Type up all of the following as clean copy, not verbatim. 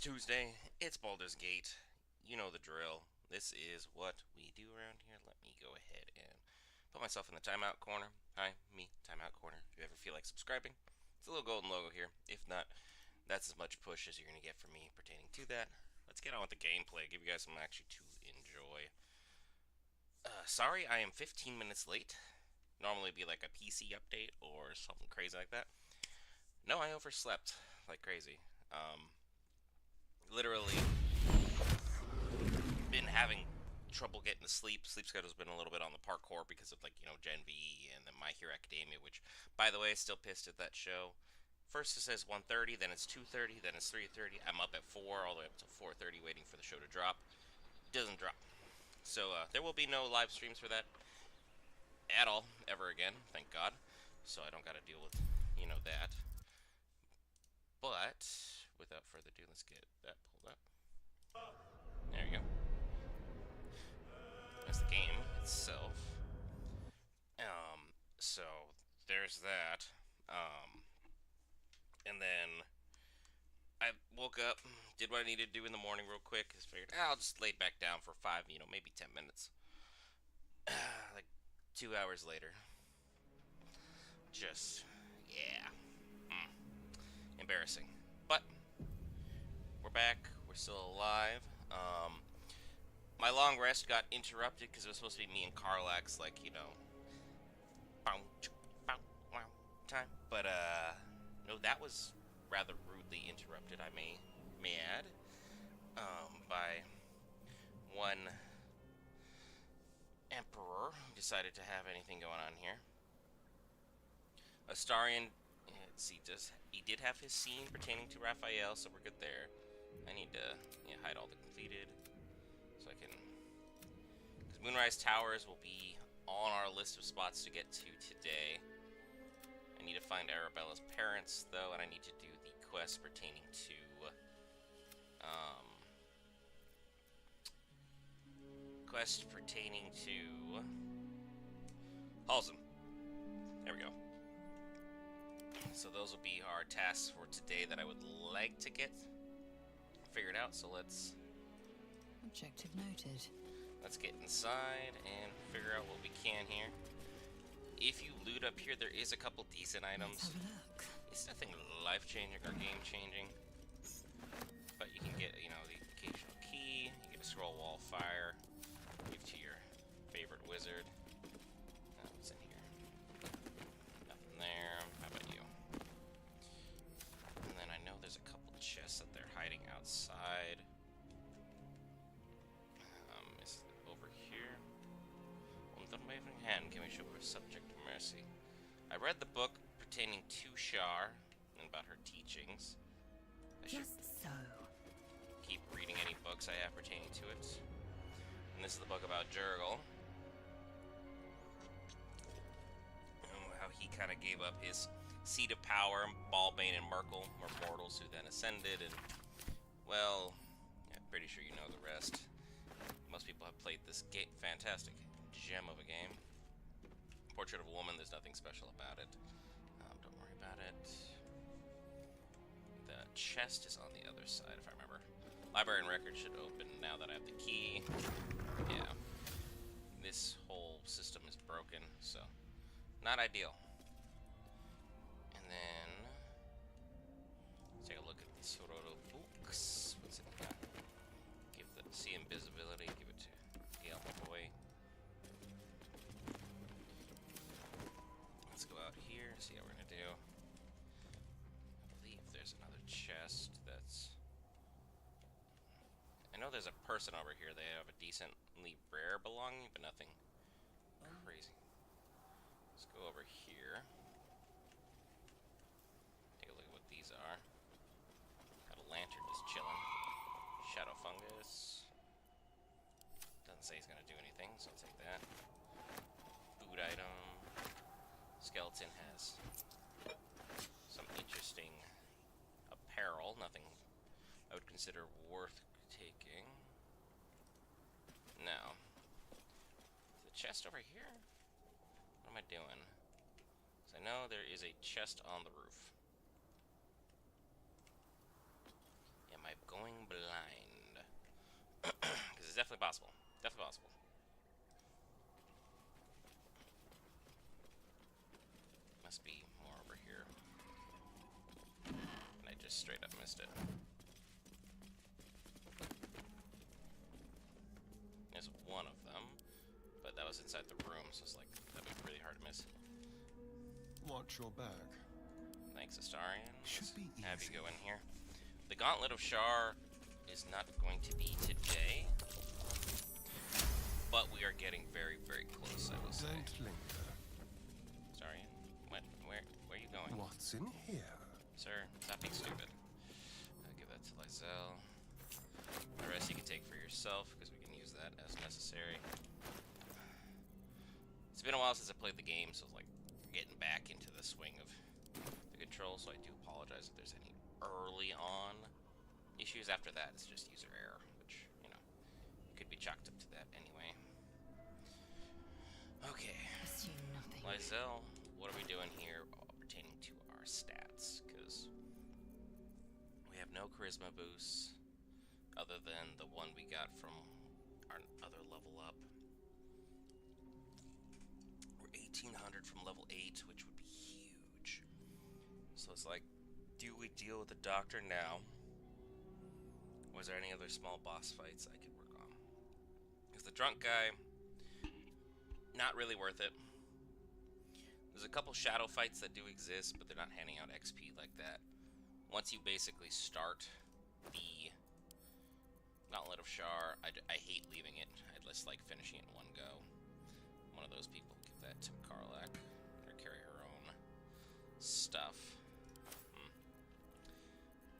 Tuesday. It's Baldur's Gate. You know the drill. This is what we do around here. Let me go ahead and put myself in the timeout corner. Hi, me, timeout corner. If you ever feel like subscribing, it's a little golden logo here. If not, that's as much push as you're going to get from me pertaining to that. Let's get on with the gameplay. Give you guys some actually to enjoy. Sorry, I am 15 minutes late. Normally it'd be like a PC update or something crazy like that. No, I overslept like crazy. Literally been having trouble getting to sleep. Sleep schedule's been a little bit on the parkour because of Gen V and then My Hero Academia, which, by the way, still pissed at that show. First it says 1:30, then it's 2:30, then it's 3:30. I'm up at 4, all the way up to 4:30, waiting for the show to drop. Doesn't drop. So there will be no live streams for that at all ever again. Thank God. So I don't got to deal with that. But without further ado, let's get that pulled up. There you go. That's the game itself. So there's that. And then I woke up, did what I needed to do in the morning real quick. Just figured I'll just lay back down for 5, maybe 10 minutes. Like 2 hours later, just yeah, embarrassing. But we're back. We're still alive. My long rest got interrupted because it was supposed to be me and Carlax, time. But no, that was rather rudely interrupted. I may add, by one emperor who decided to have anything going on here. Astarion, let's see, he did have his scene pertaining to Raphael, so we're good there. I need to hide all the completed, so I can, because Moonrise Towers will be on our list of spots to get to today. I need to find Arabella's parents, though, and I need to do the quest pertaining to Halsem. There we go. So those will be our tasks for today that I would like to get figured out. So let's Objective noted. Let's get inside and figure out what we can here. If you loot up here, there is a couple decent items. Let's have a look. It's nothing life-changing or game-changing, but you can get, the occasional key. You get a scroll wall fire. Give to your favorite wizard. What's in here? Nothing there. How about you? And then I know there's a couple chests that they're hiding outside. Is it over here? With unwavering hand, can we show her subject to mercy? I read the book pertaining to Shar and about her teachings. I should Just so. keep reading any books I have pertaining to it. And this is the book about Jurgle. How he kind of gave up his seat of power. Balbane and Merkel were mortals who then ascended, and, well, I'm pretty sure you know the rest. Most people have played this fantastic gem of a game. Portrait of a woman, there's nothing special about it. Don't worry about it. The chest is on the other side, if I remember. Library and record should open now that I have the key. Yeah. This whole system is broken, so not ideal. And then let's take a look at the Sororo books. What's in here? See invisibility, give it to Gale Boy. Let's go out here, see how we're gonna do. I believe there's another chest that's... I know there's a person over here. They have a decently rare belonging, but nothing crazy. Let's go over here. Take a look at what these are. Got a lantern just chilling. Shadow fungus. Doesn't say he's gonna do anything, so I'll take that. Food item. Skeleton has some interesting apparel. Nothing I would consider worth taking. Now, the chest over here? What am I doing? So I know there is a chest on the roof. Am I going blind. Because it's definitely possible. Definitely possible. Must be more over here. And I just straight up missed it. There's one of them, but that was inside the room, so it's like, that'd be really hard to miss. Watch your back. Thanks, Astarion. Should be Have you easy. go in here. The Gauntlet of Shar is not going to be today, but we are getting very, very close, I will say. Don't linger. Astarion, where are you going? What's in here? Sir, stop being stupid. I'll give that to Lysel. The rest you can take for yourself, because we can use that as necessary. It's been a while since I played the game, so it's like getting back into the swing of the control, so I do apologize if there's any early on issues. After that, it's just user error, which, you know, could be chalked up to that anyway. Okay. Assume nothing. Lysel, what are we doing here pertaining to our stats? Because we have no charisma boosts other than the one we got from our other level up. We're 1800 from level 8, which would be huge. So it's like, do we deal with the doctor now? Was there any other small boss fights I could work on? Because the drunk guy, not really worth it. There's a couple shadow fights that do exist, but they're not handing out XP like that. Once you basically start the Gauntlet of Shar, I hate leaving it. I just like finishing it in one go. I'm one of those people. Give that to Karlak. Or carry her own stuff.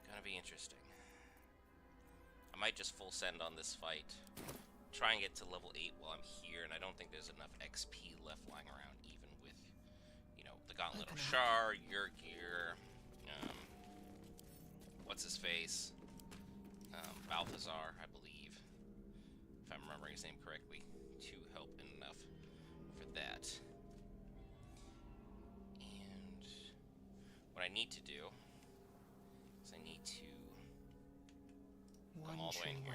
Gonna be interesting. I might just full send on this fight. Try and get to level 8 while I'm here, and I don't think there's enough XP left lying around, even with, you know, the Gauntlet of Shar, your gear, what's his face? Balthazar, I believe, if I'm remembering his name correctly, to help enough for that. And what I need to do is I need to come all the way in here.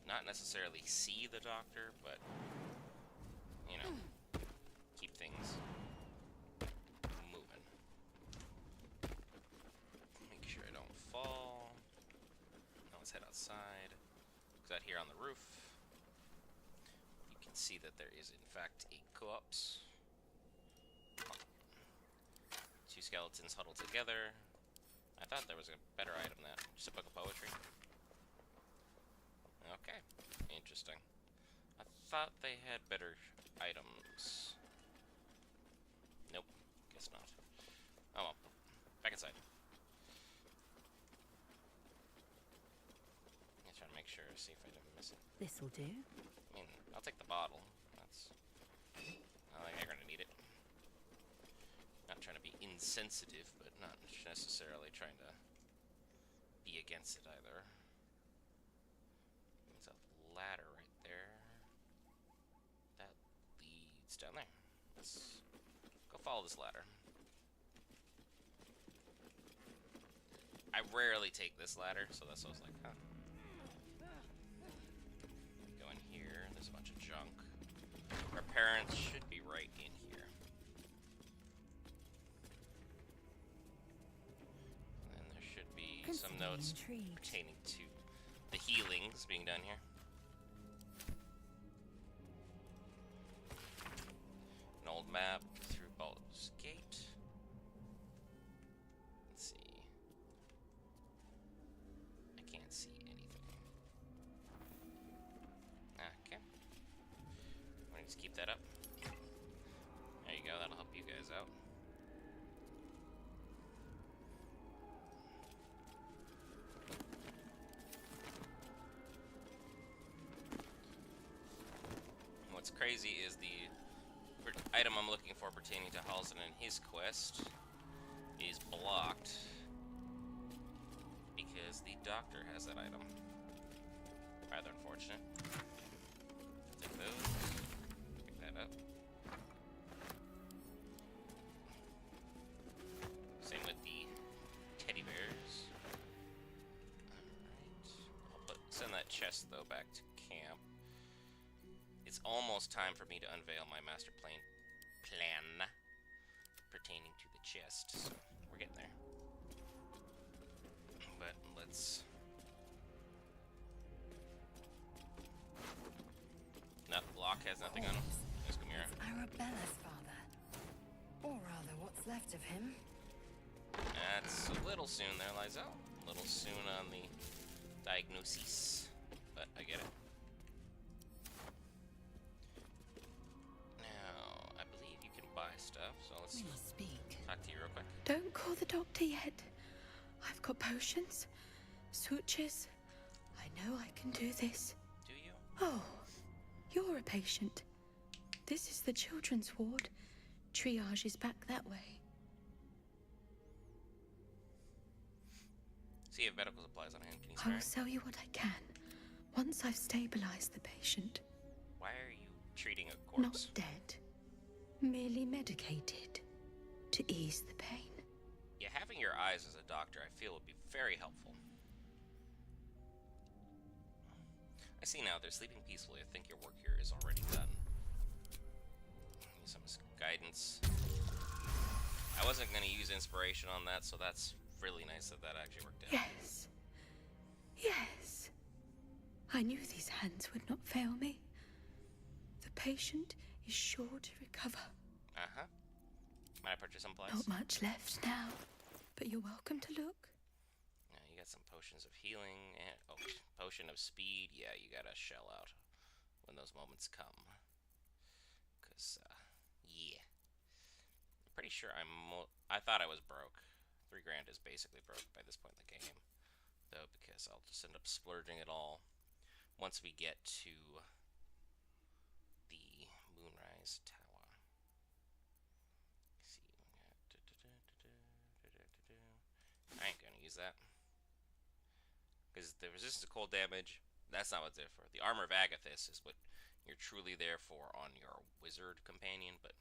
Not necessarily see the doctor, but, you know, keep things moving. Make sure I don't fall. Now let's head outside. Because out here on the roof, you can see that there is, in fact, a corpse. Two skeletons huddled together. I thought there was a better item than that. Just a book of poetry. Okay, interesting. I thought they had better items. Nope, guess not. Oh well, back inside. I'm trying to make sure, see if I didn't miss it. This'll do. I mean, I'll take the bottle. That's. I think I'm gonna need it. Not trying to be insensitive, but not necessarily trying to be against it either. There's a ladder right there. That leads down there. Let's go follow this ladder. I rarely take this ladder, so that's what I was like, huh. Go in here, there's a bunch of junk. Our parents should be right in here. And there should be some notes pertaining to the healings being done here. An old map through Baldur's Gate. Let's see. I can't see anything. Okay. I'm gonna just keep that up. There you go, that'll help you guys out. What's crazy is the item I'm looking for pertaining to Halsin and his quest is blocked because the doctor has that item. Rather unfortunate. Take those. Pick that up. Same with the chest, though, back to camp. It's almost time for me to unveil my master plan pertaining to the chest. So we're getting there. But let's... No, lock has nothing on him. There's Gamira. Arabella's father. Or rather, what's left of him. That's a little soon there, Liza. A little soon on the diagnosis. But I get it. Now, I believe you can buy stuff, so let's We must speak. talk to you real quick. Don't call the doctor yet. I've got potions, sutures. I know I can do this. Do you? Oh, you're a patient. This is the children's ward. Triage is back that way. See if medical supplies on hand. Can you I spare? will sell you what I can once I've stabilized the patient. Why are you treating a Not corpse? dead, merely medicated to ease the pain. Yeah, having your eyes as a doctor, I feel, would be very helpful. I see now they're sleeping peacefully. I think your work here is already done. Use some guidance. I wasn't going to use inspiration on that, so that's really nice that that actually worked out. Yes. Yes. I knew these hands would not fail me. The patient is sure to recover. Uh-huh. Might I purchase some supplies? Not much left now, but you're welcome to look. Yeah, you got some potions of healing and potion of speed. Yeah, you gotta shell out when those moments come. Cause yeah, I'm pretty sure I thought I was broke. $3 grand is basically broke by this point in the game, though, because I'll just end up splurging it all once we get to the Moonrise Tower. Let's see, I ain't gonna use that. Because the resistance to cold damage, that's not what it's there for. The Armor of Agathis is what you're truly there for on your wizard companion, but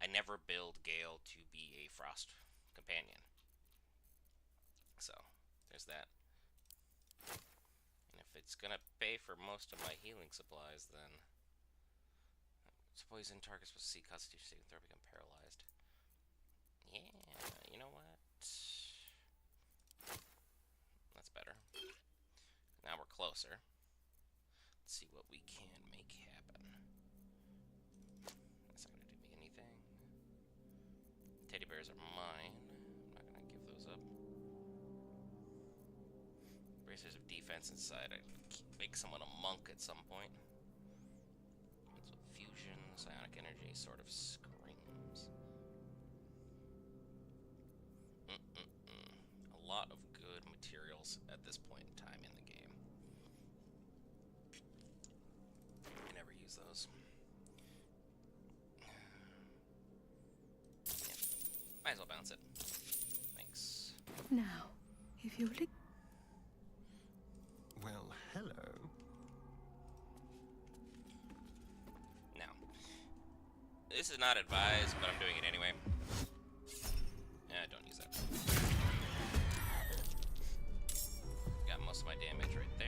I never build Gale to be a frost companion. So, there's that. And if it's gonna pay for most of my healing supplies, then... It's poison targets supposed to see Constitution saving throw become paralyzed. Yeah, you know what? That's better. Now we're closer. Let's see what we can make happen. That's not gonna do me anything. Teddy bears are mine. I'm not gonna give those up. Bracers of defense inside. I make someone a monk at some point. That's what fusion, psionic energy sort of screams. A lot of good materials at this point in time in the game. I never use those. Yeah. Might as well bounce it. Thanks. Now, if you'll... Well, hello. Now, this is not advised, but I'm doing it anyway. Don't use that. Got most of my damage right there.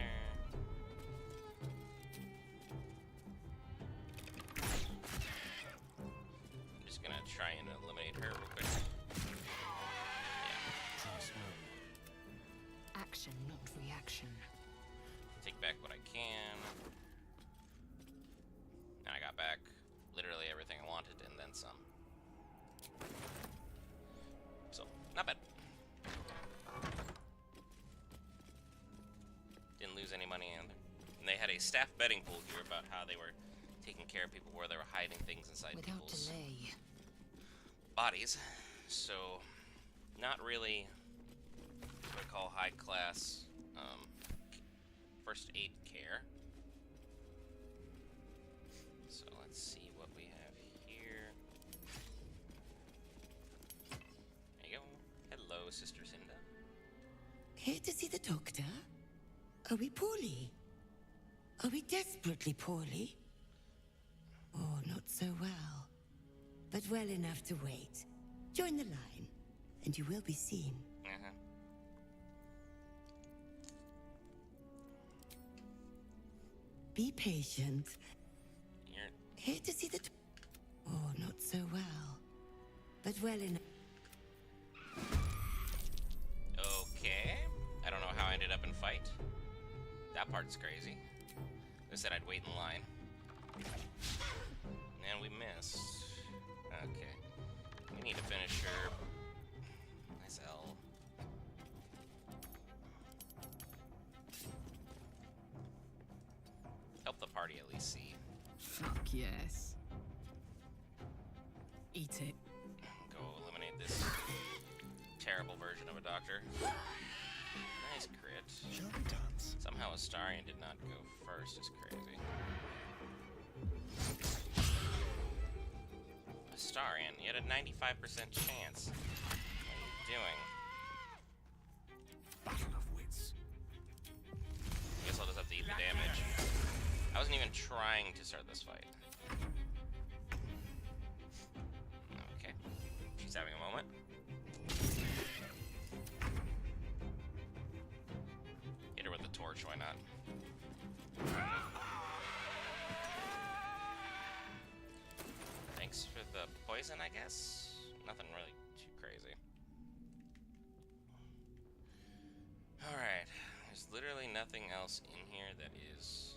I'm just gonna try and eliminate her real quick. Trust me. Action, not reaction. Take back what I can. And I got back literally everything I wanted and then some. So, not bad. Didn't lose any money either. And they had a staff betting pool here about how they were taking care of people, where they were hiding things inside Without people's delay. bodies. So, not really what I call high class first aid care. So let's see what we have here. There you go. Hello, Sister Cinda. Here to see the doctor? Are we poorly? Are we desperately poorly? Oh, not so well. But well enough to wait. Join the line, and you will be seen. Uh-huh. Be patient. You're Here to see the... Oh, not so well. But well enough. okay. I don't know how I ended up in fight. That part's crazy. They said I'd wait in line. And we missed. Okay. We need to finish her. Nice L. Help the party at least see. Fuck yes. Eat it. Go eliminate this terrible version of a doctor. Nice crit. Shall we dance? Somehow Astarion did not go first. Is crazy. Astarion, you had a 95% chance. What are you doing? Battle of wits. I guess I'll just have to eat the damage. I wasn't even trying to start this fight. Okay. She's having a moment. Hit her with the torch, why not? Thanks for the poison, I guess. Nothing really too crazy. Alright. There's literally nothing else in here that is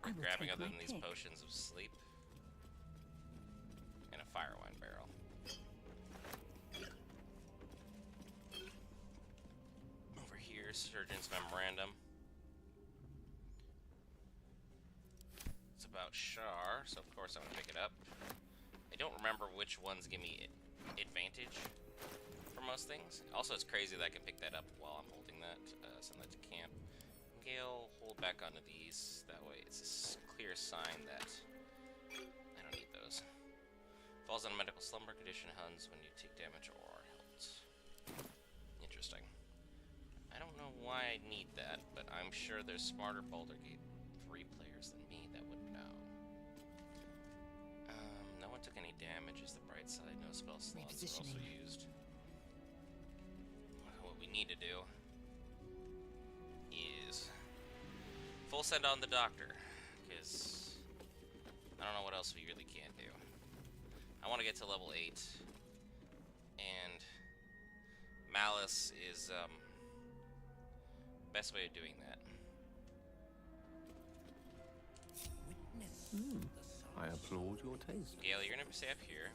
I will grabbing take other my than these pick. potions of sleep. And a fire wine barrel. Over here, Surgeon's Memorandum. It's about Shar, so of course I'm gonna pick it up. I don't remember which ones give me advantage for most things. Also, it's crazy that I can pick that up while I'm holding that. Send that to camp. Gale, hold back onto these. That way it's a clear sign that I don't need those. Falls on a medical slumber condition, Huns when you take damage or are helped. Interesting. I don't know why I need that, but I'm sure there's smarter Baldur Gate 3 players than me that would know. No one took any damage is the bright side. No spell slots were also Repositioning. used. What we need to do is full send on the doctor, because I don't know what else we really can do. I want to get to level 8, and Malice is best way of doing that. I applaud your taste. Gale, you're gonna stay up here.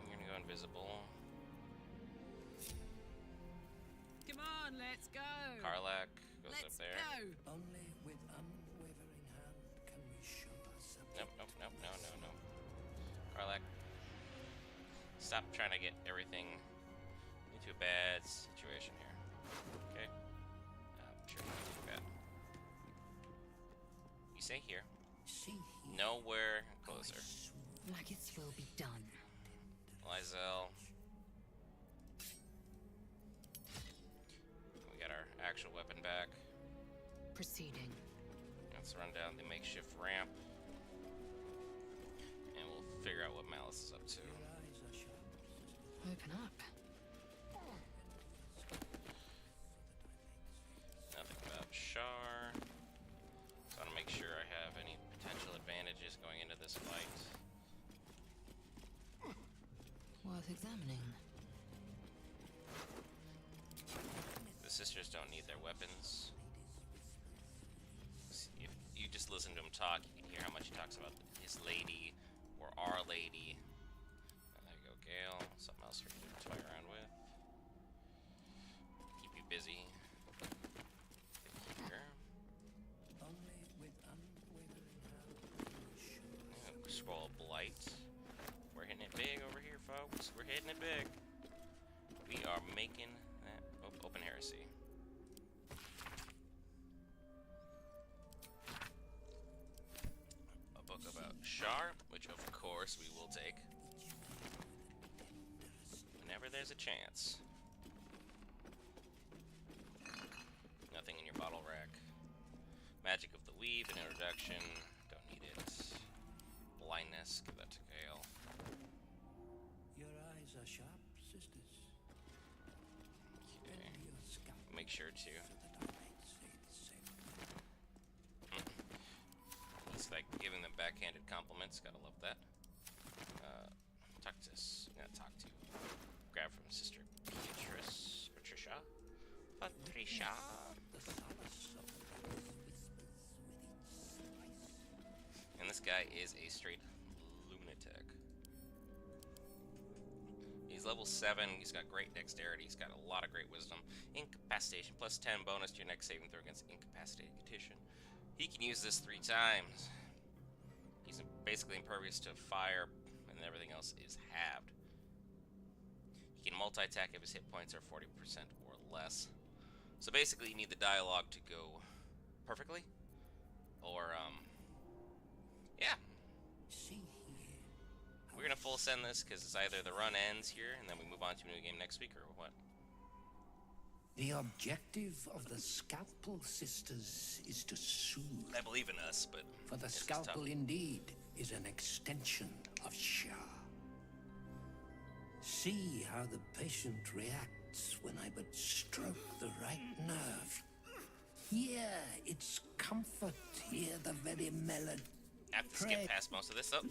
You're gonna go invisible. Come on, let's go. Karlak goes Let's up there. go. Only with unwavering hand can we show ourselves. Nope, nope, nope, no, no, no. Karlak, stop trying to get everything into a bad situation here. Okay? Sure, not too bad. You stay here. See here. Nowhere closer. Like it will be done. Lysel. We got our actual weapon back. Proceeding. Let's run down the makeshift ramp. And we'll figure out what Malice is up to. Your eyes are sharp. Open up. Nothing about Shar. So I want to make sure I have any potential advantages going into this fight. Worth examining. The sisters don't need their weapons. If you just listen to him talk, you can hear how much he talks about his lady or our lady. There you go, Gale. Something else for you to toy around with. Keep you busy. Here. Only with unwavering hand can we show ourselves. Scroll of Blight. We're hitting it big over here, folks. We're hitting it big. We are making that open heresy. A book about Shar, which of course we will take whenever there's a chance. Nothing in your bottle rack. Magic of the Weave, an introduction. Don't need it. Blindness, give that to Gale. Your eyes are sharp, sisters. make sure to. He's like giving them backhanded compliments. Gotta love that. Grab from Sister Patricia. And this guy is a straight lunatic. He's level 7. He's got great dexterity. He's got a lot of great wisdom. Incapacitation plus 10 bonus to your next saving throw against incapacitated condition. He can use this 3 times. He's basically impervious to fire, and everything else is halved. He can multi-attack if his hit points are 40% or less. So basically, you need the dialogue to go perfectly, or yeah. We're gonna full send this because it's either the run ends here and then we move on to a new game next week, or what? The objective of the Scalpel Sisters is to soothe. I believe in us, but For the this is Scalpel tough. indeed is an extension of Shah. See how the patient reacts when I but stroke the right nerve. Hear its comfort, hear the very melody. I have to skip past most of this. Oh,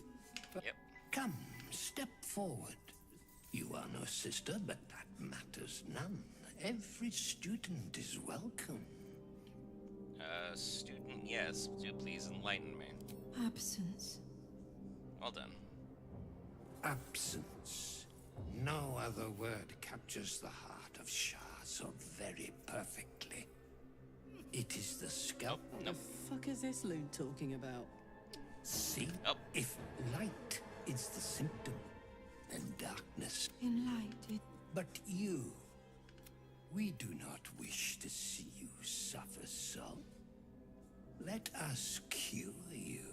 yep. Come, step forward. You are no sister, but that matters none. Every student is welcome. Student, yes. Do please enlighten me. Absence. Well done. Absence. No other word captures the heart of Shah so very perfectly. It is the scalp. Nope. Fuck is this loon talking about? See? Oh. If light is the symptom, then darkness. In light, But you, we do not wish to see you suffer so. Let us cure you.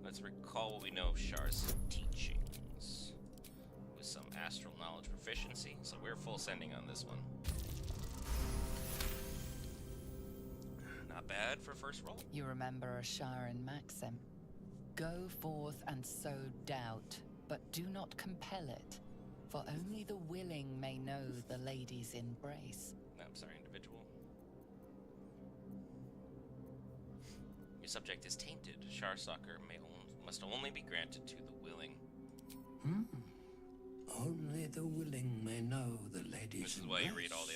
Let's recall what we know of Shar's teachings. With some astral knowledge proficiency, so we're full sending on this one. Not bad for first roll. You remember a Sharon maxim. Go forth and sow doubt, but do not compel it, for only the willing may know the lady's embrace. I'm sorry, individual. Your subject is tainted. Shar Soccer must only be granted to the willing. Only the willing may know the lady's This is why you embrace. read all the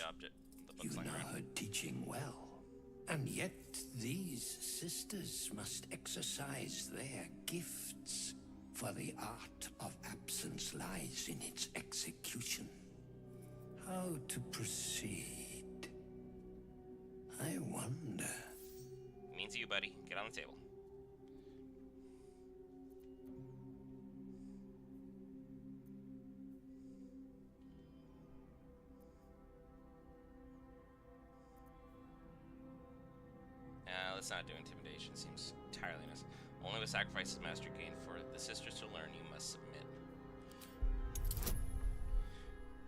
You books like know that. her teaching well. And yet these sisters must exercise their gifts, for the art of absence lies in its execution. How to proceed? I wonder. Means to you, buddy. Get on the table. Let's not do intimidation. Seems entirely unnecessary. Only with sacrifices master gain. For the sisters to learn, you must submit.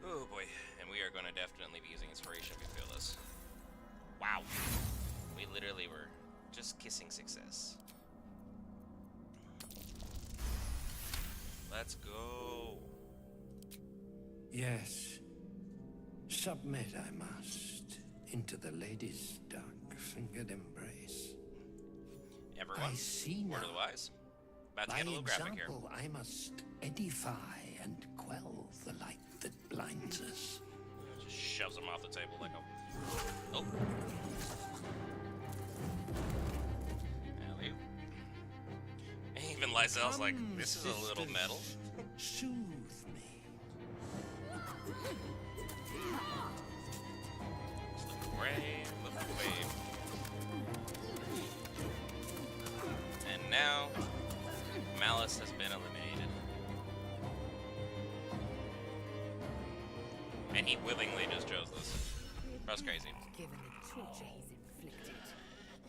Oh boy. And we are going to definitely be using inspiration if we feel this. Wow. We literally were just kissing success. Let's go. Yes. Submit I must into the lady's dark-fingered embrace. Everyone, I see now. word of the wise. About to By get a little graphic here. example, I must edify and quell the light that blinds us. Just shoves him off the table like a... Oh. Alley. Even Lysel's like, this is a little metal. Soothe me. Just look away, look away. And now, Malice has been eliminated. And he willingly just chose this. That's crazy. Given the torture he's inflicted.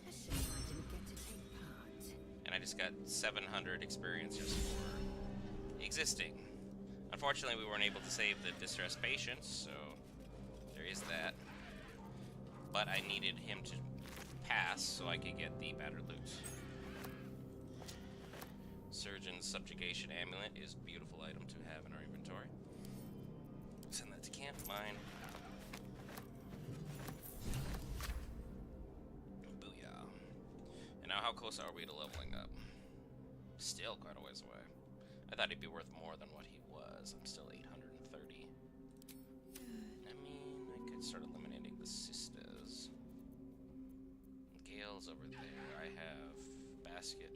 A shame I didn't get to take part. And I just got 700 experience just for existing. Unfortunately, we weren't able to save the distressed patients, so there is that. But I needed him to pass so I could get the battered loot. Surgeon's subjugation amulet is a beautiful item to have in our inventory. Send that to camp. Mine. Booyah. And now how close are we to leveling up? Still quite a ways away. I thought he'd be worth more than what he was. I'm still 830. I mean, I could start eliminating the sisters. Gale's over there. I have Basket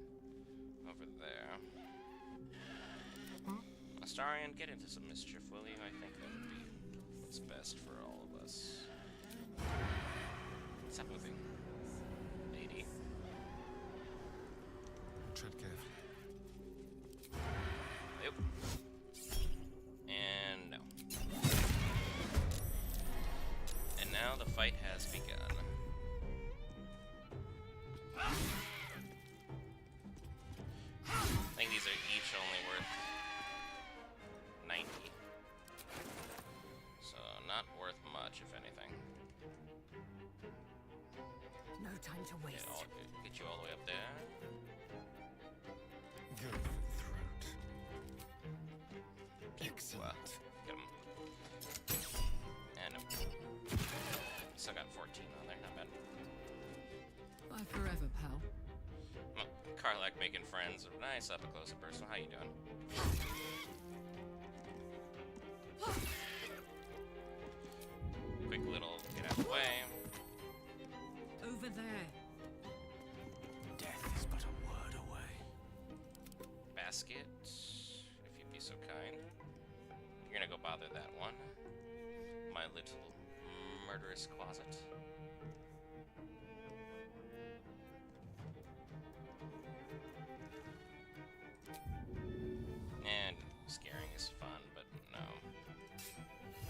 over there. Astarion, get into some mischief, will you? I think that would be what's best for all of us. Stop moving. Lady. Tread carefully. Yep. And no. And now the fight has begun. I think these are each only worth 90. So not worth much, if anything. No time to waste. Get you all the way up there. Go for the throat. Excellent. Get him. And no. Still got 14 on there, not bad. Bye forever, pal. Well, Karlak making friends. Nice up and close and personal. How you doing? Quick little get out of the way. Over there. Death is but a word away. Basket, if you'd be so kind. You're gonna go bother that one. My little murderous closet. And scaring is fun, but no.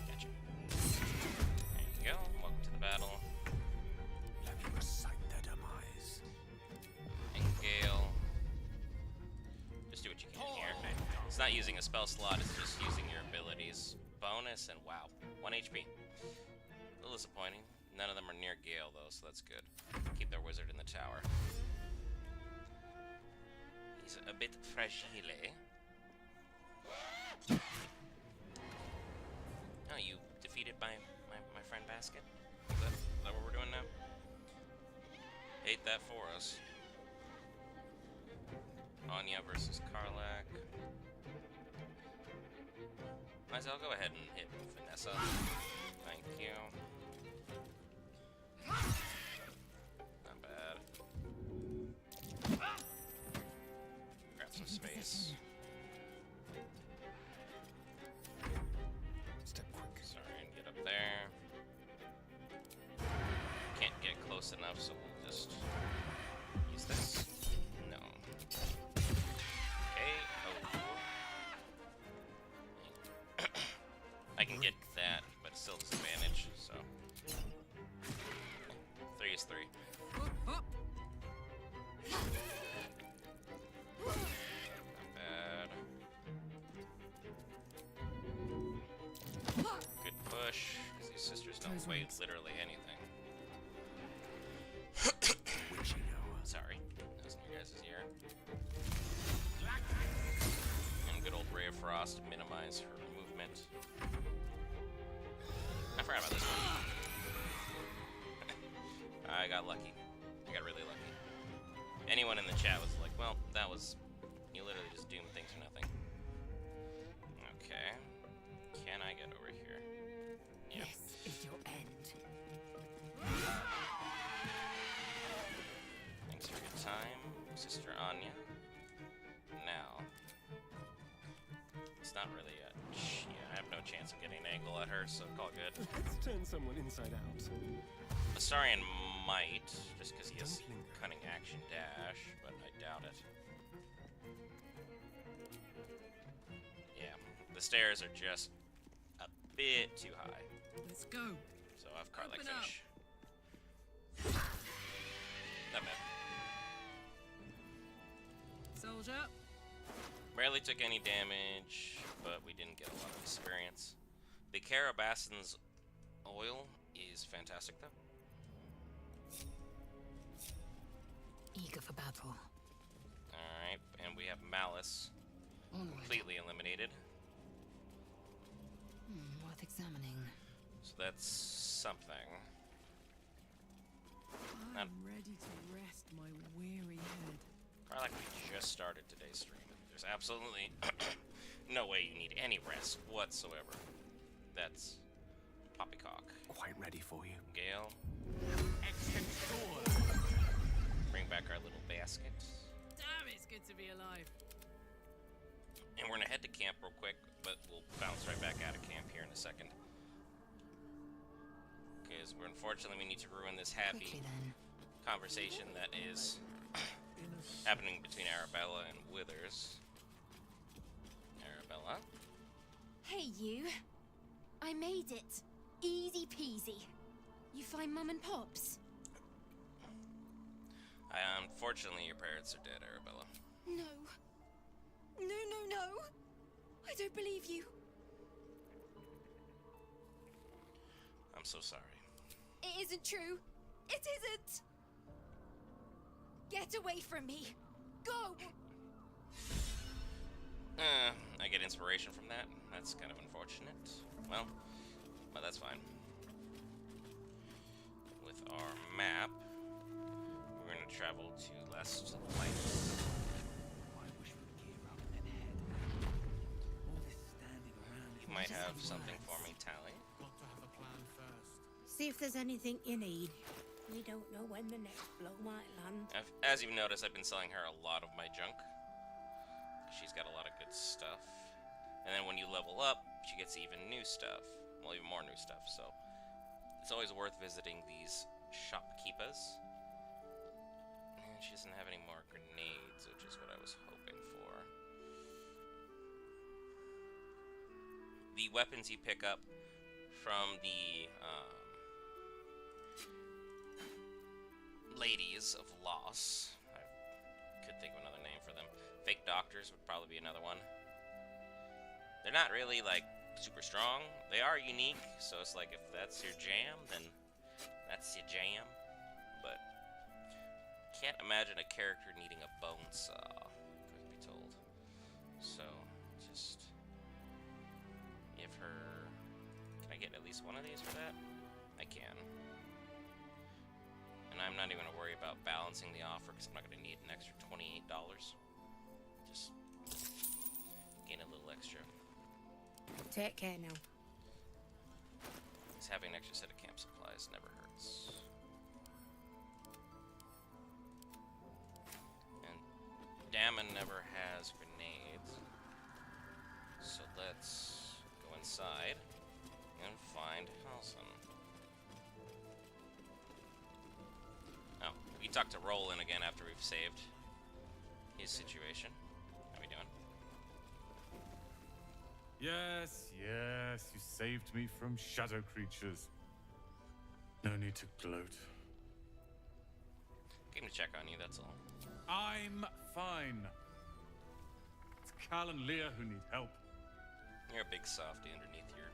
Gotcha. There you go. Welcome to the battle. Let me recite their demise. And Gale. Just do what you can here. It's not using a spell slot, it's just using your abilities. Bonus and wow. 1 HP. A little disappointing. None of them are near Gale though, so that's good. Keep their wizard in the tower. He's a bit fragile. Oh, you defeated my friend Basket? Is that what we're doing now? Ate that for us. Anya versus Karlak. Might as well go ahead and hit Vanessa. Thank you. Not bad. Grab some space. Step quick. Sorry, and get up there. Can't get close enough, so we'll just use this. No. Okay. Oh. I can get that, but still disadvantage, so. 3 is 3. Not bad. Good push, because these sisters don't weigh literally anything. Witching hour. Sorry, that was in your guys' ear. And good old Ray of Frost to minimize her movement. I forgot about this one. I got lucky. I got really lucky. Anyone in the chat was like, well, that was... You literally just doomed things for nothing. Okay. Can I get over here? Yep. This is your end. Thanks for your time, Sister Anya. Now, it's not really a... Yeah, I have no chance of getting an angle at her, so call good. Let's turn someone inside out. Astarion might, just because he has Don't linger. cunning action dash, but I doubt it. Yeah, the stairs are just a bit too high. Let's go. So I'll have Karlak Open up. finish. Not bad. Soldier. Barely took any damage, but we didn't get a lot of experience. The Carabassen's oil is fantastic, though. Eager for battle. Alright, and we have Malice Onward. completely eliminated. What examining. So that's something. I'm ready to rest my weary head. Probably like we just started today's stream. There's absolutely no way you need any rest whatsoever. That's Poppycock. Quite ready for you. Gale. Bring back our little basket. Damn, it's good to be alive. And we're gonna head to camp real quick, but we'll bounce right back out of camp here in a second. Because unfortunately we need to ruin this happy Quickly then. conversation that is happening between Arabella and Withers. Arabella? Hey, you. I made it. Easy peasy. You find Mum and Pops? Unfortunately, your parents are dead, Arabella. No. No. I don't believe you. I'm so sorry. It isn't true. It isn't. Get away from me. Go. I get inspiration from that. That's kind of unfortunate. Well, but that's fine. With our map, we're going to travel to Last Light. I wish we'd gear up and head. All this standing around. You might have something for me, Tally. Got to have a plan first. See if there's anything you need. We don't know when the next blow might land. As you've noticed, I've been selling her a lot of my junk. She's got a lot of good stuff. And then when you level up, she gets even new stuff. Well, even more new stuff, so it's always worth visiting these shopkeepers. And she doesn't have any more grenades, which is what I was hoping for. The weapons you pick up from the Ladies of Loss. I could think of another name for them. Fake Doctors would probably be another one. They're not really, like, super strong. They are unique, so it's like if that's your jam, then that's your jam. But can't imagine a character needing a bone saw, truth be told. So, just give her... Can I get at least one of these for that? I can. And I'm not even going to worry about balancing the offer because I'm not going to need an extra $28. Just gain a little extra. Take care now. Because having an extra set of camp supplies never hurts. And Damon never has grenades. So let's go inside and find Halson. Oh, we talked to Roland again after we've saved his situation. How we doing? Yes, you saved me from shadow creatures. No need to gloat. Came to check on you, that's all. I'm fine. It's Cal and Leah who need help. You're a big softy underneath your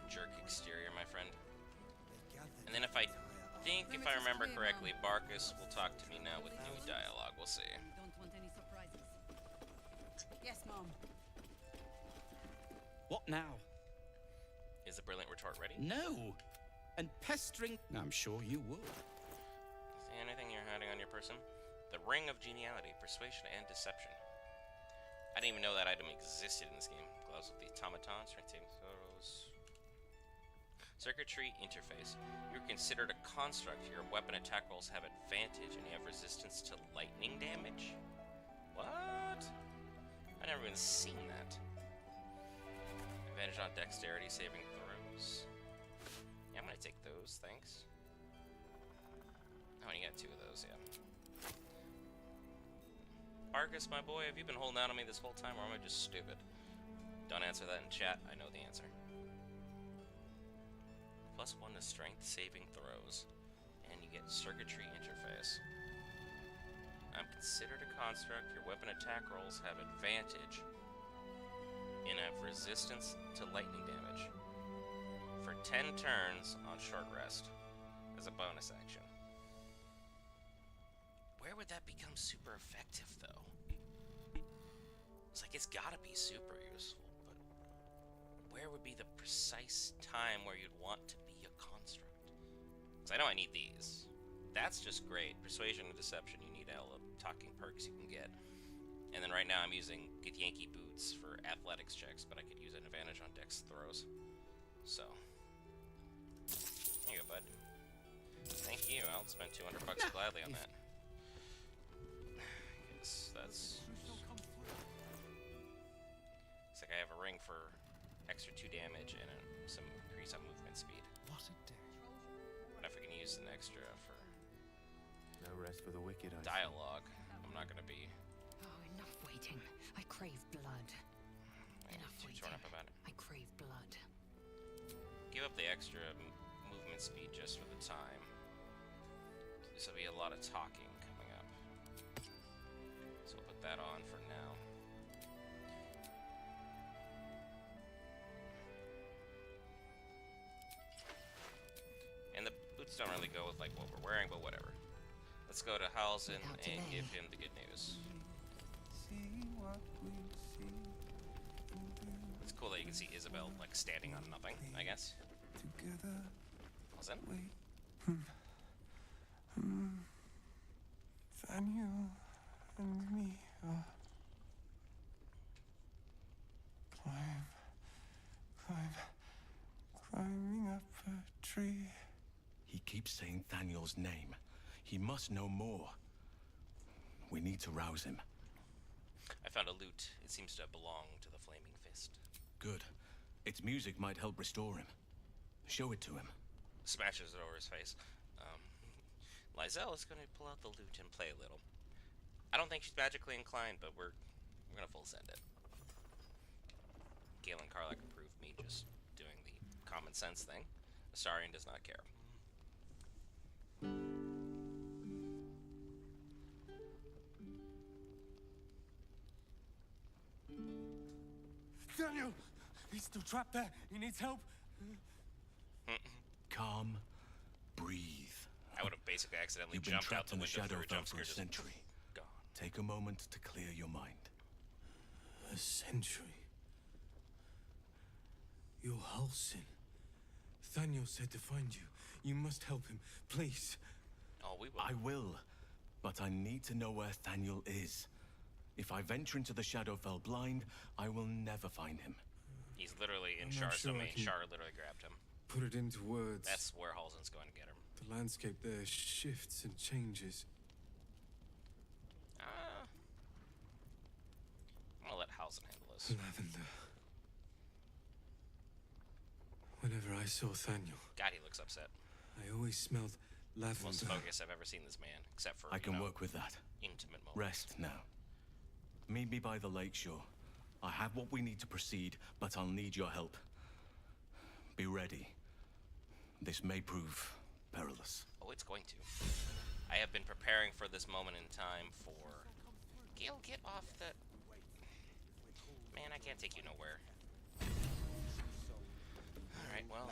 jerk exterior, my friend. And then if I remember correctly, Barkus will talk to me now with new dialogue. We'll see. Don't want any surprises. Yes, Mom. What now? Is the brilliant retort ready? No. And pestering. I'm sure you would. See anything you're hiding on your person? The Ring of Geniality, Persuasion and Deception. I didn't even know that item existed in this game. Gloves with the automaton, strength saving throws. Circuitry interface. You're considered a construct. Your weapon attack rolls have advantage, and you have resistance to lightning damage. What? I've never even seen that. Advantage on dexterity saving throws. Yeah, I'm gonna take those, thanks. Oh, and you got 2 of those, yeah. Argus, my boy, have you been holding out on me this whole time, or am I just stupid? Don't answer that in chat, I know the answer. +1 to strength saving throws, and you get circuitry interface. I'm considered a construct. Your weapon attack rolls have advantage and have resistance to lightning damage for 10 turns on short rest as a bonus action. Where would that become super effective, though? It's like it's gotta be super useful, but where would be the precise time where you'd want to be a construct? Because I know I need these. That's just great. Persuasion and deception, you need all the talking perks you can get. And then right now I'm using Yankee boots for athletics checks, but I could use an advantage on dex throws. So, there you go, bud. Thank you. I'll spend $200 gladly on that. Yes, that's. Looks like I have a ring for extra 2 damage and some increase on movement speed. What a day. But if we can use an extra for No rest for the wicked, I see. dialogue, I'm not gonna be. Oh, enough waiting. I crave blood. Enough too waiting. torn up about it. I crave blood. Give up the extra movement speed just for the time. This will be a lot of talking coming up. So we'll put that on for now. And the boots don't really go with like what we're wearing, but whatever. Let's go to Halsin Without and delay. give him the good news. It's cool that you can see Isabel like standing on nothing, I guess. Together, Halsin? wait. Thaniel and me are climbing up a tree. He keeps saying Thaniel's name. He must know more. We need to rouse him. I found a lute. It seems to belong to the Flaming Fist. Good. Its music might help restore him. Show it to him. Smashes it over his face. Lizelle is going to pull out the lute and play a little. I don't think she's magically inclined, but we're going to full send it. Galen Karlak approved me just doing the common sense thing. Astarion does not care. Thaniel! He's still trapped there. He needs help. Calm. Breathe. I would have basically accidentally You've been jumped out trapped the in the window through a Shadowfell jump for scare. a Just century. gone. Take a moment to clear your mind. A century. You're Halsin. Thaniel said to find you. You must help him, please. Oh, we will. I will, but I need to know where Thaniel is. If I venture into the Shadowfell blind, I will never find him. He's literally in I'm not Char's sure I domain. can- Char literally grabbed him. Put it into words. That's where Halsin's going to get him. The landscape there shifts and changes. I'm gonna let Halsin handle this. Lavender. Whenever I saw Thaniel, God, he looks upset. I always smelled Most lavender. focused I've ever seen this man, except for I can you know, work with that. intimate moments. Rest now. Meet me by the lakeshore. I have what we need to proceed, but I'll need your help. Be ready. This may prove perilous. Oh, it's going to. I have been preparing for this moment in time for... Gale, get off the... Man, I can't take you nowhere. Alright, well...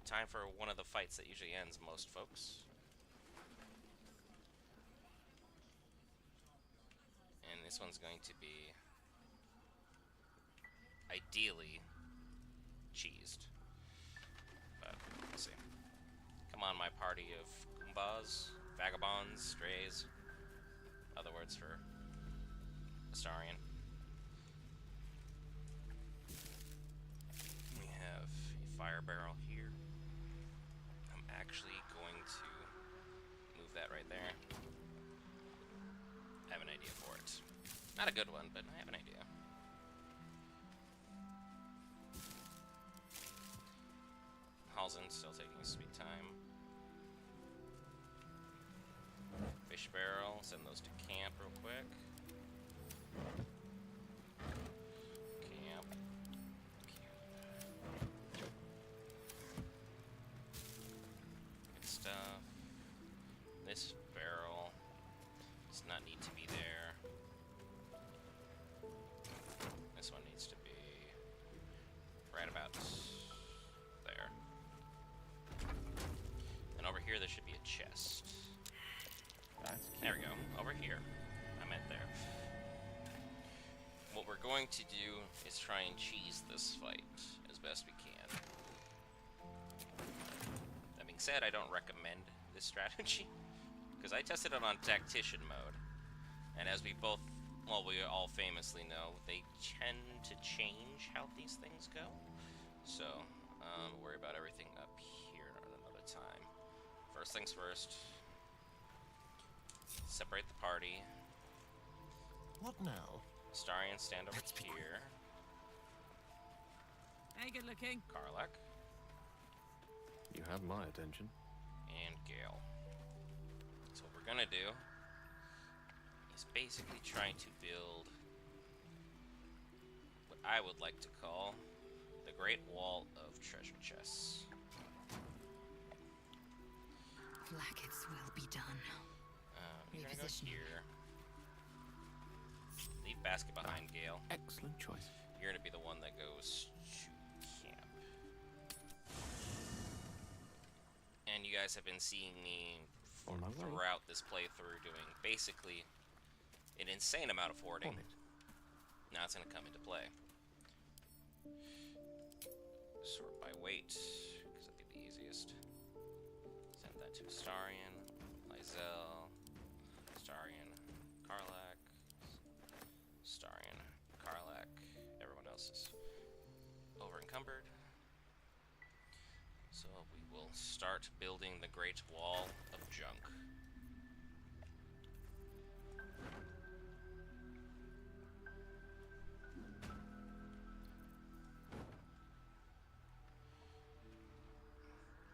Time for one of the fights that usually ends most folks. And this one's going to be... ideally... cheesed. But, we'll see. Come on, my party of Goombas, vagabonds, strays. Other words for Astarion. We have a fire barrel here. I'm actually going to move that right there. I have an idea for it. Not a good one, but I have an idea. Halsin still taking his sweet time. Fish barrel, send those to camp real quick. Camp. Good stuff. This barrel does not need to be there. This one needs to be right about there. And over here there should be a chest. There we go. Over here. I meant there. What we're going to do is try and cheese this fight as best we can. That being said, I don't recommend this strategy, because I tested it on tactician mode, and as we both, well, we all famously know, they tend to change how these things go. So, worry about everything up here at another time. First things first, separate the party. What now? Starion, stand over here. Hey, good looking. Karlak. You have my attention. And Gale. So what we're gonna do is basically trying to build what I would like to call the Great Wall of Treasure Chests. Blackets will be done. You're gonna go Repositioning. here. Leave basket behind, Gale. Excellent choice. You're gonna be the one that goes to camp. And you guys have been seeing me On my way. throughout this playthrough doing basically an insane amount of hoarding. On it. Now it's gonna come into play. Sort by weight, because that'd be the easiest. Send that to Starion, Lysel, Starion, Karlak, Starion, Karlak. Everyone else is over encumbered. So we will start building the Great Wall of Junk.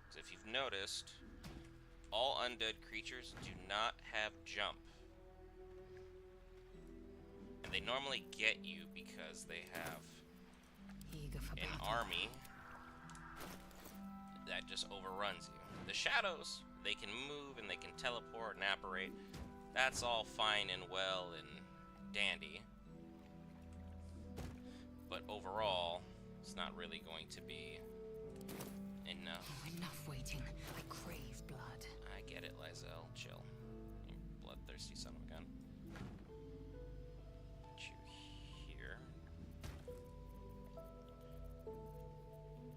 So if you've noticed, all undead creatures do not have jump. And they normally get you because they have Eager for an battle. army that just overruns you. The shadows, they can move and they can teleport and apparate. That's all fine and well and dandy. But overall, it's not really going to be enough. Oh, enough waiting. I crave blood. I get it, Lysel. Chill. You bloodthirsty son of a gun. Put you here.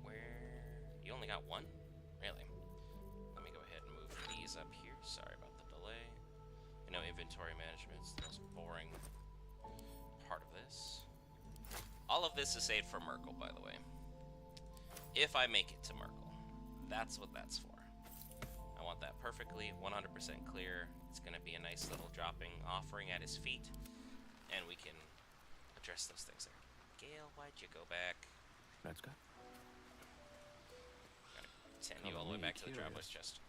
Where? You only got one? Really? Let me go ahead and move these up here. Sorry about the delay. You know, inventory management's the most boring part of this. All of this is saved for Merkel, by the way. If I make it to Merkel. That's what that's for. I want that perfectly 100% clear. It's going to be a nice little dropping offering at his feet. And we can address those things there. Gale, why'd you go back? Let's go. Gotta send you all the way back to the traveler's chest.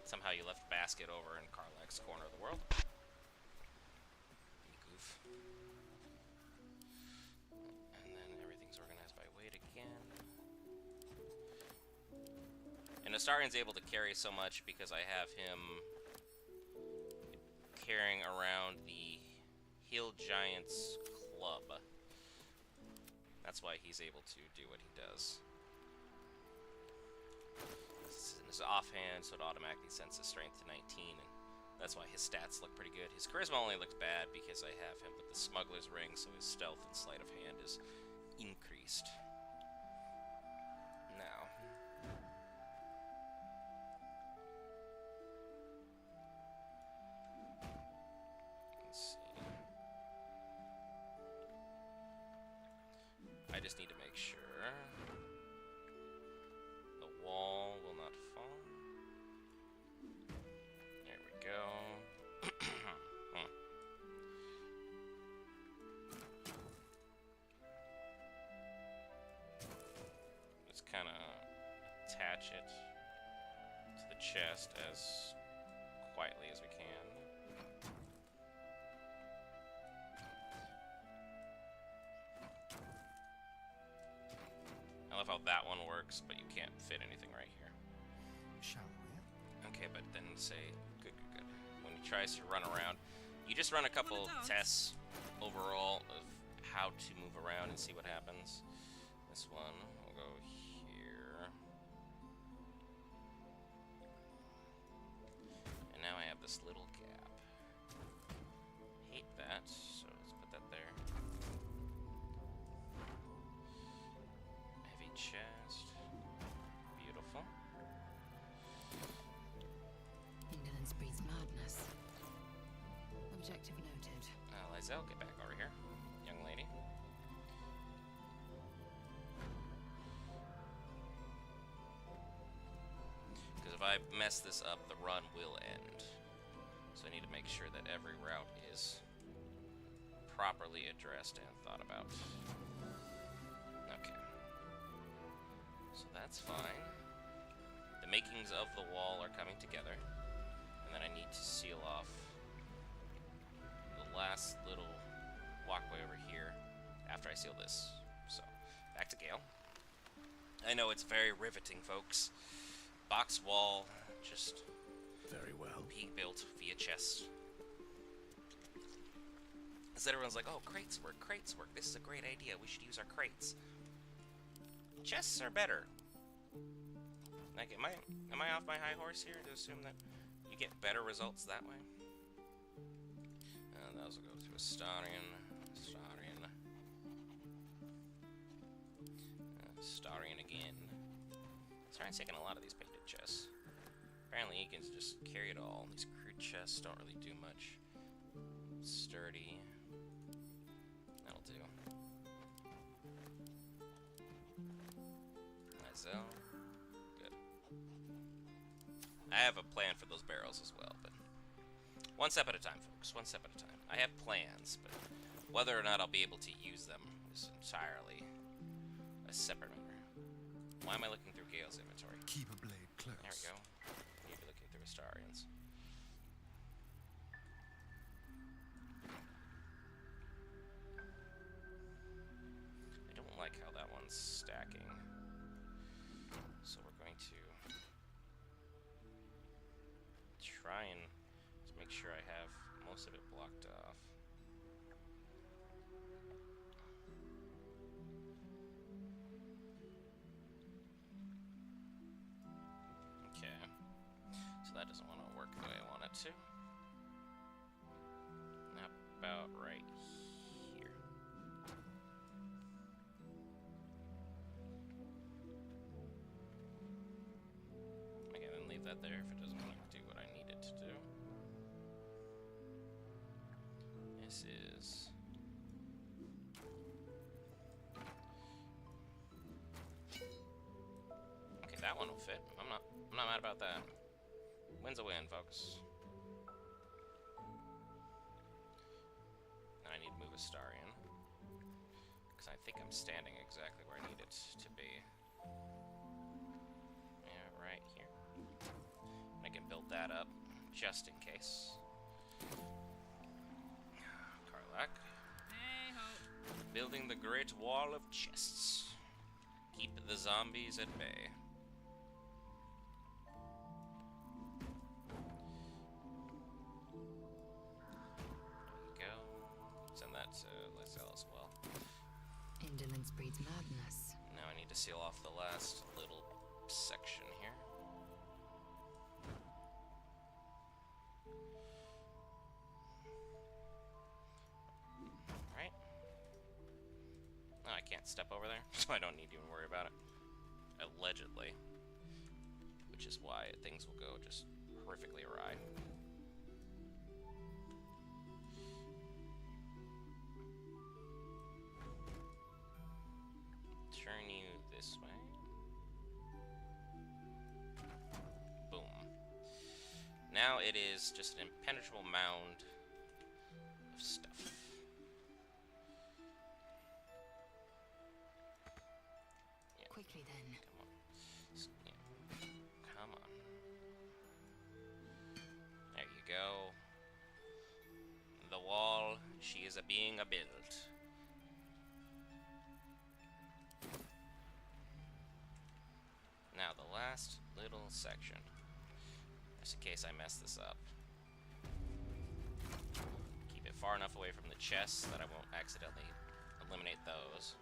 Somehow you left basket over in Karlak's corner of the world. You goof. And then everything's organized by weight again. And Astarion's able to carry so much because I have him carrying around the Hill Giant's club. That's why he's able to do what he does. This is in his offhand, so it automatically sends his strength to 19, and that's why his stats look pretty good. His charisma only looks bad because I have him with the smuggler's ring, so his stealth and sleight of hand is increased. Now, let's see. I just need to make sure the wall will not fall. There we go. Just kind of attach it to the chest as quietly as we can. I love how that one works, but you can't fit anything right here. Shall we? Okay, but then say, good. When he tries to run around, you just run a couple tests overall of how to move around and see what happens. This one will go here. And now I have this little gap. Hate that, so let's put that there. Objective noted. Lizelle, get back over here, young lady. Because if I mess this up, the run will end. So I need to make sure that every route is properly addressed and thought about. Okay. So that's fine. The makings of the wall are coming together. And then I need to seal off the last little walkway over here after I seal this. So, back to Gale. I know it's very riveting, folks. Box wall, just very well being built via chests. Instead, everyone's like, "Oh, crates work, crates work. This is a great idea. We should use our crates." Chests are better. Like, am I off my high horse here to assume that you get better results that way? Those will go to Astarion. Astarion again. Astarion's taking a lot of these painted chests. Apparently he can just carry it all. These crude chests don't really do much. Sturdy. That'll do. Lizelle. Good. I have a plan for those barrels as well, but one step at a time, folks. One step at a time. I have plans, but whether or not I'll be able to use them is entirely a separate matter. Why am I looking through Gale's inventory? Keep a blade close. There we go. I need to be looking through Astarion's. I don't like how that one's stacking. So we're going to try and just make sure I have most of it blocked off. Okay. So that doesn't want to work the way I want it to. About right here. Okay, then leave that there if it doesn't want to do what I need it to do. This is okay. That one will fit. I'm not mad about that. Win's a win, folks. And I need to move Astarion because I think I'm standing exactly where I need it to be. Yeah, right here. And I can build that up just in case. Karlach. Building the Great Wall of Chests. Keep the zombies at bay. There you go. Send that to Lizelle as well. Indolence breeds madness. Now I need to seal off the last little section here. Alright. No, I can't step over there, so I don't need to even worry about it. Allegedly. Which is why things will go just horrifically awry. Turn you this way. Boom. Now it is just an impenetrable mound of stuff. Yeah. Quickly then. Come on. Yeah. Come on. There you go. The wall, she is being built. Now the last little section. Just in case I mess this up. Keep it far enough away from the chests that I won't accidentally eliminate those.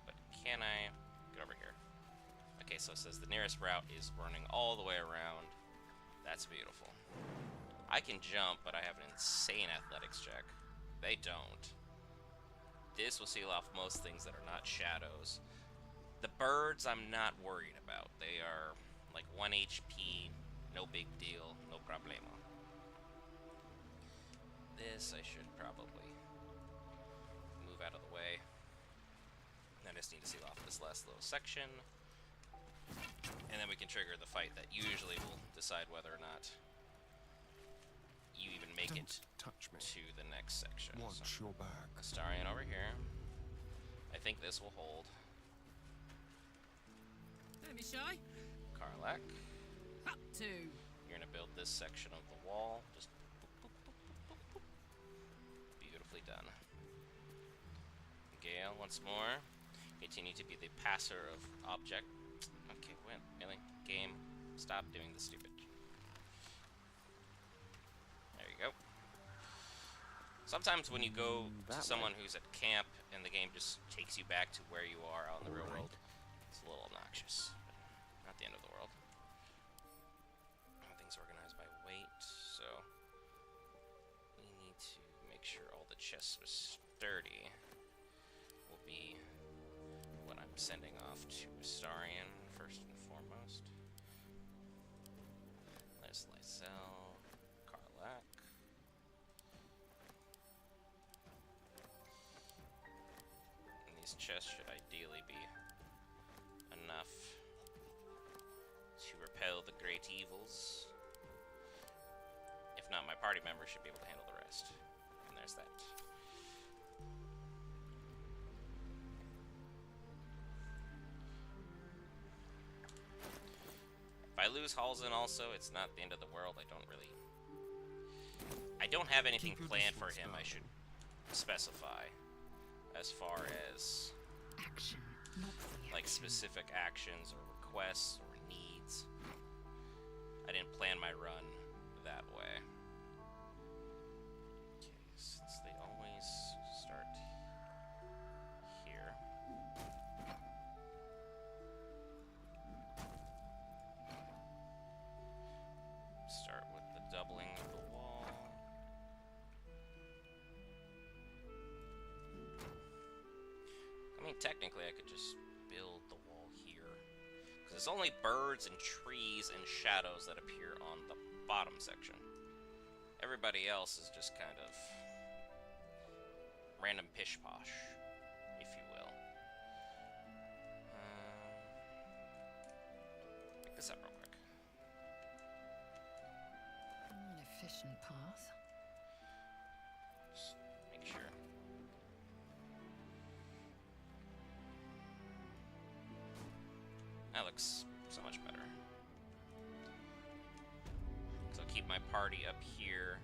But can I get over here? Okay, so it says the nearest route is running all the way around. That's beautiful. I can jump, but I have an insane athletics check. They don't. This will seal off most things that are not shadows. The birds I'm not worried about. They are like 1 HP, no big deal, no problemo. this, I should probably move out of the way. I just need to seal off this last little section. And then we can trigger the fight that usually will decide whether or not you even make it touch me. to the next section. Watch your back. Astarion over here. I think this will hold. Don't be shy. Karlak. Up to. You're gonna build this section of the wall. Just boop, boop, boop, boop, boop, boop. Beautifully done. Gale, once more. Continue to be the passer of object. Okay, win. Really? Game. Stop doing the stupid. There you go. Sometimes when you go to someone who's at camp and the game just takes you back to where you are out in the real world, it's a little obnoxious. But not the end of the world. Everything's organized by weight, so we need to make sure all the chests are sturdy. Will be what I'm sending off to Astarion first and foremost. There's Lysel, Karlak. And these chests should ideally be enough to repel the great evils. If not, my party members should be able to handle the rest. And there's that. If I lose Halsin also, it's not the end of the world. I don't have anything planned for him I should specify as far as Action, not like specific actions or requests or needs. I didn't plan my run that way. Okay, since they always start here. Start with the doubling of the wall. I mean, technically I could just build the wall here. Because it's only birds and trees and shadows that appear on the bottom section. Everybody else is just kind of random pish-posh, if you will. Pick this up real quick. an efficient path. Just make sure. That looks so much better. So I'll keep my party up here,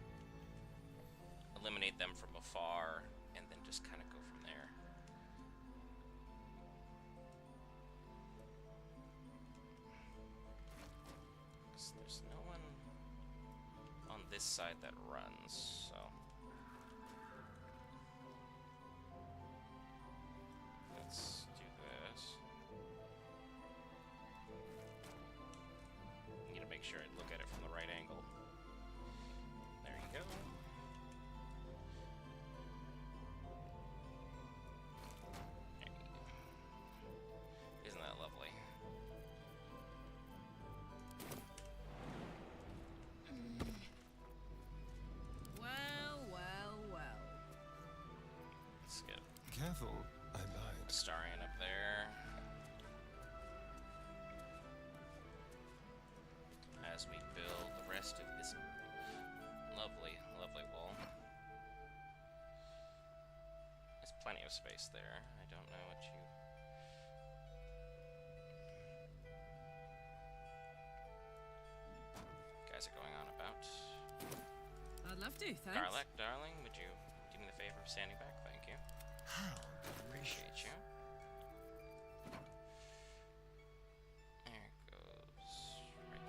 eliminate them from afar, and then just kind of go from there. So there's no one on this side that runs, so let's do this. I need to make sure I look at it from the right angle. There you go. There you go. Isn't that lovely? Well, well, well. Let's get Careful, I lied. Astarion up there. As we build the rest of this lovely, lovely wall. There's plenty of space there. I don't know what you... guys are going on about. I'd love to, thanks. Karlak, darling, would you do me the favor of standing back? Thank you. How Appreciate you. There it goes. Right.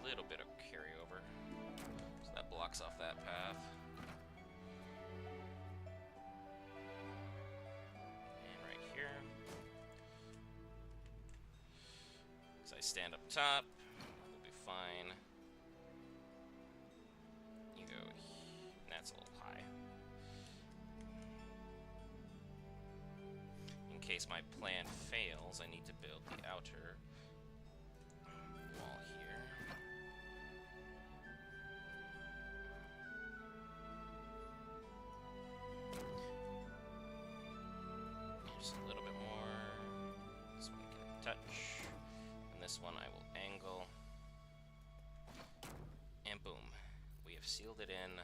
A little bit of carryover. So that blocks off that path. And right here. As I stand up top, we'll be fine. You go, and that's a little high. In case my plan fails, I need to build the outer wall here. And this one I will angle. And boom. We have sealed it in.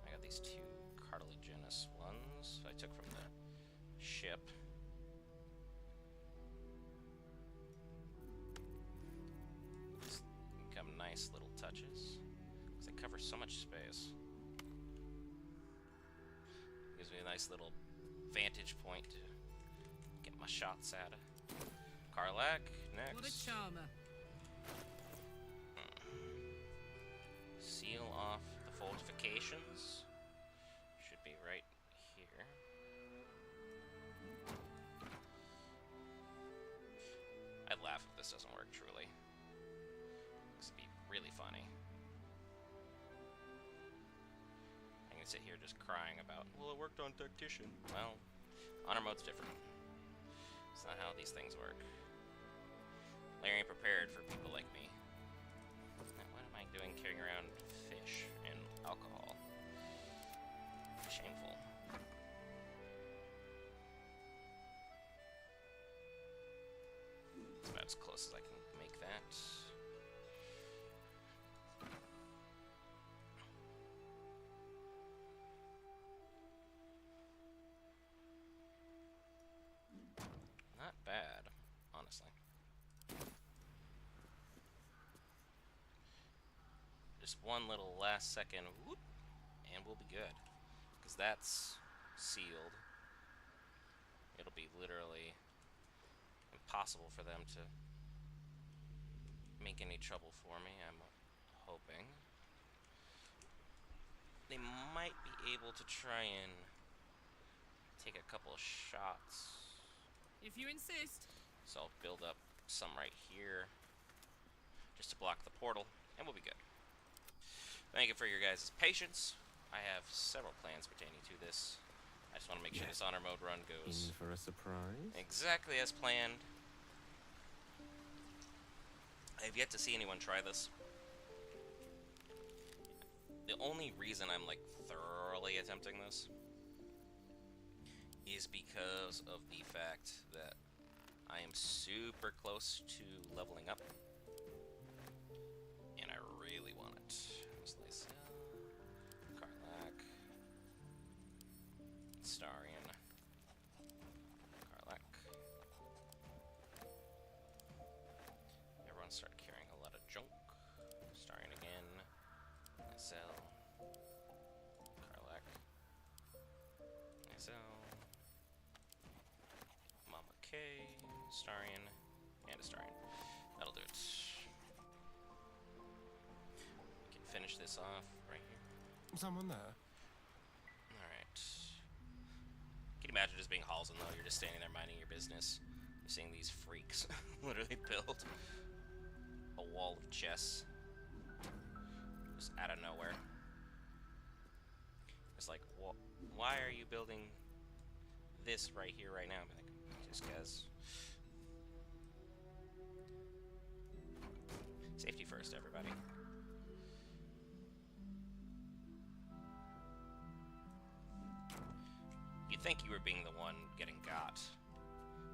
I got these two cartilaginous ones I took from the ship. Just become nice little touches. Because they cover so much space. Gives me a nice little vantage point to get my shots at. Karlach, next. What a charmer. Seal off the fortifications. Should be right here. I'd laugh if this doesn't work, truly. This would be really funny. I can sit here just crying about, well, it worked on Tactician. Well, honor mode's different. It's not how these things work. Larry ain't prepared for people like me. Now, what am I doing carrying around fish and alcohol? Shameful. It's about as close as I can make that. Not bad, honestly. Just one little last second, whoop, and we'll be good. Because that's sealed. It'll be literally impossible for them to make any trouble for me, I'm hoping. They might be able to try and take a couple of shots. If you insist. So I'll build up some right here just to block the portal, and we'll be good. Thank you for your guys' patience. I have several plans pertaining to this. I just want to make sure this honor mode run goes In for a surprise? exactly as planned. I have yet to see anyone try this. The only reason I'm like thoroughly attempting this is because of the fact that I am super close to leveling up, and I really want it. Lisa, Karlach, Starion, Karlach. Everyone start carrying a lot of junk. Starion again. Myself. Karlach. Myself. Mama K. Starion. And a Starion. That'll do it. Finish this off right here. Someone there? Alright. Can you imagine just being Halsey though? You're just standing there minding your business. You're seeing these freaks literally build a wall of chess just out of nowhere. It's like, why are you building this right here, right now? I'm like, just cause. Safety first, everybody. You'd think you were being the one getting got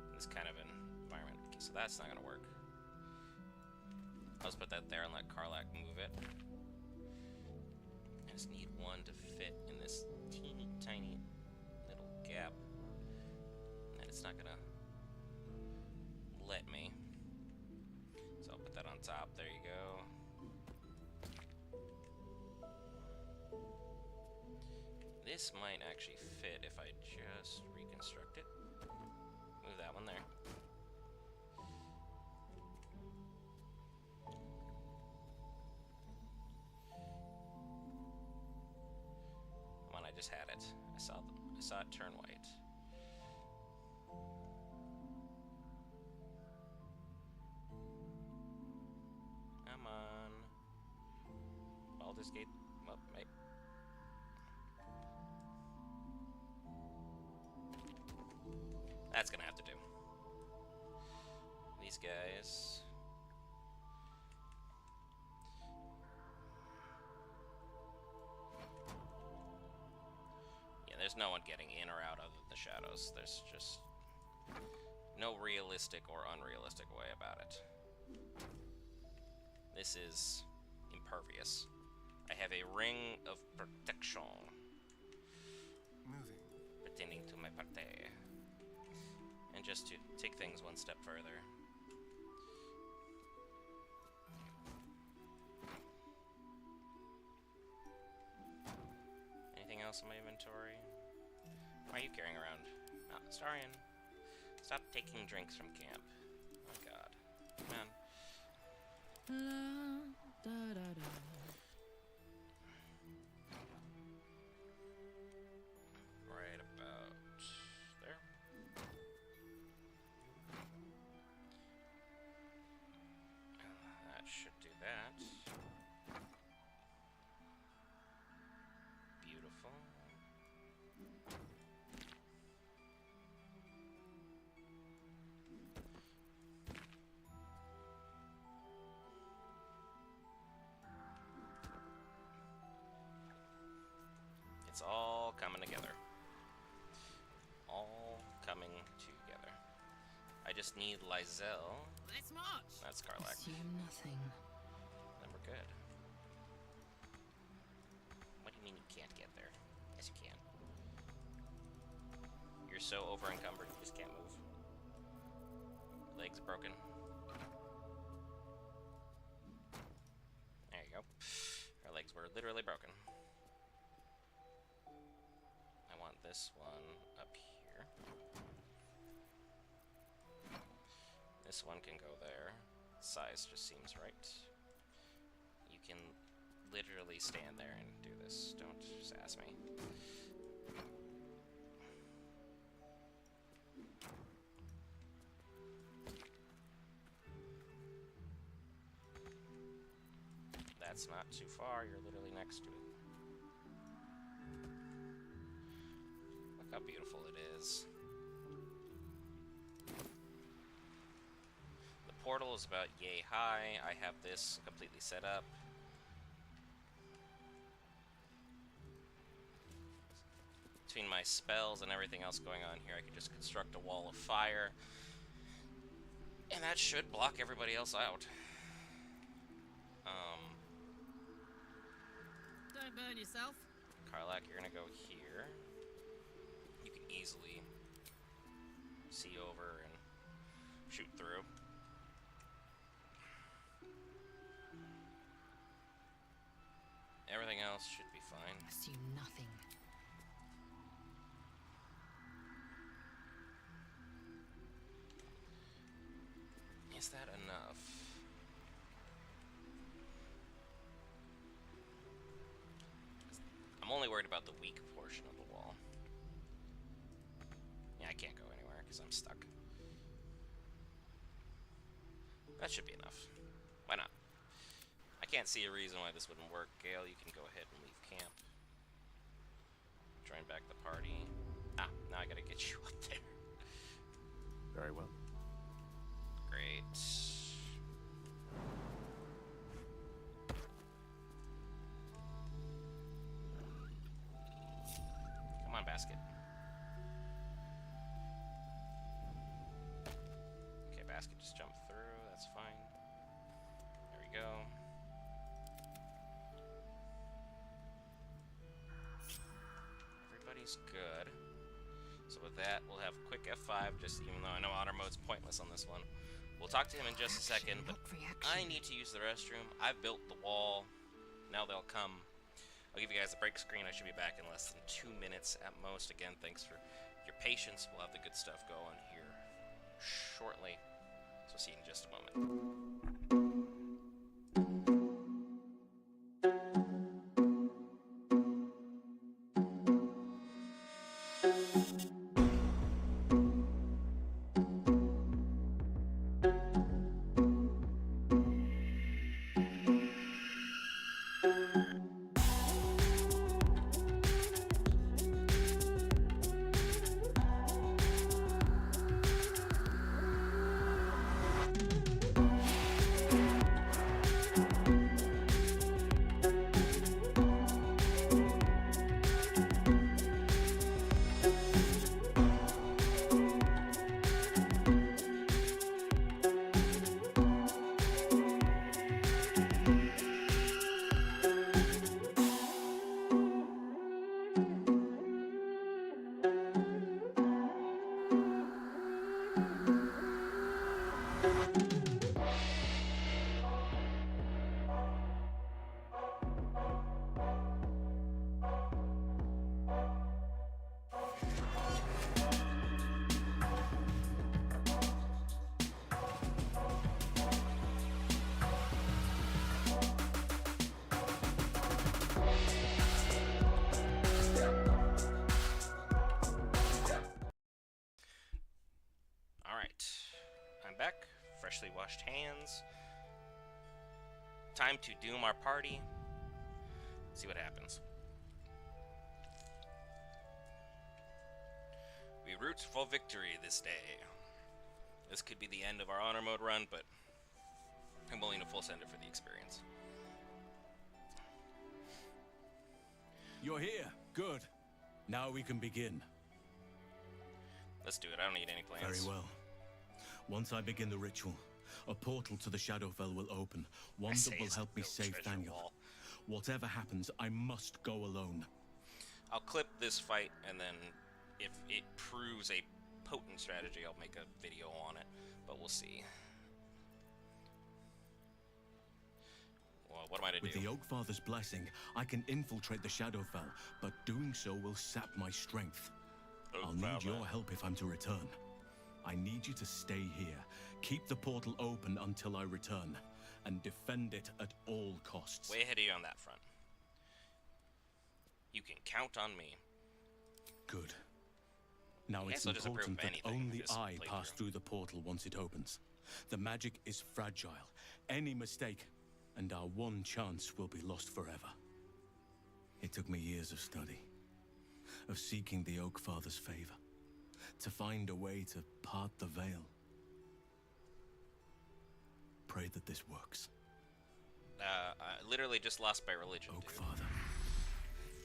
in this kind of an environment. Okay, so that's not gonna work. I'll just put that there and let Karlach move it. I just need one to fit in this teeny tiny little gap. And it's not gonna let me. So I'll put that on top. There you go. This might actually fit if I just reconstruct it. Move that one there. Come on, I just had it. I saw it turn white. Come on. Baldur's Gate. Well, maybe. That's gonna have to do. These guys. Yeah, there's no one getting in or out of the shadows. There's just No realistic or unrealistic way about it. This is impervious. I have a ring of protection. Moving. Pertaining to my parte. And just to take things one step further. Anything else in my inventory? Why are you carrying around? Oh, Starian. Stop taking drinks from camp. Oh god. Come on. Right about there. That should do that. Beautiful. It's all coming together. All coming together. I just need Lysel. Let's march. That's Karlak. Assume nothing. Then we're good. What do you mean you can't get there? Yes, you can. You're so over encumbered, you just can't move. Legs broken. There you go. Her legs were literally broken. I want this one up here. This one can go there. Size just seems right. You can literally stand there and do this. Don't sass me. That's not too far. You're literally next to it. Look how beautiful it is. The portal is about yay high. I have this completely set up. Between my spells and everything else going on here, I could just construct a wall of fire. And that should block everybody else out. Don't burn yourself. Karlak, you're gonna go here. You can easily see over and shoot through. Everything else should be fine. Assume nothing. Is that enough? I'm only worried about the weak portion of the wall. Yeah, I can't go anywhere because I'm stuck. That should be enough. Why not? I can't see a reason why this wouldn't work. Gale, you can go ahead and leave camp. Join back the party. Ah, now I gotta get you up there. Very well. Great. Come on, basket. Okay, basket just jumped through. That's fine. There we go. Everybody's good. So with that, we'll have quick F5, just even though I know honor mode's pointless on this one. We'll talk to him in just a second, but I need to use the restroom. I've built the wall. Now they'll come. I'll give you guys a break screen. I should be back in less than 2 minutes at most. Again, thanks for your patience. We'll have the good stuff going here shortly. So see you in just a moment. I'm back, freshly washed hands. Time to doom our party. See what happens. We root for victory this day. This could be the end of our honor mode run, but I'm willing to full send it for the experience. You're here. Good. Now we can begin. Let's do it. I don't need any plans. Very well. Once I begin the ritual, a portal to the Shadowfell will open. One that will help me save Thaniel. Whatever happens, I must go alone. I'll clip this fight, and then if it proves a potent strategy, I'll make a video on it. But we'll see. Well, what am I to do? With the Oakfather's blessing, I can infiltrate the Shadowfell, but doing so will sap my strength. I'll need your help if I'm to return. I need you to stay here, keep the portal open until I return, and defend it at all costs. Way ahead of you on that front. You can count on me. Good. Now it's I'll just approve important that anything, only just I play pass through the portal once it opens. The magic is fragile. Any mistake, and our one chance will be lost forever. It took me years of study, of seeking the Oakfather's favor, to find a way to part the veil. Pray that this works. I literally just lost by religion, Oakfather,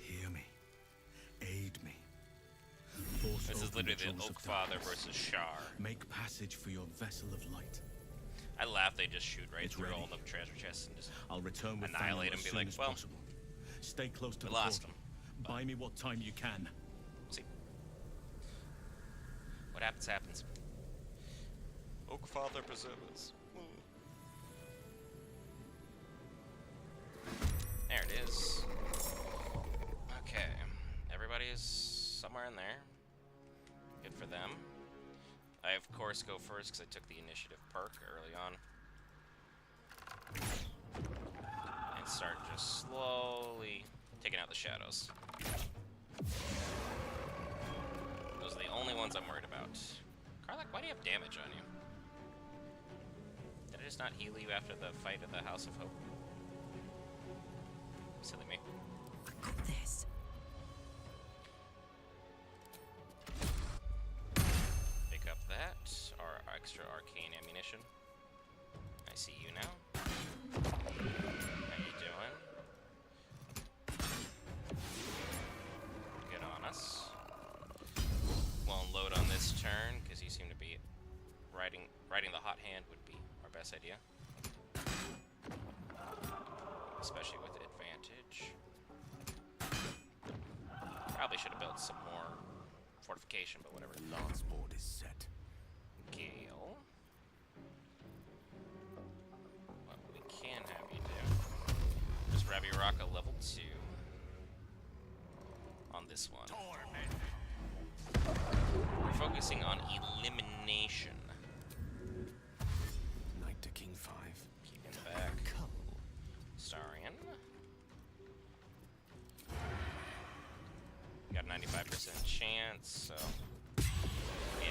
hear me. Aid me. Force This is open literally the jaws of Oakfather darkness. versus Shar. Make passage for your vessel of light. I laugh, they just shoot right It's through ready. all the treasure chests and just I'll return with annihilate Thaniel him as and be soon like, as well, possible. Stay close to we the lost portal. him. Buy me what time you can. See. What happens, happens. Oakfather preserve us. There it is. Okay. Everybody's somewhere in there. Good for them. I, of course, go first because I took the initiative perk early on. And start just slowly taking out the shadows. Those are the only ones I'm worried about. Karlach, why do you have damage on you? Did I just not heal you after the fight at the House of Hope? Silly me. I got this. Pick up that, our extra arcane ammunition. I see you now. How you doing? Good on us. We'll unload on this turn, because you seem to be riding the hot hand would be our best idea. Especially with advantage. Probably should have built some more fortification, but whatever. The lance board is set. Gale. What we can have you do. Just Raviraka level 2. On this one. We're focusing on elimination. Knight to King 5. Keeping back. Starion. Got a 95% chance, so yeah.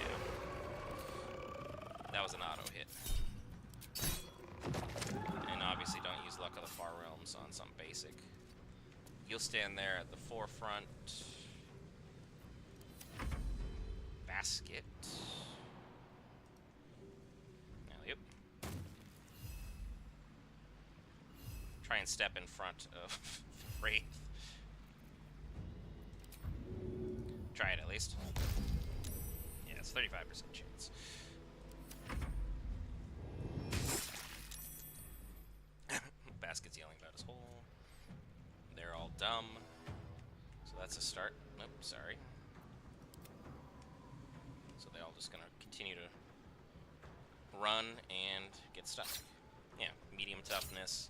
That was an auto hit. And obviously don't use Luck of the Far Realms on some basic. You'll stand there at the forefront. Basket. Alley-oop. Try and step in front of Wraith. Try it at least. Yeah, it's 35% chance. Basket's yelling about his hole. They're all dumb. So that's a start. Nope, sorry. So they're all just gonna continue to run and get stuck. Yeah, medium toughness.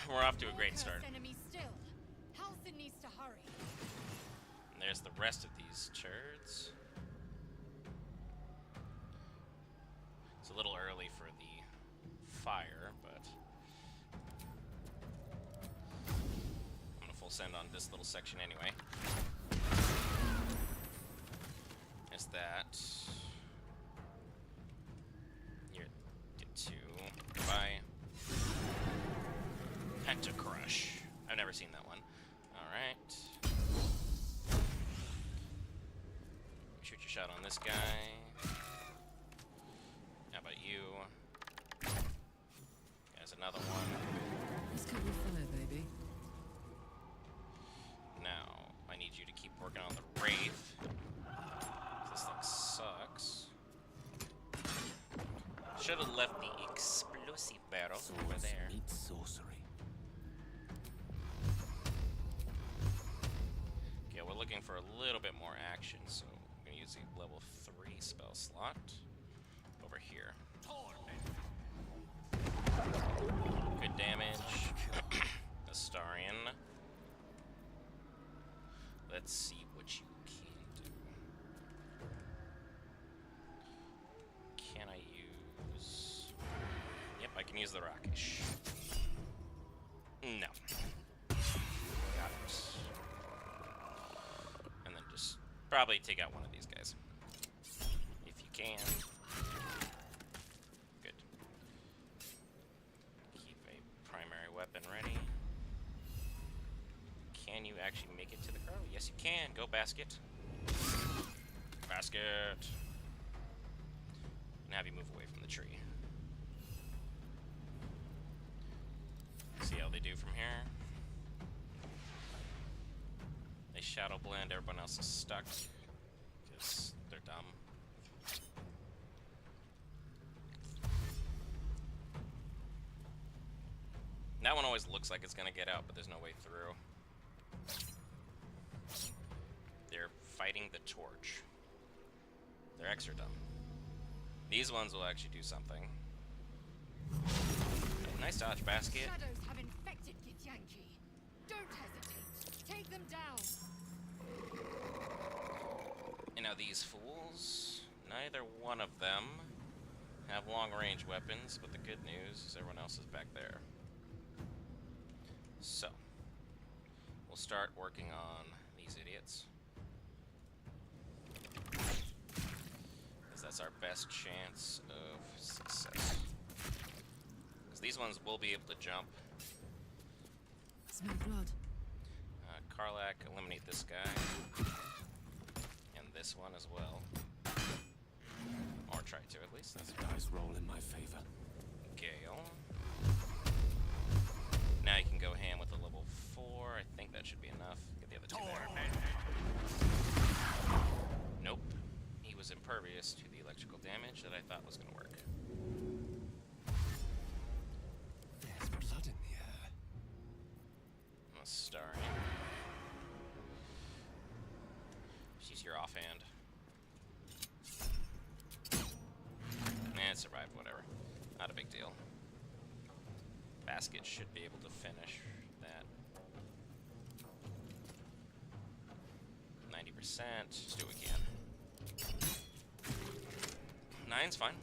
We're off to a great start. Enemy still. Halsin needs to hurry. And there's the rest of these turds. It's a little early for the fire, but I'm gonna full send on this little section anyway. There's that. Never seen that one. Alright. Shoot your shot on this guy. How about you? There's another one. Let's cover fire, baby. Now, I need you to keep working on the Wraith. This thing sucks. Should have left the explosive barrel over there. Meet sorcery. Okay, we're looking for a little bit more action, so I'm gonna use the level 3 spell slot over here. Good damage. Astarion. Let's see what you can do. Can I use... Yep, I can use the Rockish. No. Got it. And then just probably take out one of these guys. If you can. Good. Keep a primary weapon ready. Can you actually make it to the crow? Yes, you can. Go, basket. Basket. And have you move away from the tree. See how they do from here. They shadow blend. Everyone else is stuck because they're dumb. That one always looks like it's gonna get out, but there's no way through. They're fighting the torch. They're extra dumb. These ones will actually do something. Nice dodge, basket. Shadows have infected Githyanki. Don't hesitate. Take them down. You know, these fools, neither one of them have long-range weapons, but the good news is everyone else is back there. So, we'll start working on these idiots. Because that's our best chance of success. Because these ones will be able to jump. Smell blood. Karlak, eliminate this guy. And this one as well. Or try to, at least. Those dice roll in my favor. Gale. Now you can go ham with a level 4. I think that should be enough. Get the other two there. Nope. He was impervious to the electrical damage that I thought was going to work. There's blood in the air. I'm a starring. She's your offhand. Nah, it survived, whatever. Not a big deal. Basket should be able to finish that. 90%. Just do what we can. 9's fine.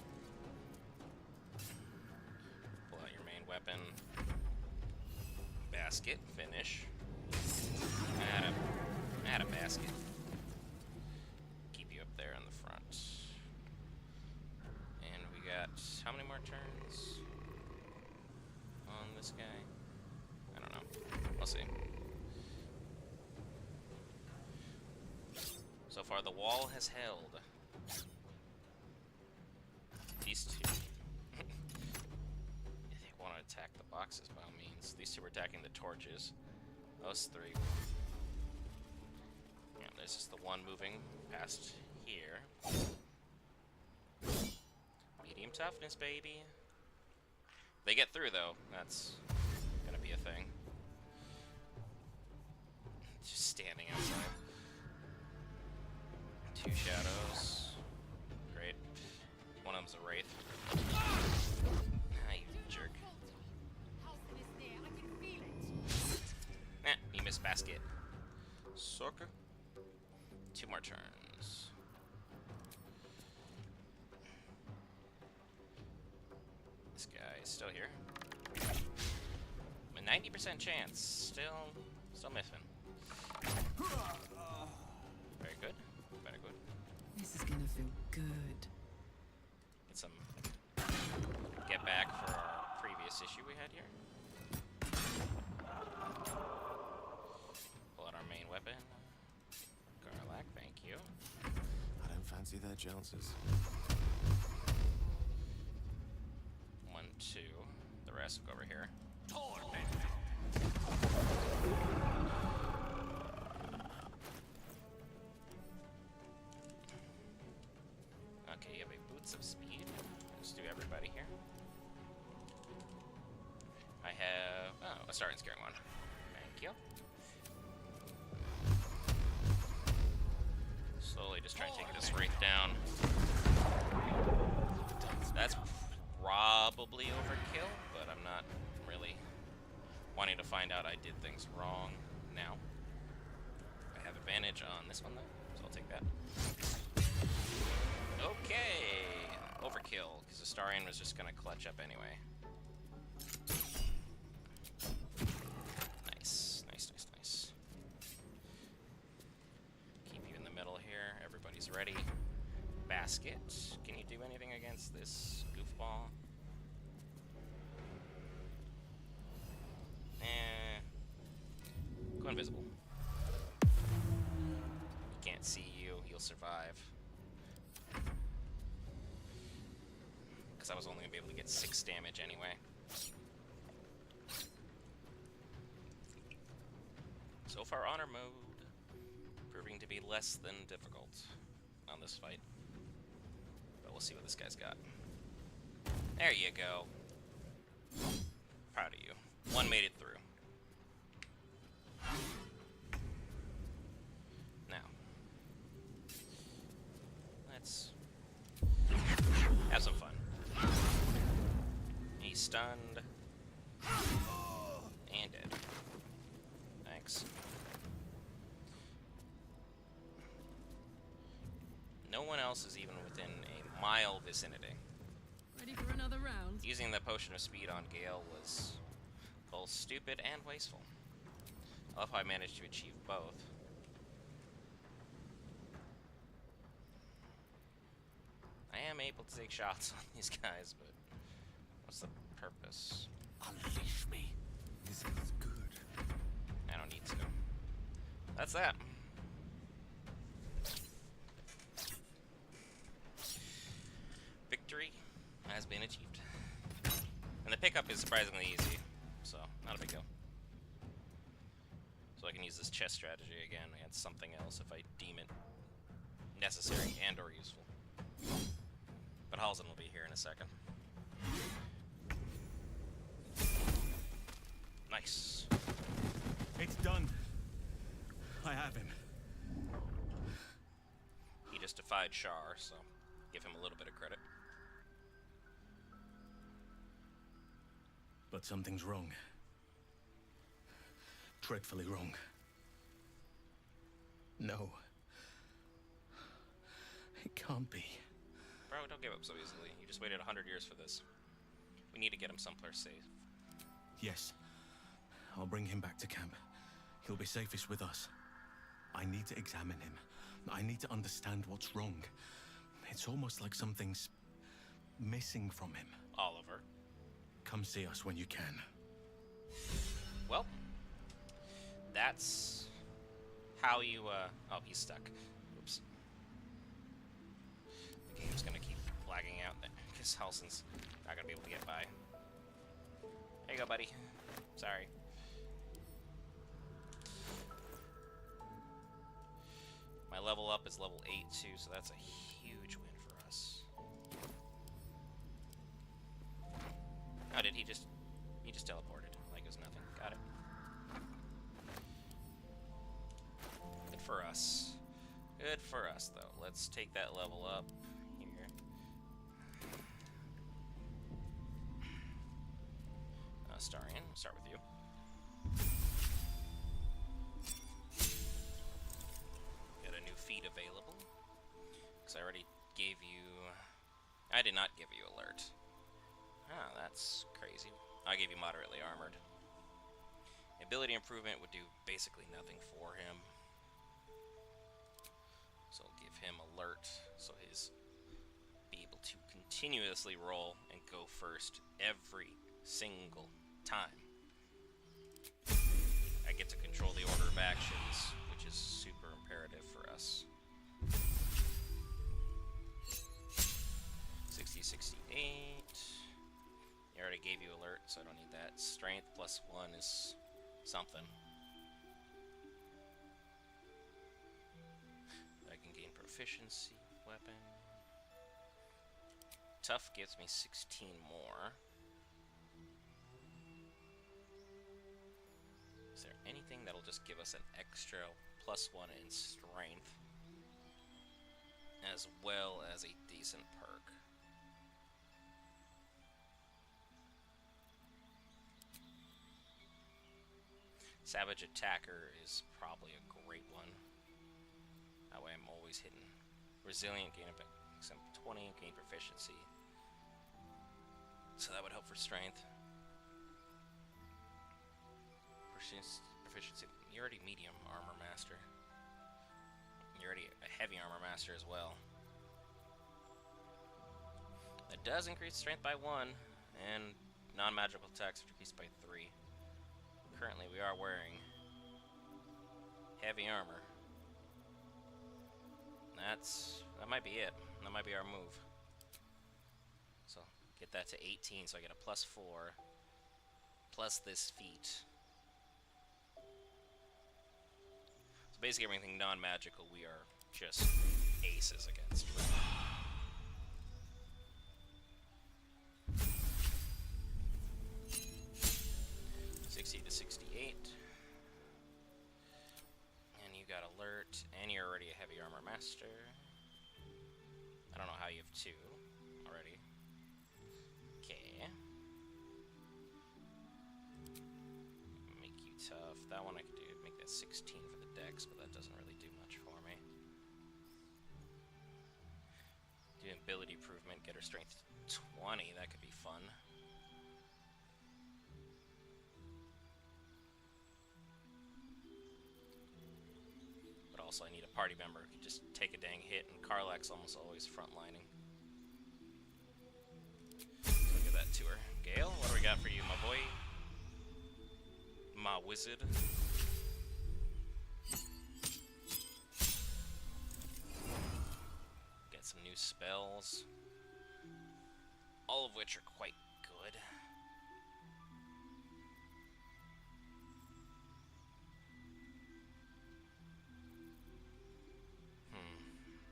Pull out your main weapon. Basket. Finish. Add a basket. Keep you up there in the front. And we got how many more turns on this guy? I don't know. We'll see. So far, the wall has held. These two. If they want to attack the boxes, by all means. These two are attacking the torches. Those three. Yeah, there's just the one moving past here. Medium toughness, baby. They get through, though. That's gonna be a thing. Just standing outside. 2 shadows. Great. One of them's a wraith. Ah, you jerk. Halcyon is near. I can feel it. Nah, you missed basket. Sucker. 2 more turns. This guy is still here. A 90% chance. Still missing. Very good. Very good. This is gonna feel good. Get some get back for our previous issue we had here. weapon. Garlac, thank you. I don't fancy their chances. 1, 2. The rest will go over here. Okay, you have a Boots of Speed. Let's do everybody here. I have... Oh, a starting scaring one. Thank you. Slowly just try and take this right down. That's probably overkill, but I'm not really wanting to find out I did things wrong now. I have advantage on this one, though, so I'll take that. Okay! Overkill, because Astarion was just going to clutch up anyway. Nice, nice, nice, nice. Keep you in the middle here. Everybody's ready. Basket. Can you do anything against this goofball? Go invisible. He can't see you. You'll survive. Because I was only going to be able to get 6 damage anyway. So far, honor mode proving to be less than difficult on this fight. But we'll see what this guy's got. There you go. Proud of you. One made it through. Now, let's have some fun. He's stunned. And dead. Thanks. No one else is even within a mile vicinity. Ready for another round? Using the potion of speed on Gale was both stupid and wasteful. I love how I managed to achieve both. I am able to take shots on these guys, but what's the purpose? Unleash me. This is good. I don't need to. That's that. Victory has been achieved. And the pickup is surprisingly easy, so not a big deal. So I can use this chess strategy again against something else if I deem it necessary and or useful. But Halsin will be here in a second. Nice. It's done. I have him. He just defied Shar, so give him a little bit of credit. But something's wrong. Dreadfully wrong. No. It can't be. Bro, don't give up so easily. You just waited 100 years for this. We need to get him someplace safe. Yes. I'll bring him back to camp. He'll be safest with us. I need to examine him. I need to understand what's wrong. It's almost like something's missing from him. Oliver. Come see us when you can. Well, that's how you, oh, he's stuck. Oops. The game's gonna keep lagging out because Halsin's not gonna be able to get by. There you go, buddy. Sorry. My level up is level 8 too, so that's a huge win for us. Oh, did he just teleported like it was nothing. Got it. Good for us. Good for us, though. Let's take that level up here. Astarion, we'll start with you. Got a new feat available. Because I already gave you... I did not give you alert. Ah, that's crazy. I gave you moderately armored. Ability improvement would do basically nothing for him. So I'll give him alert, so he's be able to continuously roll and go first every single time. I get to control the order of actions, which is super imperative for us. 60, 68. He already gave you alert, so I don't need that. Strength plus 1 is something. I can gain proficiency, weapon. Tough gives me 16 more. Is there anything that'll just give us an extra +1 in strength, as well as a decent perk? Savage Attacker is probably a great one. That way I'm always hitting. Resilient, gain some 20, gain proficiency. So that would help for strength. Proficiency. You're already medium armor master. You're already a heavy armor master as well. That does increase strength by 1, and non-magical attacks are decreased by 3. Currently, we are wearing heavy armor. That might be it. That might be our move. So get that to 18, so I get a +4 plus this feat. So basically everything non-magical we are just aces against. 60 to 68. And you got alert, and you're already a heavy armor master. I don't know how you have 2 already. Okay. Make you tough. That one I could do. Make that 16 for the dex, but that doesn't really do much for me. Do ability improvement, get her strength 20. That could be fun. But also I need a party member who can just take a dang hit, and Karlach's almost always frontlining. So give that to her. Gale, what do we got for you, my boy? My wizard. Get some new spells. All of which are quite good.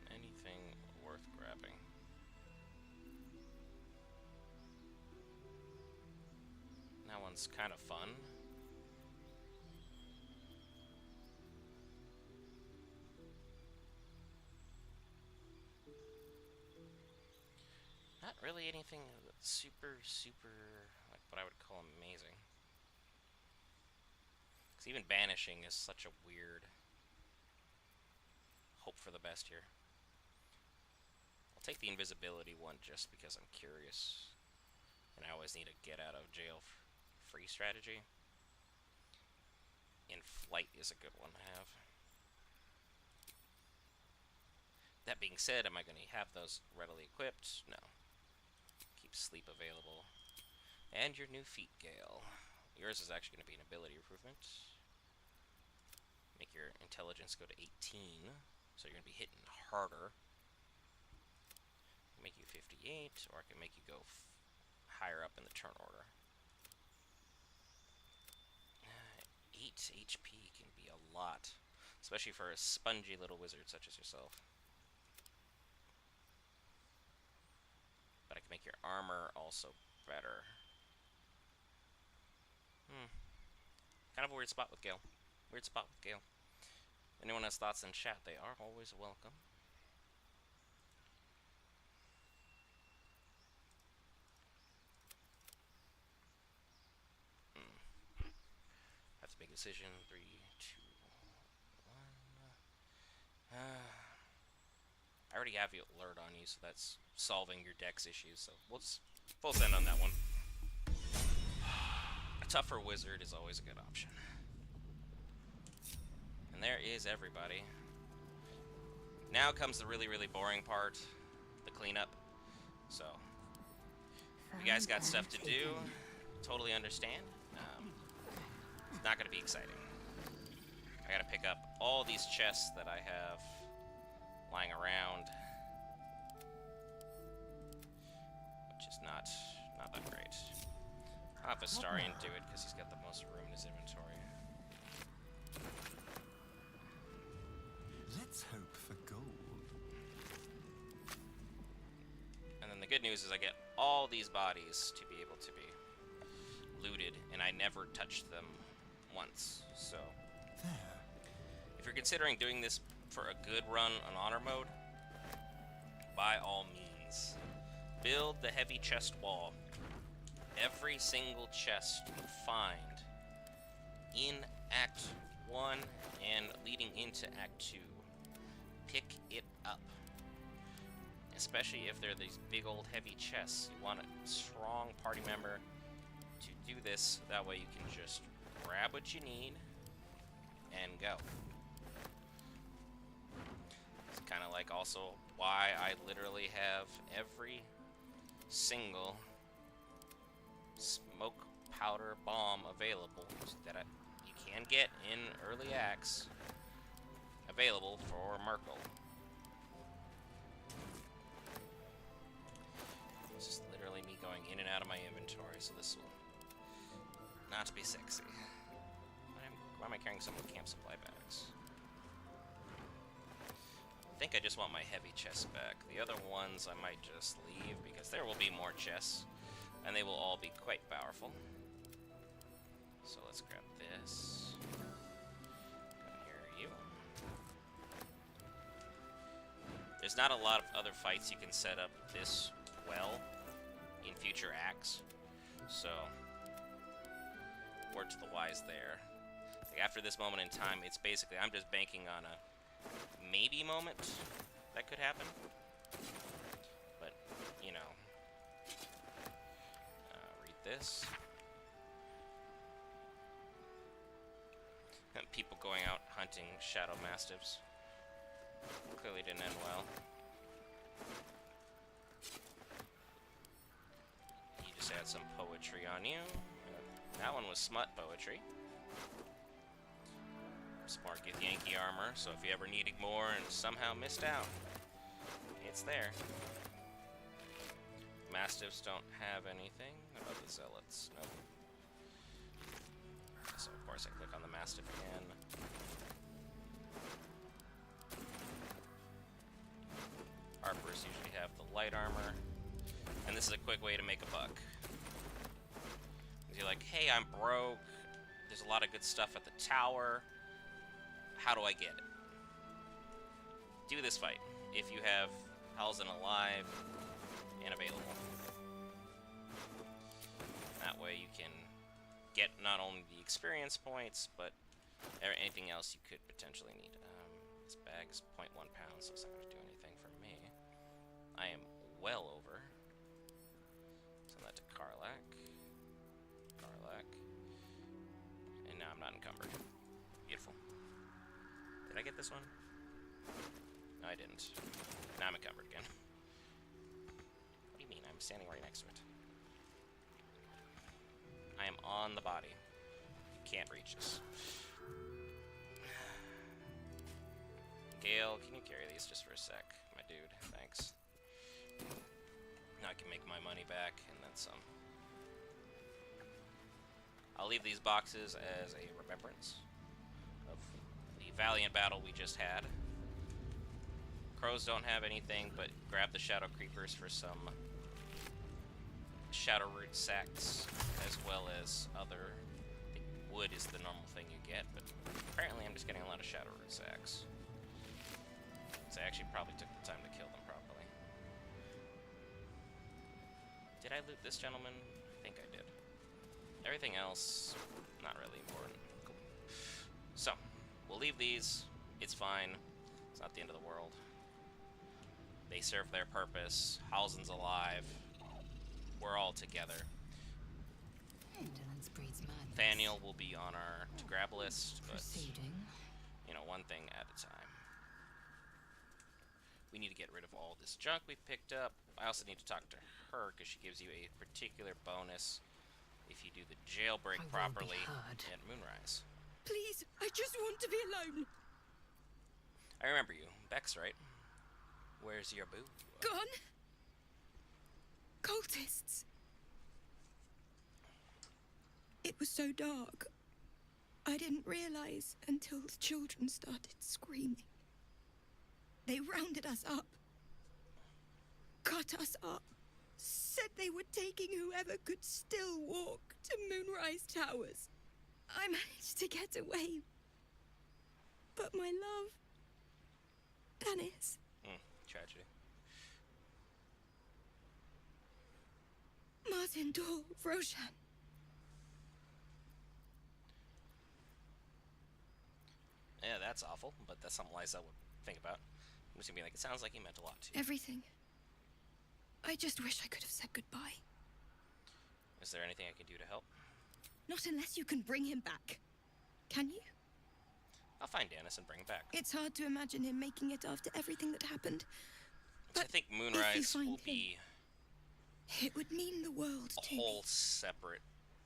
Anything worth grabbing? That one's kind of fun. Not really anything super, like what I would call amazing. Because even banishing is such a weird hope for the best here. I'll take the invisibility one just because I'm curious. And I always need a get out of jail free strategy. And flight is a good one to have. That being said, am I going to have those readily equipped? No. Keep sleep available. And your new feat, Gale. Yours is actually going to be an ability improvement. Make your intelligence go to 18, so you're going to be hitting harder. Make you 58, or I can make you go higher up in the turn order. 8 HP can be a lot, especially for a spongy little wizard such as yourself. But I can make your armor also better. Kind of a weird spot with Gale. Weird spot with Gale. Anyone has thoughts in chat, they are always welcome. Have to make a decision. 3, 2, 1. I already have the alert on you, so that's solving your dex issues. So we'll just full send on that one. A tougher wizard is always a good option. And there is everybody. Now comes the really, really boring part, the cleanup. So, if you guys got stuff to do, totally understand. It's not going to be exciting. gotta pick up all these chests that I have lying around, which is not that great. I'll have Astarion do it because he's got the most room in his inventory. Let's hope for gold. And then the good news is I get all these bodies to be able to be looted, and I never touched them once. So, if you're considering doing this for a good run on honor mode, by all means, build the heavy chest wall. Every single chest you find in Act 1 and leading into Act 2, pick it up. Especially if they're these big old heavy chests. You want a strong party member to do this. That way you can just grab what you need and go. It's kind of like also why I literally have every single smoke powder bomb available that you can get in early acts available for Merkel. It's just literally me going in and out of my inventory, so this will not be sexy. Why am I carrying so many camp supply bags? I think I just want my heavy chests back. The other ones I might just leave because there will be more chests, and they will all be quite powerful. So let's grab this. Come here, you. There's not a lot of other fights you can set up this well in future acts, so word to the wise there. Like after this moment in time, it's basically I'm just banking on a maybe moment that could happen, but you know, read this. And people going out hunting shadow mastiffs clearly didn't end well. You just had some poetry on you. That one was smut poetry. Smart get Yankee armor, so if you ever needed more and somehow missed out, it's there. Mastiffs don't have anything. What about the zealots? Nope. So of course I click on the Mastiff again. Harpers usually have the light armor, and this is a quick way to make a buck. You're like, hey, I'm broke. There's a lot of good stuff at the tower. How do I get it? Do this fight if you have Halsin alive and available. That way you can get not only the experience points, but anything else you could potentially need. This bag is 0.1 pounds, so it's not going to do anything for me. I am well over. Send that to Karlach. And now I'm not encumbered. Beautiful. Did I get this one? No, I didn't. Now I'm encumbered again. What do you mean? I'm standing right next to it. I am on the body. You can't reach us. Gale, can you carry these just for a sec? My dude, thanks. Now I can make my money back and then some. I'll leave these boxes as a remembrance of the valiant battle we just had. Crows don't have anything, but grab the Shadow Creepers for some Shadow Root sacks, as well as other... I think wood is the normal thing you get, but apparently I'm just getting a lot of Shadow Root sacks. So I actually probably took the time to kill them properly. Did I loot this gentleman? I think I did. Everything else, not really important. Cool. So, we'll leave these. It's fine. It's not the end of the world. They serve their purpose. Halsin's alive. We're all together. Indolence breeds madness. Thaniel will be on our to-grab list, but, Proceeding. you know, one thing at a time. We need to get rid of all this junk we picked up. I also need to talk to her, because she gives you a particular bonus if you do the jailbreak properly at Moonrise. Please, I just want to be alone. I remember you. Beck's right. Where's your boo? Gone. Cultists. It was so dark. I didn't realize until the children started screaming. They rounded us up. Cut us up. Said they were taking whoever could still walk to Moonrise Towers. I managed to get away. But my love... Dennis... Tragedy. Martin, Dor, Roshan... Yeah, that's awful, but that's something Liza would think about. I'm just gonna be like, it sounds like he meant a lot to you. Everything. I just wish I could have said goodbye. Is there anything I can do to help? Not unless you can bring him back. Can you? I'll find Dennis and bring him back. It's hard to imagine him making it after everything that happened. So I think Moonrise will be... It would mean the world to me. A whole separate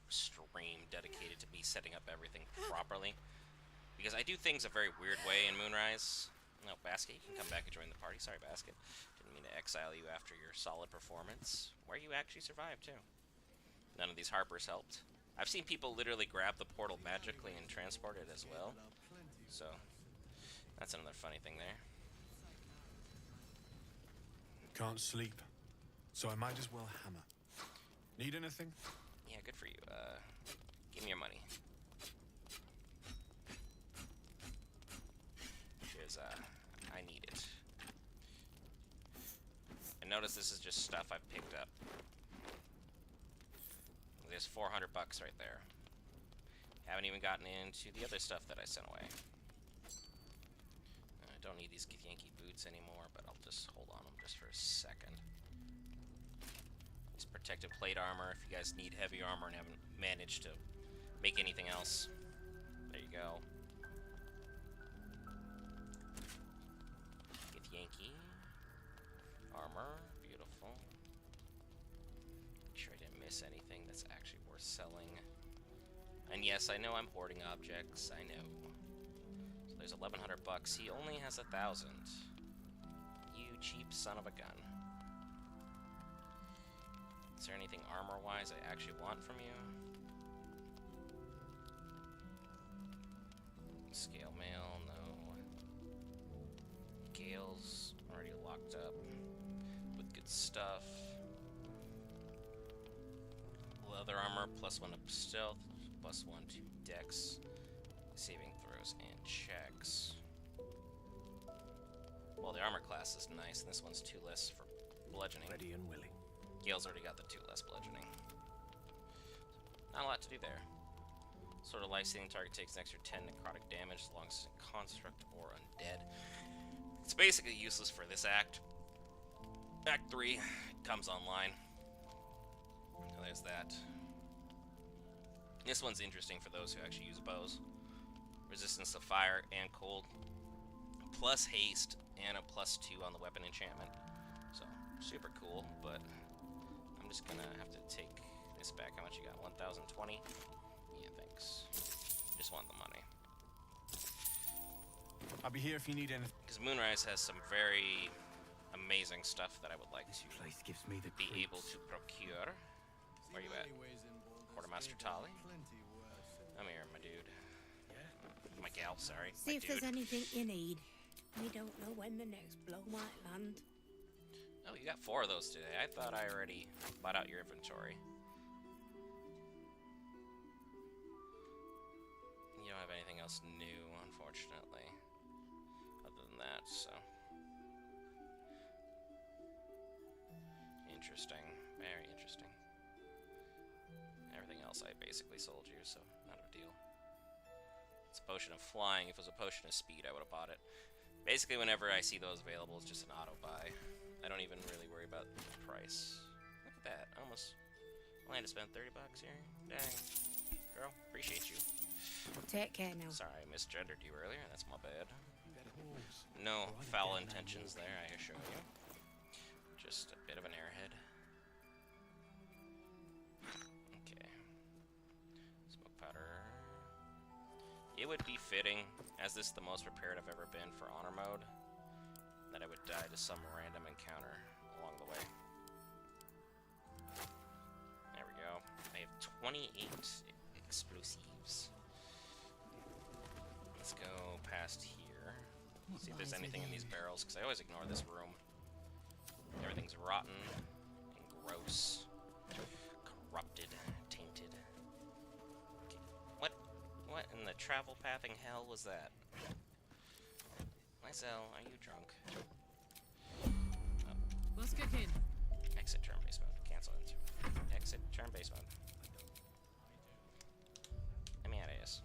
stream dedicated to me setting up everything properly. Because I do things a very weird way in Moonrise. No, Basket, you can come back and join the party. Sorry, Basket. Didn't mean to exile you after your solid performance, where you actually survived, too. None of these Harpers helped. I've seen people literally grab the portal magically and transport it as well. So, that's another funny thing there. Can't sleep, so I might as well hammer. Need anything? Yeah, good for you. Give me your money. Because, I need it. And notice this is just stuff I've picked up. There's 400 bucks right there. Haven't even gotten into the other stuff that I sent away. I don't need these Githyanki boots anymore, but I'll just hold on them just for a second. This protective plate armor, if you guys need heavy armor and haven't managed to make anything else. There you go. Githyanki. Armor, beautiful. Make sure I didn't miss anything that's actually worth selling. And yes, I know I'm hoarding objects, I know. So there's 1,100 bucks. He only has 1,000. You cheap son of a gun. Is there anything armor-wise I actually want from you? Scale mail, no. Gale's already locked up with good stuff. Leather armor, +1 to stealth, +1 to dex, saving throws, and checks. Well, the armor class is nice, and this one's 2 less for bludgeoning. Ready and willing. Gale's already got the 2 less bludgeoning. Not a lot to do there. Sort of life-stealing target takes an extra 10 necrotic damage as long as it's a construct or undead. It's basically useless for this act. Act 3 comes online. So there's that. This one's interesting for those who actually use bows. Resistance to fire and cold, plus haste, and a +2 on the weapon enchantment. So, super cool, but I'm just gonna have to take this back. How much you got? 1,020? Yeah, thanks. Just want the money. I'll be here if you need anything. Because Moonrise has some very amazing stuff that I would like to Place gives me the be able to procure. Where you at? Quartermaster Tali? Come here, my dude. My gal, sorry. See if there's anything you need. We don't know when the next blow might land. Oh, you got 4 of those today. I thought I already bought out your inventory. You don't have anything else new, unfortunately. Other than that, so. Interesting. Very interesting. Everything else I basically sold you, so not a deal. It's a potion of flying. If it was a potion of speed, I would have bought it. Basically, whenever I see those available, it's just an auto buy. I don't even really worry about the price. Look at that. I almost only had to spend 30 bucks here. Dang. Girl, appreciate you. Take care now. Sorry, I misgendered you earlier. That's my bad. No foul intentions there, I assure you. Just a bit of an airhead. Okay. Smoke powder. it would be fitting, as this is the most prepared I've ever been for honor mode, that I would die to some random encounter along the way. There we go. I have 28 explosives. Let's go past here. See if there's anything in these barrels, because I always ignore this room. Everything's rotten and gross. Corrupted, tainted. Okay. What in the travel pathing hell was that? Myzel, are you drunk? Oh. Let's kick in. Exit turn-based mode. Cancel it. Exit turn-based mode. Let me out of this.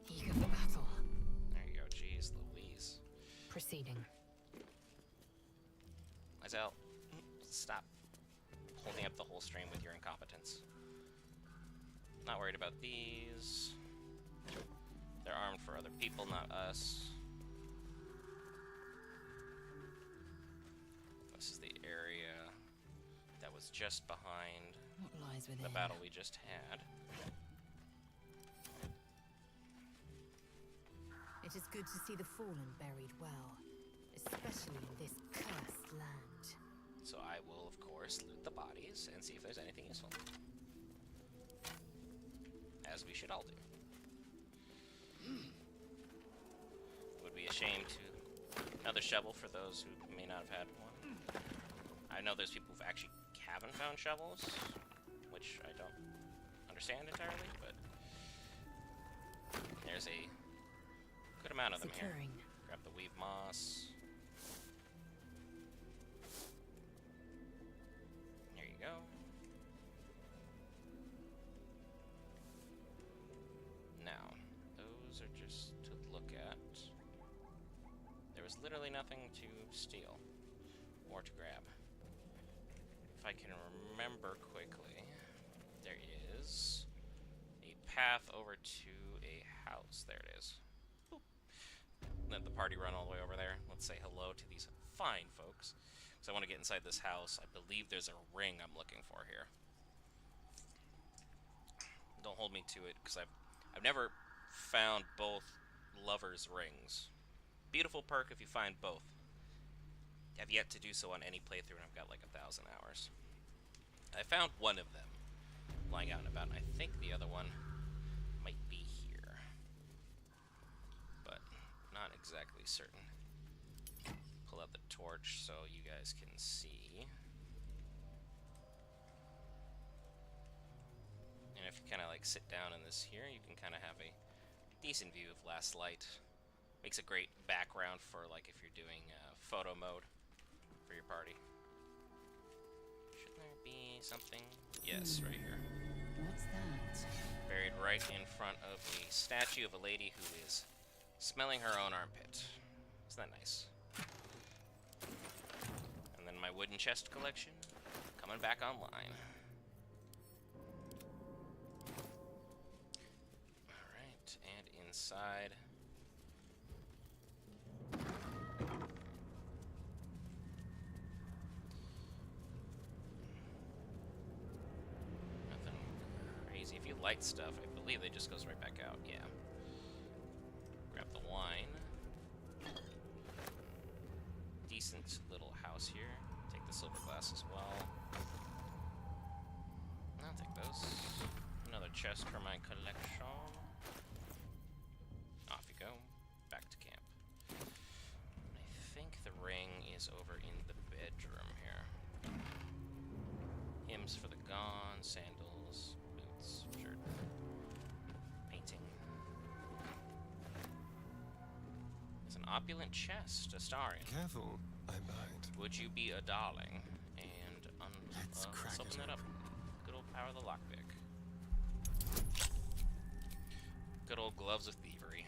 Eager for battle. There you go. Jeez Louise. Proceeding. Myzel, stop holding up the whole stream with your incompetence. Not worried about these. They're armed for other people, not us. This is the area that was just behind What lies within? the battle we just had. It is good to see the fallen buried well, especially in this cursed land. So I will, of course, loot the bodies and see if there's anything useful. As we should all do. Would be a shame to... Another shovel for those who may not have had one. I know there's people who actually haven't found shovels, which I don't understand entirely, but... There's a good amount of them here. Grab the weave moss. There you go. Now, those are just to look at. There was literally nothing to steal or to grab. If I can remember quickly, there is a path over to a house. There it is. Boop. Let the party run all the way over there. Let's say hello to these fine folks. So I want to get inside this house. I believe there's a ring I'm looking for here. Don't hold me to it, because I've never found both lovers' rings. Beautiful perk if you find both. I've yet to do so on any playthrough, and I've got like 1,000 hours. I found one of them lying out and about, and I think the other one might be here, but not exactly certain. Pull out the torch so you guys can see. And if you kind of like sit down in this here, you can kind of have a decent view of Last Light. Makes a great background for like if you're doing photo mode for your party. Should there be something? Yes, right here. What's that? Buried right in front of a statue of a lady who is smelling her own armpit. Isn't that nice? And then my wooden chest collection coming back online. Alright, and inside. Nothing crazy. If you light stuff, I believe it just goes right back out. Yeah. Grab the wine. Decent little house here. Take the silver glass as well. I'll take those. Another chest for my collection. Off you go. Back to camp. I think the ring is over in the bedroom here. Hymns for the gone, sandals, boots, shirt, painting. It's an opulent chest, Astarion. Careful, I might. Would you be a darling? And let's open that up. Good old power of the lockpick. Good old gloves of thievery.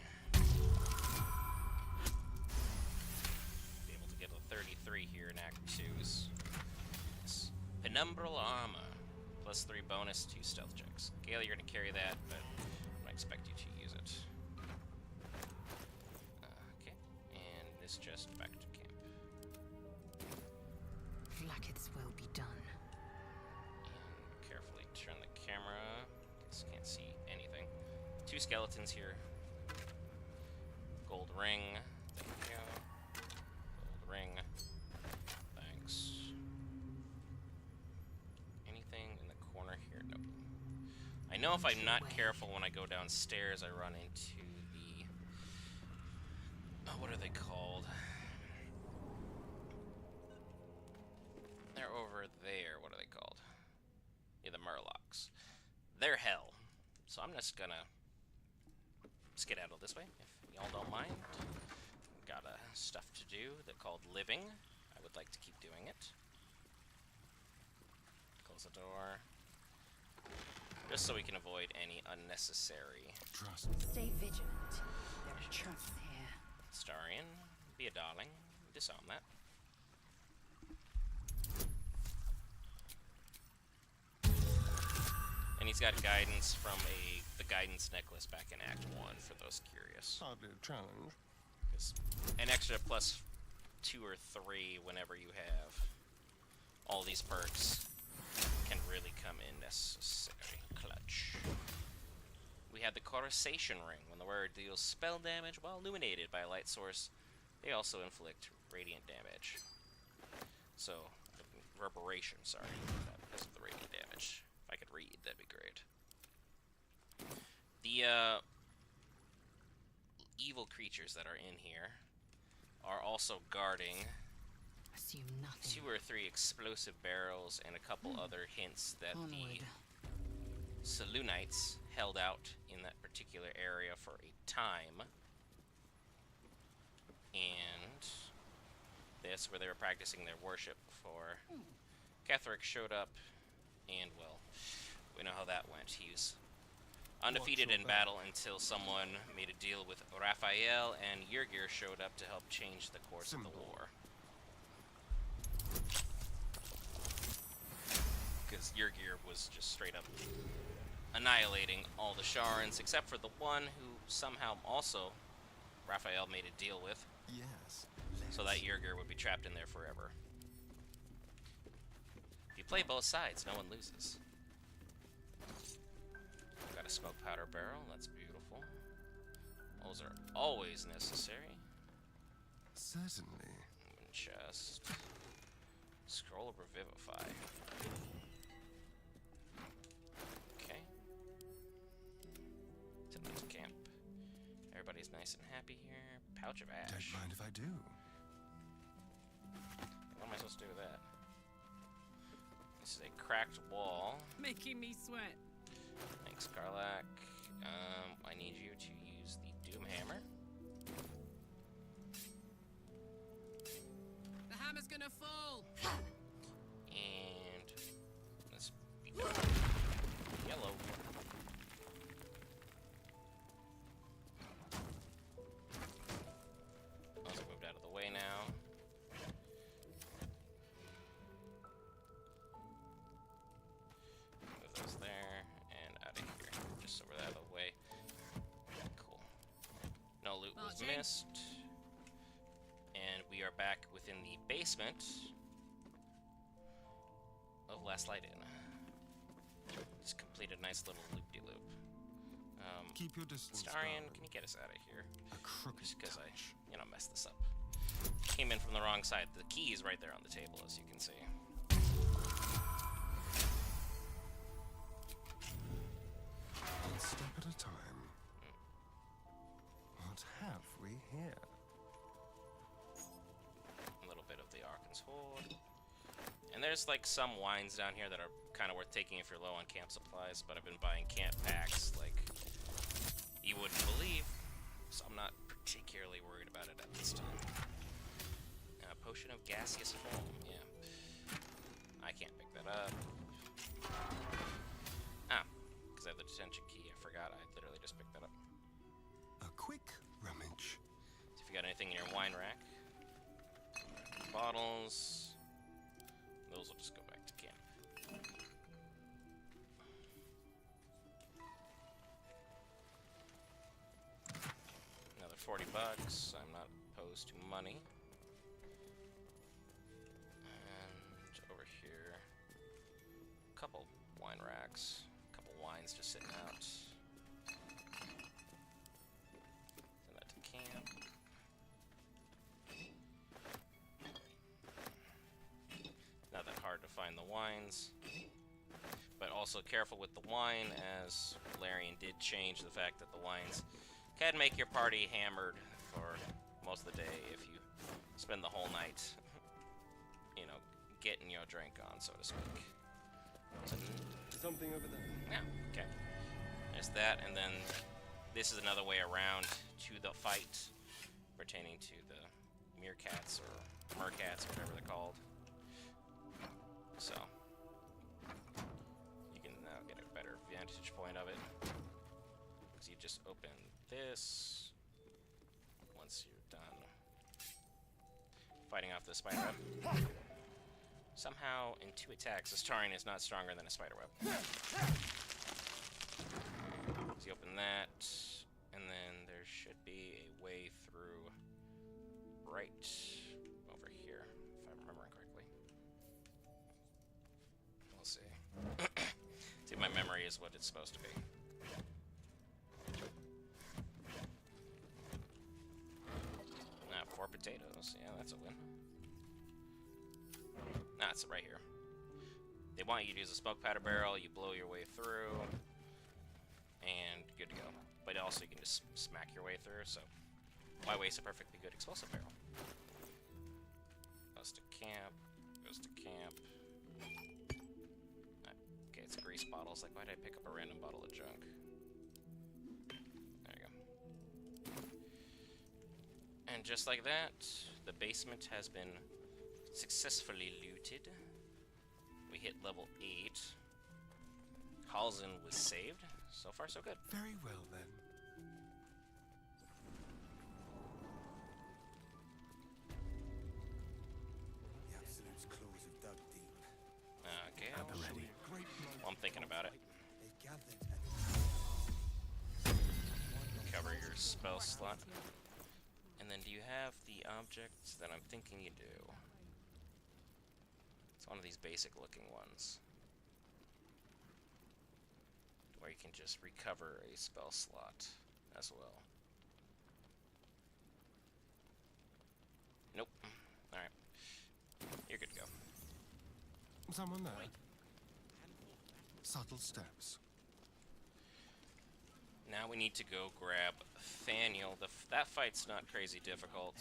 Be able to get a 33 here in Act 2 is yes. Penumbral armor. Plus 3 bonus, 2 stealth checks. Gale, you're gonna carry that, but I don't expect you to use it. Okay, and this just back to camp. Like its will be done. And carefully turn skeletons here. Gold ring. Thank you. Gold ring. Thanks. Anything in the corner here? Nope. I know if I'm not careful when I go downstairs, I run into the... Oh, what are they called? They're over there. What are they called? Yeah, the Murlocs. They're hell. So I'm just gonna skedaddle this way, if y'all don't mind. Got stuff to do. They're called living. I would like to keep doing it. Close the door. Just so we can avoid any unnecessary... Trust. Stay vigilant. There are traps here. Starian, be a darling. Disarm that. And he's got guidance from the guidance necklace back in Act 1, for those curious. Hardly a challenge. Because an extra plus 2 or 3 whenever you have all these perks can really come in necessary. Clutch. We have the Coruscation Ring. When the wearer deals spell damage while illuminated by a light source, they also inflict radiant damage. So, reverberation, sorry, because of the radiant damage. If I could read, that'd be great. The evil creatures that are in here are also guarding Assume nothing. 2 or 3 explosive barrels and a couple other hints that the Selûnites held out in that particular area for a time. And that's where they were practicing their worship before Ketheric showed up. And, well, we know how that went. He was undefeated in battle until someone made a deal with Raphael, and Yrgir showed up to help change the course of the war. Because Yrgir was just straight up annihilating all the Sharans, except for the one who somehow also Raphael made a deal with. Yes. So that Yrgir would be trapped in there forever. If you play both sides, no one loses. Got a smoke powder barrel, that's beautiful. Those are always necessary. Certainly. Chest. Scroll of Revivify. Okay. Send them to camp. Everybody's nice and happy here. Pouch of ash. Don't mind if I do. What am I supposed to do with that? This is a cracked wall. Making me sweat. Thanks, Karlak. I need you to use the Doom Hammer. The hammer's gonna fall. And let's be done. Yellow. Also moved out of the way now. Move those there and out of here, just so we're out of the way. Cool. No loot was missed. And we are back within the basement of Last Light Inn. Just completed a nice little loop-de-loop. Keep your distance. Starian, can you get us out of here? A crooked Just because I, touch. messed this up. Came in from the wrong side. The key is right there on the table, as you can see. One step at a time. What have we here? A little bit of the Arkan's Hoard. And there's like some wines down here that are kind of worth taking if you're low on camp supplies, but I've been buying camp packs like you wouldn't believe, so I'm not particularly worried about it at this time. Potion of gaseous foam, yeah. I can't pick that up. Ah, because I have the detention key. I forgot. I literally just picked that up. A quick rummage. So if you got anything in your wine rack, bottles, those will just go back to camp. Another 40 bucks. I'm not opposed to money. And over here, a couple wine racks, a couple wines just sitting out. wines. But also careful with the wine, as Valerian did change the fact that the wines can make your party hammered for most of the day if you spend the whole night, you know, getting your drink on, so to speak. So, something over there. yeah, okay. There's that, and then this is another way around to the fight pertaining to the meerkats or mercats, whatever they're called. So you can now get a better vantage point of it, because you just open this once you're done fighting off the spider web. Somehow, in 2 attacks, the Starian is not stronger than a spider web. So you open that, and then there should be a way through right over here, if I'm remembering correctly. We'll see. See, my memory is what it's supposed to be. Ah, 4 potatoes. Yeah, that's a win. Nah, it's right here. They want you to use a smoke powder barrel, you blow your way through, and good to go. But also you can just smack your way through, so why waste a perfectly good explosive barrel? Goes to camp, goes to camp. Okay, it's grease bottles. Like, why did I pick up a random bottle of junk? There you go. And just like that, the basement has been successfully looted. We hit level 8. Halzen was saved. So far, so good. Very well, then. The Absolute's claws have dug deep. Okay, At the ready. well, I'm thinking about it. They gathered Cover your spell slot. And then do you have the objects that I'm thinking you do? It's one of these basic looking ones, where you can just recover a spell slot as well. Nope. Alright. You're good to go. Someone there. Subtle steps. Now we need to go grab Thaniel. That fight's not crazy difficult.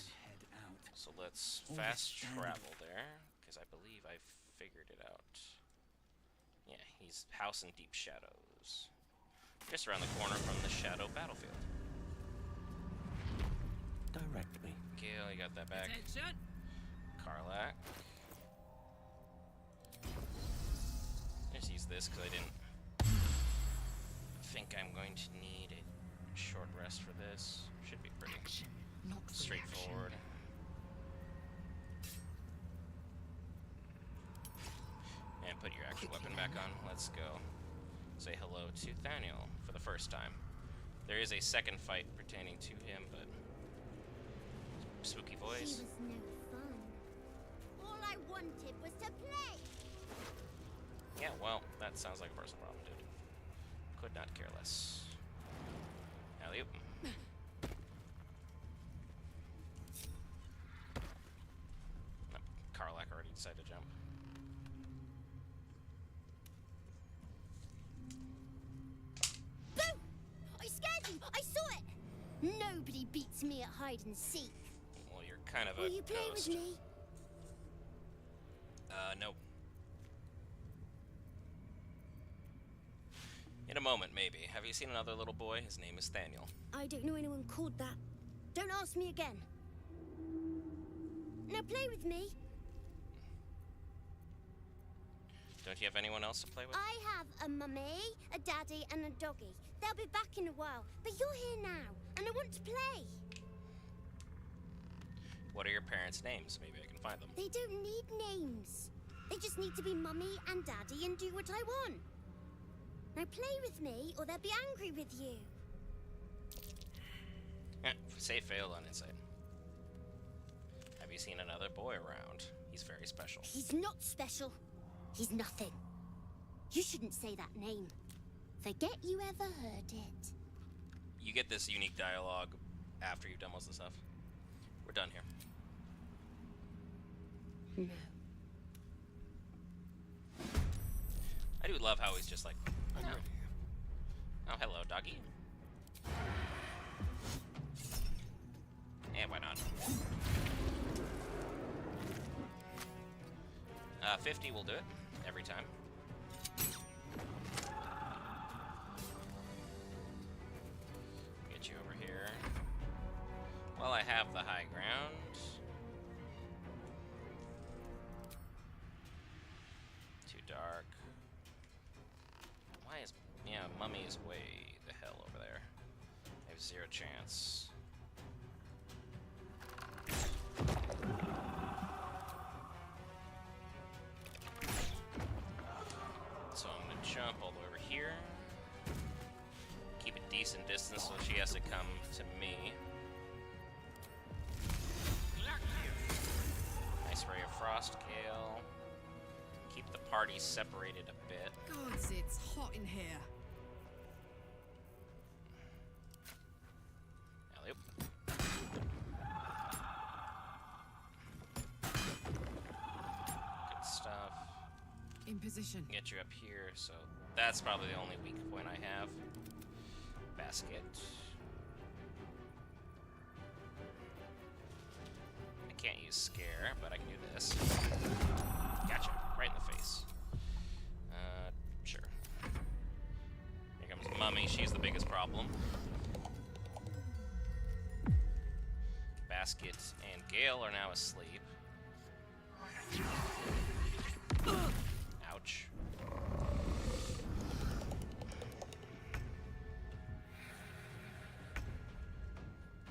So let's fast travel there, because I believe I figured it out. Yeah, he's House in Deep Shadows. Just around the corner from the Shadow Battlefield. Direct me. Gale, you got that back. Attention. Karlak. Just use this because I didn't think I'm going to need a short rest for this. Should be pretty straightforward. And put your actual weapon back on. Let's go. Say hello to Thaniel for the first time. There is a second fight pertaining to him, but spooky voice. She was no fun. All I wanted was to play. Yeah, well, that sounds like a personal problem, dude. Could not care less. Alley-oop. Karlak already decided to jump. Boom! I scared you! I saw it! Nobody beats me at hide and seek. Well, you're kind of a Will you play ghost. with me? Nope. In a moment, maybe. Have you seen another little boy? His name is Thaniel. I don't know anyone called that. Don't ask me again. Now play with me. Don't you have anyone else to play with? I have a mummy, a daddy, and a doggy. They'll be back in a while, but you're here now, and I want to play. What are your parents' names? Maybe I can find them. They don't need names. They just need to be mummy and daddy and do what I want. Now play with me, or they'll be angry with you. Say failed on insight. Have you seen another boy around? He's very special. He's not special. He's nothing. You shouldn't say that name. Forget you ever heard it. You get this unique dialogue after you've done most of the stuff. We're done here. No. love how he's just like, oh, oh hello, doggy. And why not? 50 will do it every time. Get you over here. Well, I have the high ground. Too dark. Why is... Yeah, Mummy is way the hell over there. I have zero chance. So I'm gonna jump all the way over here. Keep a decent distance so she has to come to me. Nice ray of frost gale. Keep the party separated a bit. Gods, it's hot in here. Alley-oop. Good stuff. In position. Get you up here, so that's probably the only weak point I have. Basket. I can't use scare, but I can do this. Gotcha, right in the face. Sure. Here comes Mummy, she's the biggest problem. Basket and Gale are now asleep. Ouch.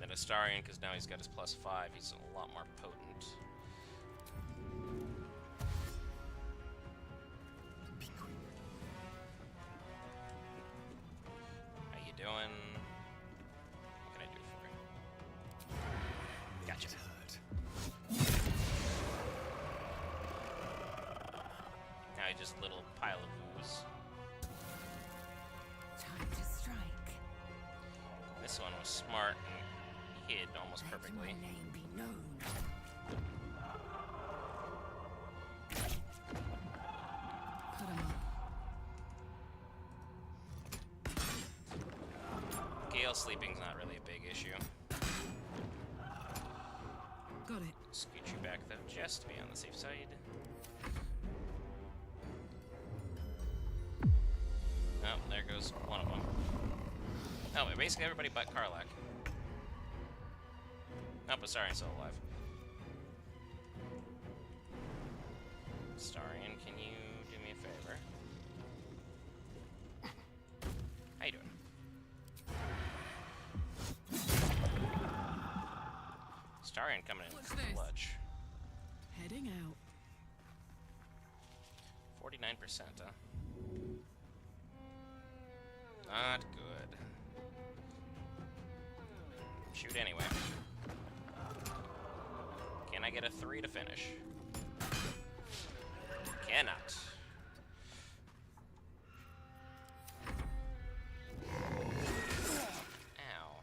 Then Astarion, because now he's got his +5, he's a lot more potent. How you doing? What can I do for you? Gotcha. Now he's just a little pile of ooze. Time to strike. This one was smart and hid almost perfectly. Let my name be known. Put him up. Gale sleeping's not really a big issue. Got it. Scoot you back though, just to be on the safe side. Oh, there goes one of them. Oh, basically everybody but Karlak. Oh, but Starian's still alive. Starian, can you do me a favor? How you doing? Starian coming in What's this? clutch. Heading out. 49%, huh? Not good. Shoot anyway. Can I get a 3 to finish? Cannot. Ow.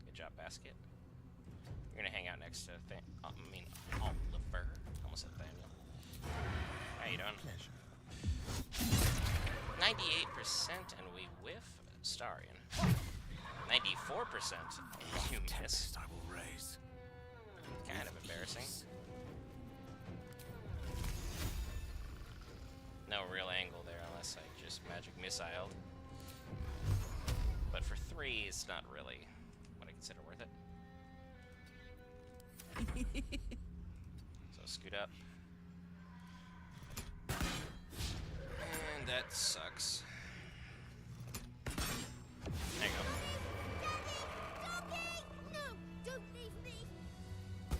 Good job, Basket. You're gonna hang out next to Oliver. Almost said Thaniel. How you doing? 98% and we whiff. Starian. 94% and you miss. I will raise. Kind of embarrassing. No real angle there unless I just magic missiled. But for 3, it's not really what I consider worth it. So scoot up. And that sucks. There you go. No, don't leave me. I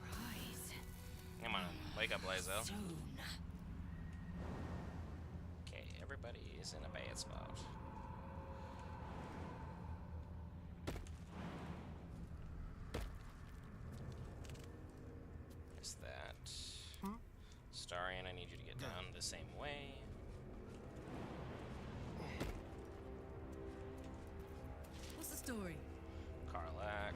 rise. Come on, wake up, Lazo. Soon. Okay, everybody is in a bad spot. There's that. Starian, I need you to get down the same way. What's the story? Karlak.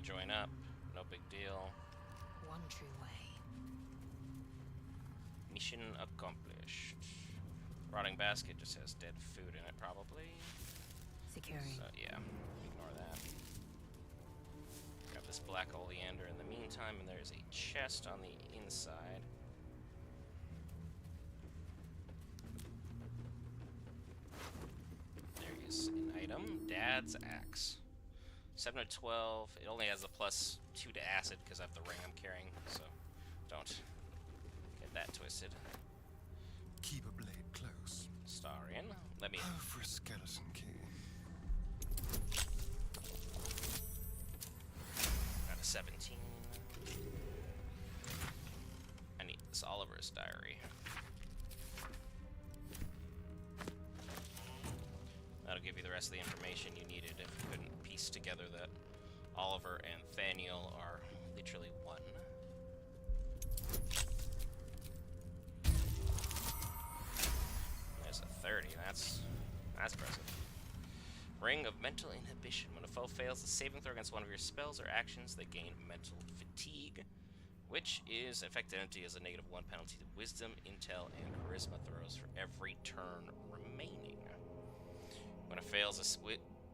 join up. No big deal. One true way. Mission accomplished. Rotting basket just has dead food in it, probably. Securing. So, yeah, ignore that. Grab this black oleander in the meantime, and there's a chest on the inside. There is an item. Dad's axe. 7 of 12. It only has a +2 to acid because I have the ring I'm carrying, so don't get that twisted. Keep a blade close. Starian, let me. Oh, for a skeleton key. Got a 17. I need this Oliver's diary. That'll give you the rest of the information you needed if you couldn't piece together that Oliver and Thaniel are literally one. There's a 30. That's impressive. Ring of Mental Inhibition. When a foe fails a saving throw against one of your spells or actions, they gain mental fatigue, which is affect entity as a -1 penalty to Wisdom, Intel, and Charisma throws for every turn remaining. When it fails a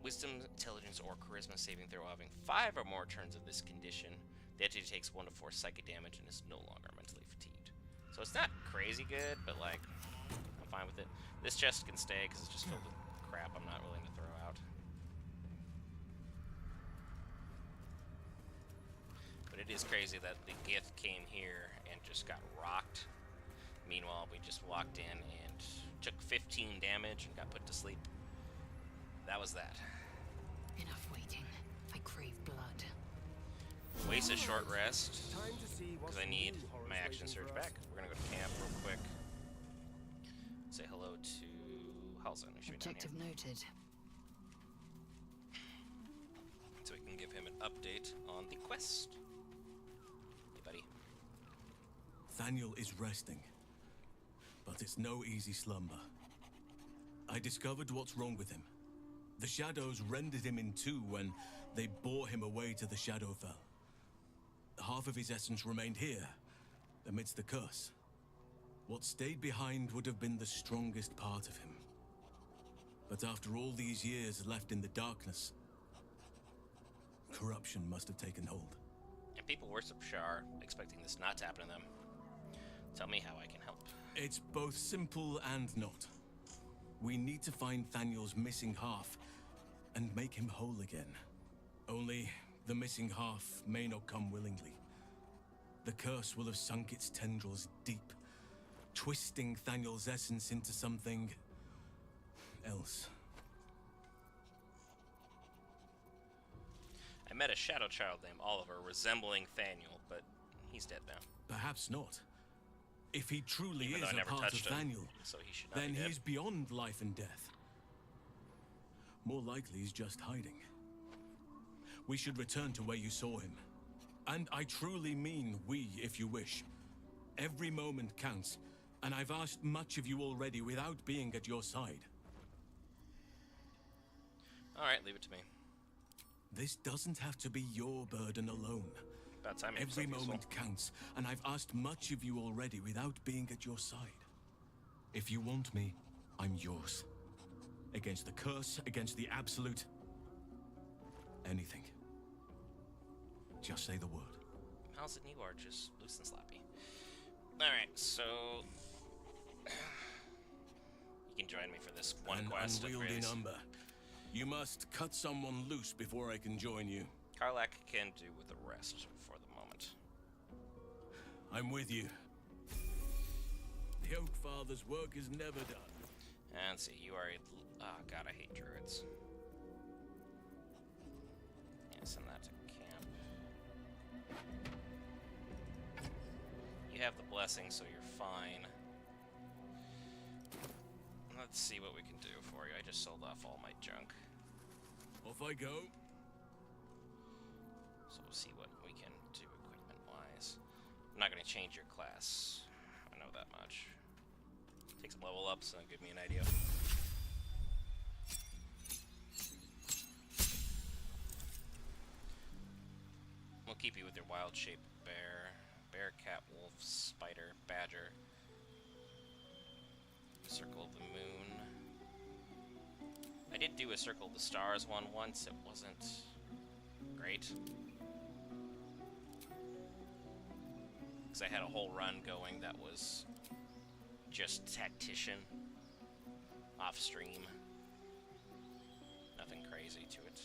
Wisdom, Intelligence, or Charisma saving throw having 5 or more turns of this condition, the entity takes 1 to 4 psychic damage and is no longer mentally fatigued. So it's not crazy good, but like, I'm fine with it. This chest can stay because it's just filled with crap I'm not willing to throw out. But it is crazy that the gift came here and just got rocked. Meanwhile, we just walked in and took 15 damage and got put to sleep. That was that. Enough waiting. I crave blood. Waste a short rest because I need my action surge back. We're gonna go to camp real quick. Say hello to Halzon. Objective noted. So we can give him an update on the quest. Hey, buddy. Thaniel is resting, but it's no easy slumber. I discovered what's wrong with him. The shadows rendered him in two when they bore him away to the Shadowfell. Half of his essence remained here, amidst the curse. What stayed behind would have been the strongest part of him. But after all these years left in the darkness, corruption must have taken hold. And people worship Shar, expecting this not to happen to them. Tell me how I can help. It's both simple and not. We need to find Thaniel's missing half and make him whole again. Only the missing half may not come willingly. The curse will have sunk its tendrils deep, twisting Thaniel's essence into something else. I met a shadow child named Oliver resembling Thaniel, but he's dead now. Perhaps not. If he truly Even is though I a never part of touched him, Thaniel, so he should not then be dead. he's beyond life and death. More likely he's just hiding. We should return to where you saw him. And I truly mean we, if you wish. Every moment counts, and I've asked much of you already without being at your side. Alright, leave it to me. This doesn't have to be your burden alone. About time. Every moment counts, and I've asked much of you already without being at your side. If you want me, I'm yours. Against the curse, against the absolute. Anything. Just say the word. How's it you are just loose and sloppy. Alright, so you can join me for this one An quest. unwieldy number. You must cut someone loose before I can join you. Karlak can do with the rest for the moment. I'm with you. The Oak Father's work is never done. And see, you are a... Oh god, I hate druids. Yeah, send that to camp. You have the blessing, so you're fine. Let's see what we can do for you. I just sold off all my junk. Off I go. So we'll see what we can do equipment-wise. I'm not going to change your class. I know that much. Take some level ups and give me an idea. Keep you with your wild-shaped bear, cat, wolf, spider, badger. Circle of the moon. I did do a Circle of the Stars one once. It wasn't great. Because I had a whole run going that was just tactician, off stream. Nothing crazy to it.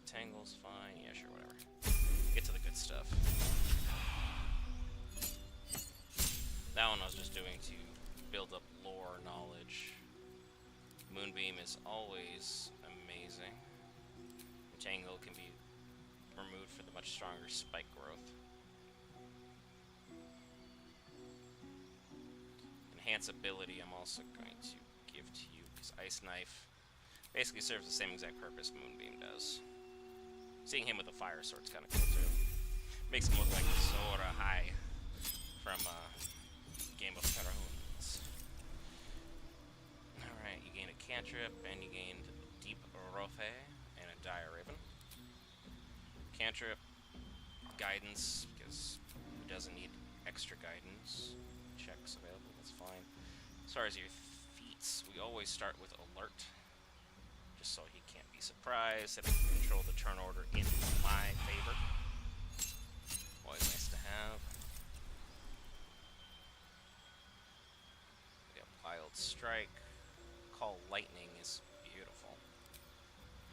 Tangle's fine. Yeah, sure, whatever. Get to the good stuff. That one I was just doing to build up lore knowledge. Moonbeam is always amazing. Tangle can be removed for the much stronger spike growth. Enhance ability I'm also going to give to you, because Ice Knife basically serves the same exact purpose Moonbeam does. Seeing him with a fire sword's kind of cool too. Makes him look like Sora High from Game of Thrones. Alright, you gained a cantrip, and you gained Deep Rothe and a Dire Raven. Cantrip, guidance, because he doesn't need extra guidance. Checks available, that's fine. As far as your feats, we always start with alert, just so he can't be surprised that I can control the turn order in my favor. Always nice to have. We got Wild Strike. Call Lightning is beautiful.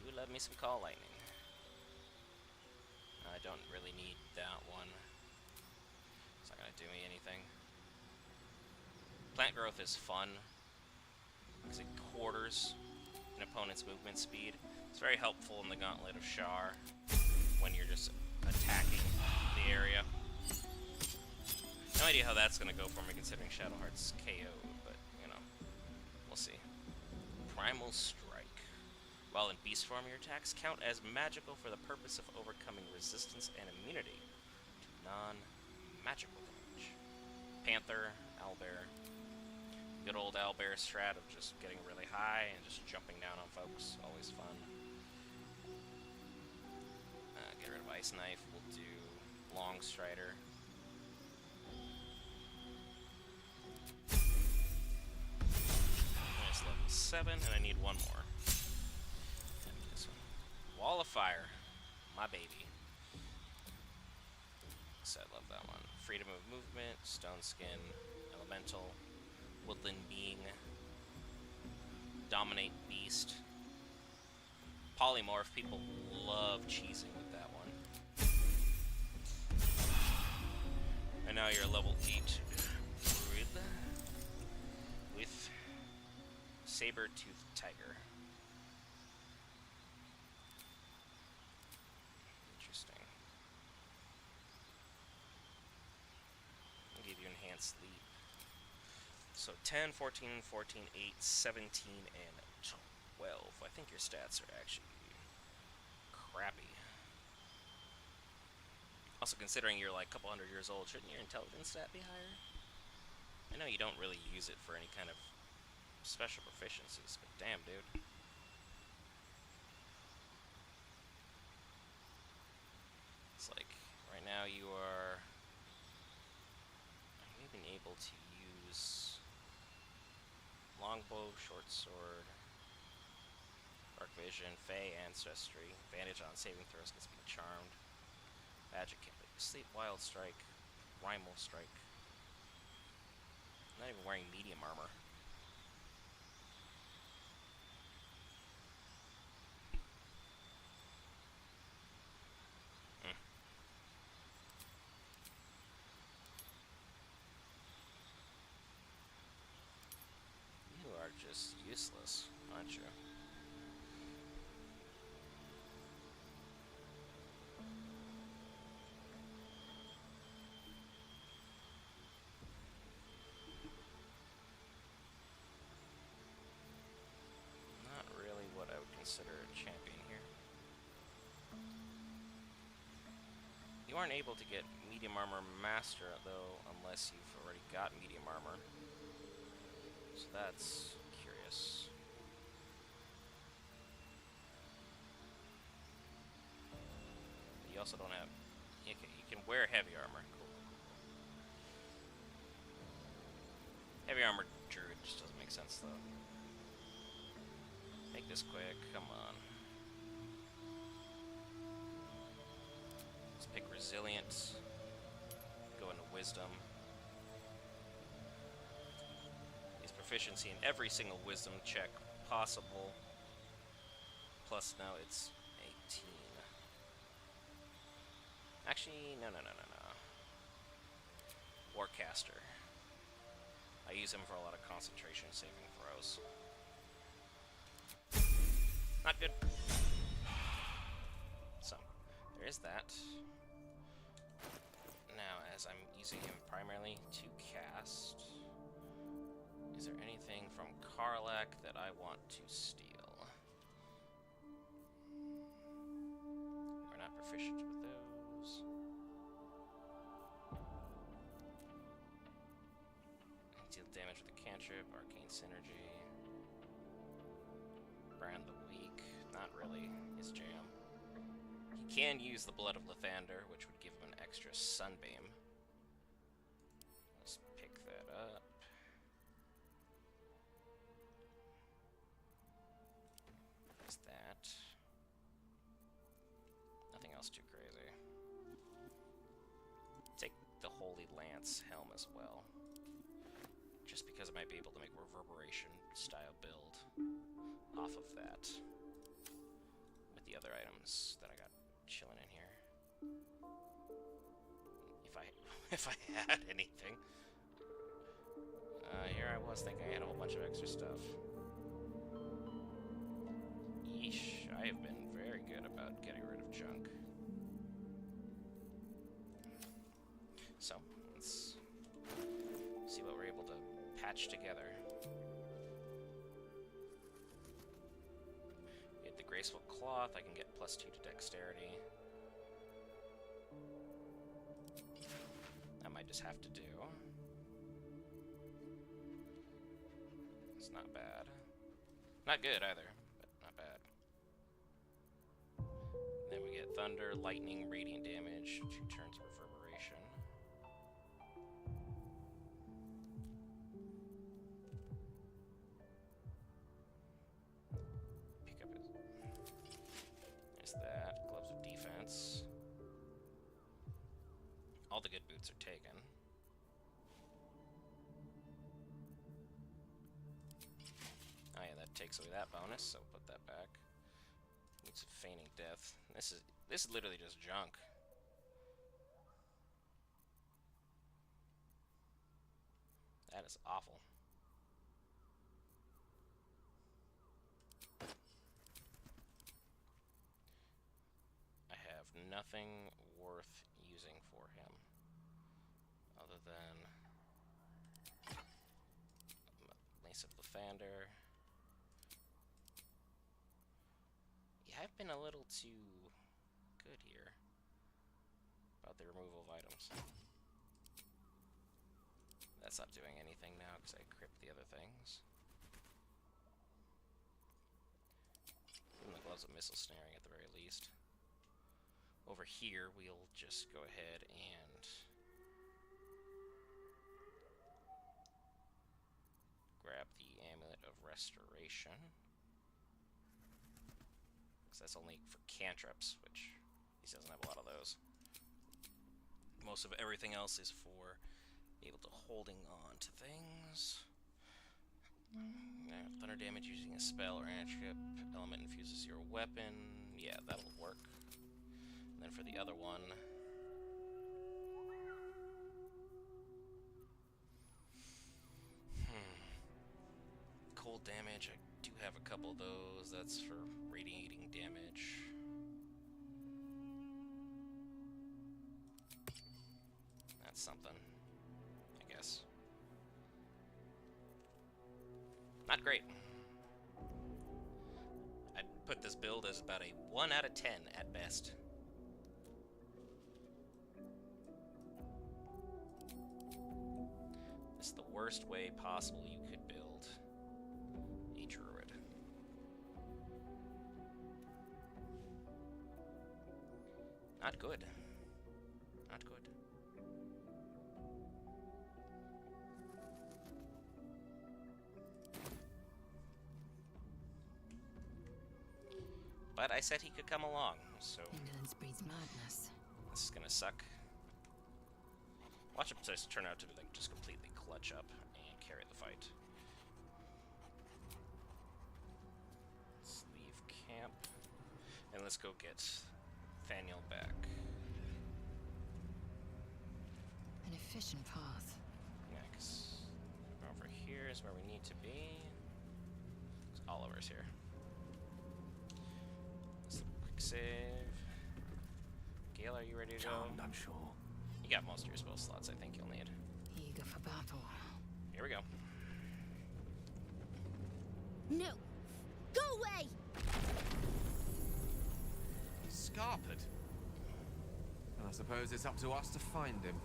You love me some Call Lightning. I don't really need that one. It's not gonna do me anything. Plant Growth is fun because it quarters an opponent's movement speed. It's very helpful in the Gauntlet of Shar when you're just attacking the area. No idea how that's gonna go for me considering Shadowheart's KO, but you know, we'll see. Primal Strike. While in beast form, your attacks count as magical for the purpose of overcoming resistance and immunity to non-magical damage. Panther, Owlbear. Good old owlbear strat of just getting really high and just jumping down on folks. Always fun. Get rid of Ice Knife. We'll do Long Strider. Nice level 7, and I need one more. And this one. Wall of Fire. My baby. So I love that one. Freedom of movement, Stone Skin, Elemental. Woodland Being, Dominate Beast, Polymorph. People love cheesing with that one. And now you're level 8 druid with Saber-Toothed Tiger. Interesting. I'll give you Enhanced Leap. So 10, 14, 14, 8, 17, and 12. I think your stats are actually crappy. Also, considering you're like a couple hundred years old, shouldn't your intelligence stat be higher? I know you don't really use it for any kind of special proficiencies, but damn, dude. It's like, right now you are even able to use Longbow, Short Sword, Dark Vision, Fey Ancestry, Advantage on saving throws gets me Charmed, Magic Sleep, Wild Strike, Primal Strike. I'm not even wearing medium armor. You are just useless, aren't you? Not really what I would consider a champion here. You aren't able to get medium armor master though, unless you've already got medium armor. So that's curious. you also don't have... Okay, you can wear heavy armor. Cool. Heavy armor druid just doesn't make sense, though. Make this quick. Come on. Let's pick resilience. Go into wisdom. He's proficiency in every single wisdom check possible. Plus now it's 18. Actually, no. Warcaster. I use him for a lot of concentration saving throws. Not good. So, there is that. Now, as I'm using him primarily to cast, is there anything from Karlak that I want to steal? We're not proficient with those. Deal damage with a cantrip, arcane synergy. Brand the weak, not really his jam. He can use the blood of Lathander, which would give him an extra sunbeam. Let's pick that up. There's that. Nothing else too crazy. Take the Holy Lance helm as well. Just because I might be able to make reverberation style build off of that with the other items that I got chilling in here. If I had anything. Here I was thinking I had a whole bunch of extra stuff. Yeesh, I have been very good about getting rid of junk. So, let's see what we're able to patch together. Get the graceful cloth, I can get +2 to dexterity. I might just have to do. It's not bad. Not good either, but not bad. Then we get thunder, lightning, radiant damage, 2 turns of reverberation. Pick up his... There's that. Gloves of defense. All the good boots are taken. Oh yeah, that takes away that bonus, so put that back. Needs a feigning death. This is literally just junk. That is awful. I have nothing worth using for him other than Mace of Lathander. Yeah, I've been a little too good here about the removal of items. That's not doing anything now because I crypt the other things. Even the gloves of missile snaring at the very least. Over here, we'll just go ahead and grab the Amulet of Restoration. Because that's only for cantrips, which he doesn't have a lot of those. Most of everything else is for able to holding on to things. Thunder damage using a spell or cantrip. Element infuses your weapon. Yeah, that'll work. And then for the other one, cold damage, I do have a couple of those. That's for radiating damage. That's something, I guess. Not great. I'd put this build as about a 1 out of 10 at best. This is the worst way possible you could build a druid. Not good. Not good. But I said he could come along, so Indolence breeds madness. this is gonna suck. Watch him just turn out to be like just completely clutch up and carry the fight. Let's leave camp and let's go get Thaniel back. An efficient path. Yeah, 'cause over here is where we need to be. Oliver's here. Let's quick save. Gale, are you ready to go? I'm sure. You got most of your spell slots I think you'll need. Eager for battle. Here we go. No! Go away! Scarpered. And I suppose it's up to us to find him.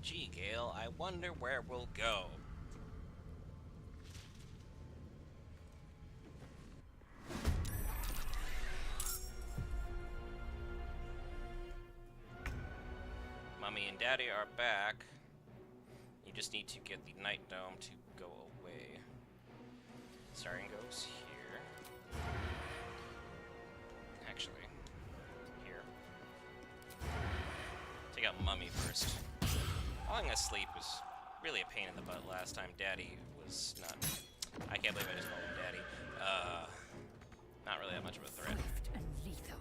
Gee, Gale, I wonder where we'll go. Mummy and Daddy are back. You just need to get the Night Dome to go away. Starting goes here. Actually, here. Take out Mummy first. Falling asleep was really a pain in the butt last time. Daddy was not... I can't believe I just called him Daddy. Not really that much of a threat. Swift and lethal.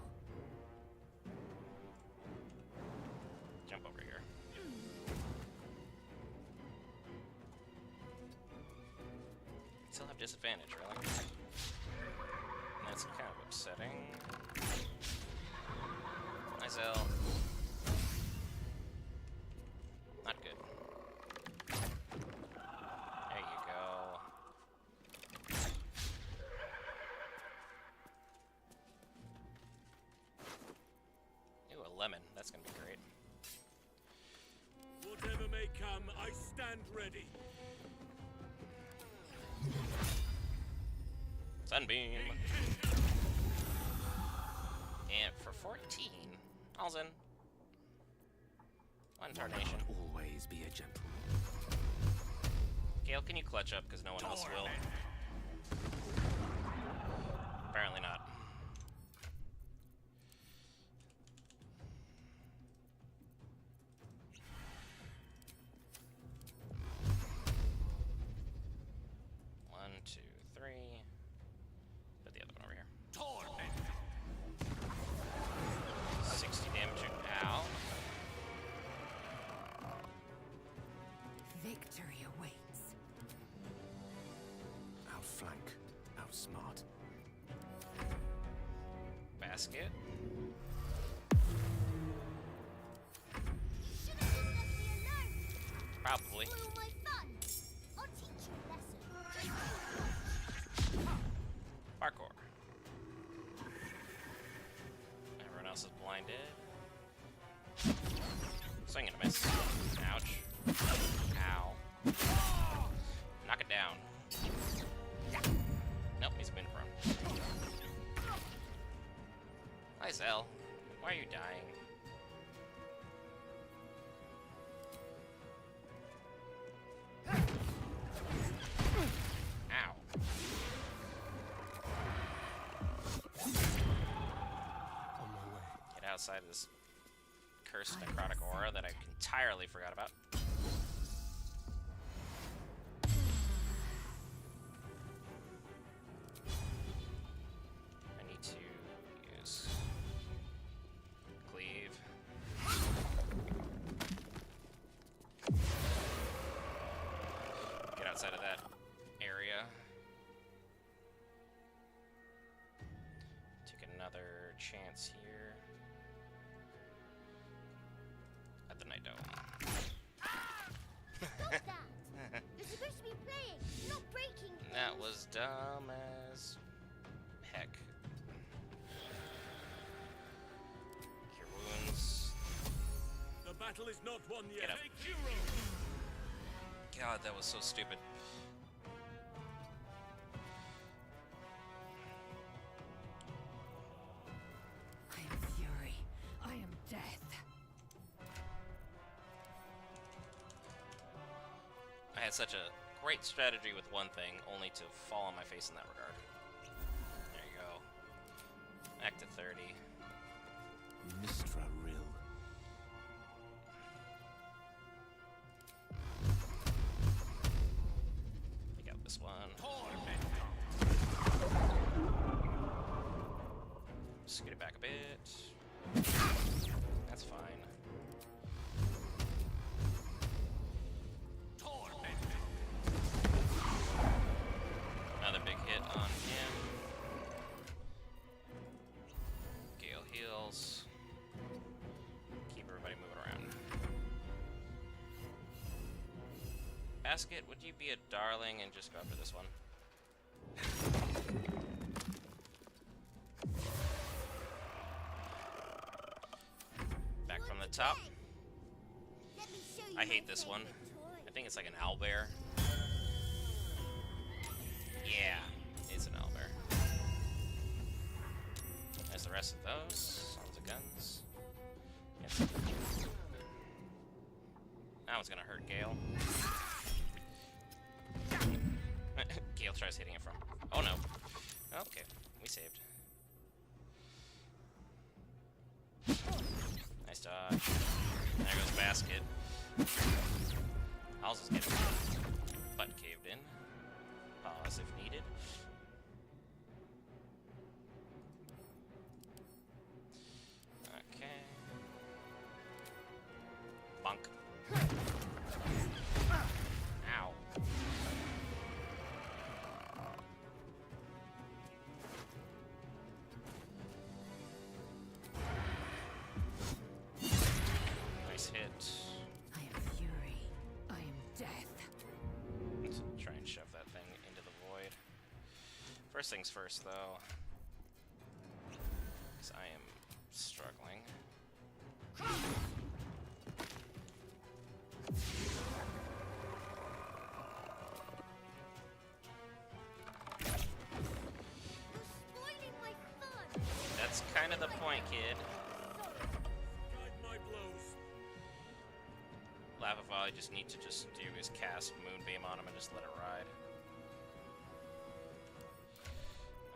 Jump over here. Still have disadvantage, really. And that's kind of upsetting. Nice L. Not good. There you go. Ooh, a lemon. That's gonna be great. Whatever may come, I stand ready. Sunbeam. And for 14, all's in. One tarnation. Always be a gentleman. Gale, can you clutch up? Because no one else will. Apparently not. One, two, three. Put the other one over here. 60 damage. Ow. Victory awaits. Outflank, outsmart. Basket. Should have just left me alone! Probably. Spoil my fun! I'll teach you a lesson. Parkour. Everyone else is blinded. Swing and a miss. Ouch. Ow. Knock it down. Nope, he's been prone. Hi, Zell. Why are you dying? Ow. On my way. Get outside of this cursed necrotic aura that I entirely forgot about. I need to use cleave. Get outside of that area. Take another chance here. At the Night Dome. Stop that! You're supposed to be playing, not breaking things. That was dumb as heck. Cure wounds. The battle is not won yet. Get up. God, that was so stupid. I am fury. I had such a great strategy with one thing, only to fall on my face in that regard. There you go. Back to 30. Mistra Rill. Pick out this one. Scoot it back a bit. That's fine. Another big hit on him. Gale heals. Keep everybody moving around. Basket, would you be a darling and just go after this one? Back from the top. I hate this one. I think it's like an owlbear. Yeah, it's an owlbear. There's the rest of those. Sons of guns. Yes. That one's gonna hurt Gale. Gale tries hitting it from. Oh no. Okay, we saved. Nice dodge. There goes Basket. I'll just get him butt caved in. Pause if needed. Okay. Bunk. Ow. Nice hit. I am fury. I am death. Let's try and shove that thing into the void. First things first, though. Because I am struggling. Spoiling my fun. That's kind of the point, kid. Lava Volley just need to just do is cast Moonbeam on him and just let it ride.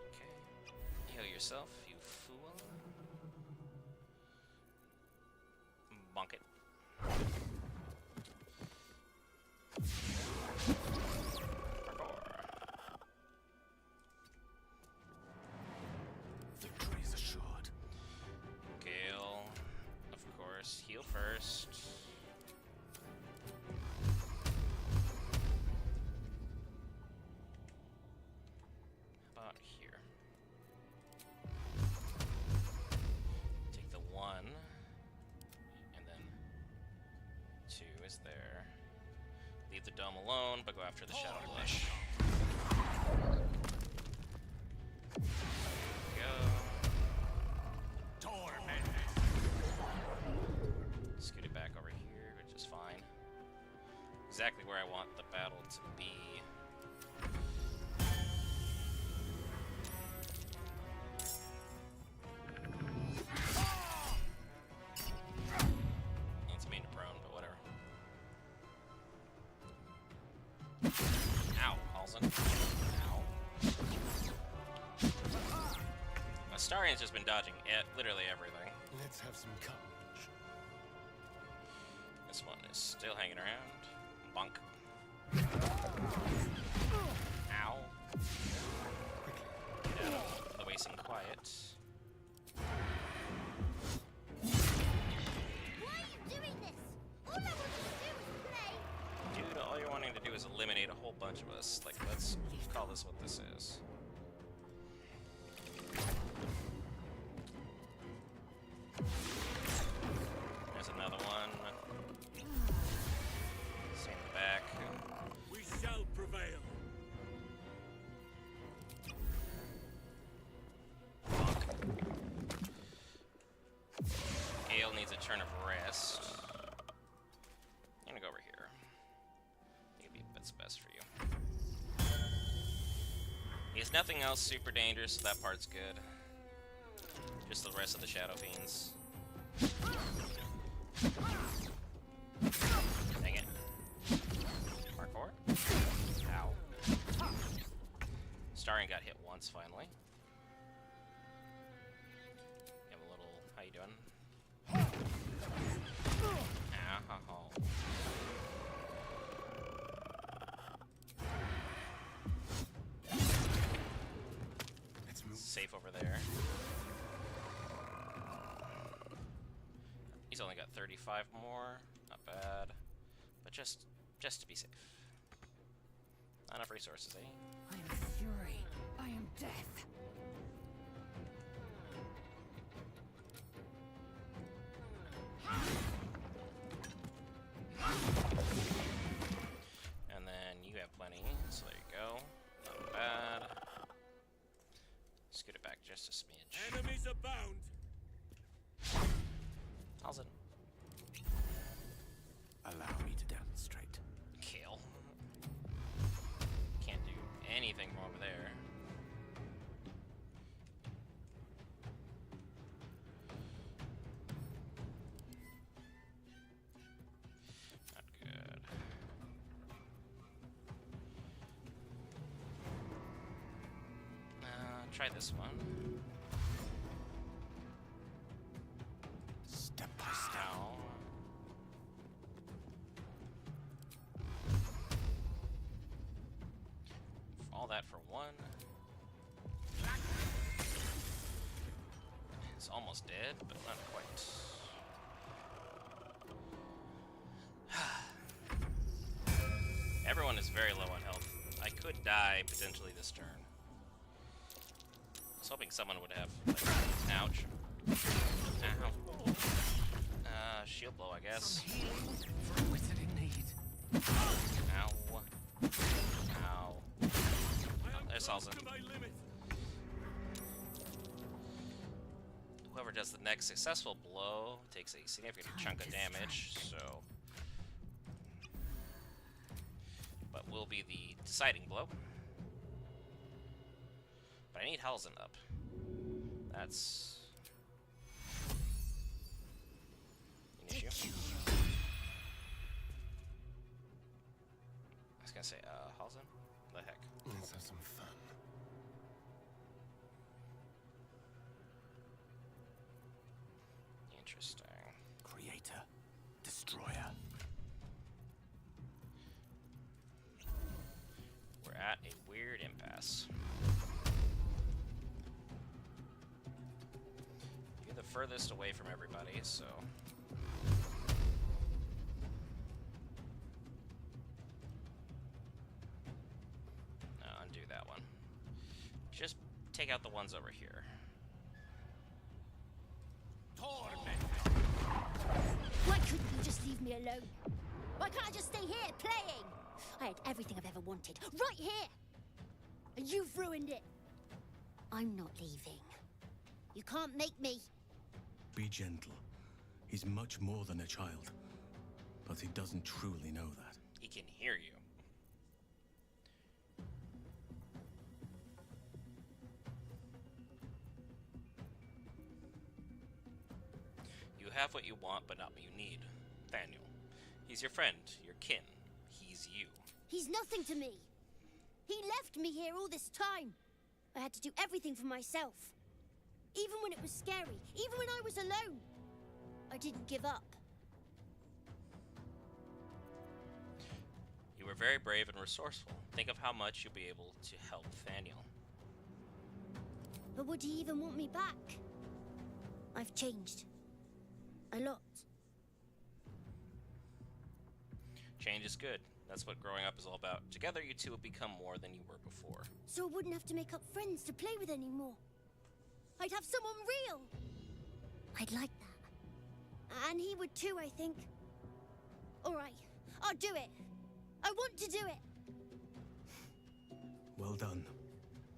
Okay. Heal yourself, you fool. Bonk it. Victory is assured. Gale, of course. Heal first. How about here? Take the 1, and then 2 is there. Leave the dome alone, but go after the Shadow Blush. Go. Scoot it back over here, which is fine. Exactly where I want the battle to be. It's mean to prone, but whatever. Ow, Halsey. Ow. Astarian's just been dodging literally everything. Let's have some courage. This one is still hanging around. Bonk. Ow. Get out of the way, sing quiet. Why are you doing this? All I want to do is play. Dude, all you're wanting to do is eliminate a whole bunch of us. Like, let's call this what this is. There's another one. Stay in the back. We shall prevail. Gale needs a turn of rest. I'm gonna go over here. Maybe that's best for you. He has nothing else super dangerous, so that part's good. Just the rest of the Shadow Fiends. Dang it. Mark forward. Starring got hit once, finally. You have a little... How you doing? Ow. Let's move. Safe over there. He's only got 35 more. Not bad. But just to be safe. Not enough resources, eh? I am fury. I am death. And then you have plenty, so there you go. Not bad. Scoot it back just a smidge. Enemies abound. How's it? Allow me to demonstrate. Kill. Can't do anything from over there. Not good. Try this one. Step by step. Ow. All that for one. He's almost dead, but not quite. Everyone is very low on health. I could die potentially this turn. I was hoping someone would have. Like, ouch. Ow. Shield blow, I guess. For a wizard in need. Ow. Ow. Oh, there's also. Whoever does the next successful blow takes a significant chunk of damage, so. But will be the deciding blow. But I need Halzen up. That's an issue. I was gonna say, Halzen? The heck? Let's have some fun. Interesting. Creator. Destroyer. We're at a weird impasse. You're the furthest away from everybody, so. No, undo that one. Just take out the ones over here. Why couldn't you just leave me alone? Why can't I just stay here playing? I had everything I've ever wanted, right here! And you've ruined it. I'm not leaving. You can't make me. Be gentle. He's much more than a child. But he doesn't truly know that. He can hear you. You have what you want, but not what you need. Thaniel. He's your friend, your kin. He's you. He's nothing to me. He left me here all this time. I had to do everything for myself. Even when it was scary, even when I was alone. I didn't give up. You were very brave and resourceful. Think of how much you'll be able to help Thaniel. But would he even want me back? I've changed. A lot. Change is good. That's what growing up is all about. Together, you two will become more than you were before. So I wouldn't have to make up friends to play with anymore. I'd have someone real. I'd like that. And he would too, I think. All right, I'll do it. I want to do it. Well done.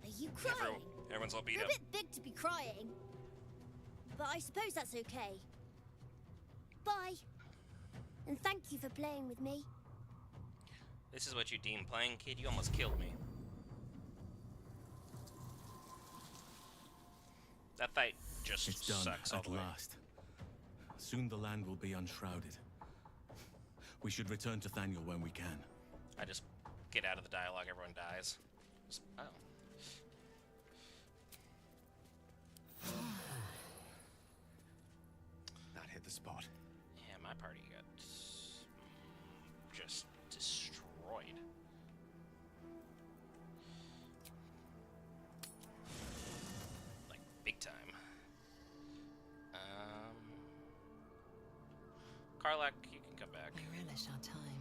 Are you crying? Everyone's all beat You're up. a bit big to be crying. But I suppose that's okay. Bye. And thank you for playing with me. This is what you deem playing, kid? You almost killed me. That fight just It's done sucks all at the way. last. Soon the land will be unshrouded. We should return to Thaniel when we can. I just get out of the dialogue, everyone dies. Oh. the spot. Yeah, my party got just destroyed. Like, big time. Karlak, you can come back. I relish our time.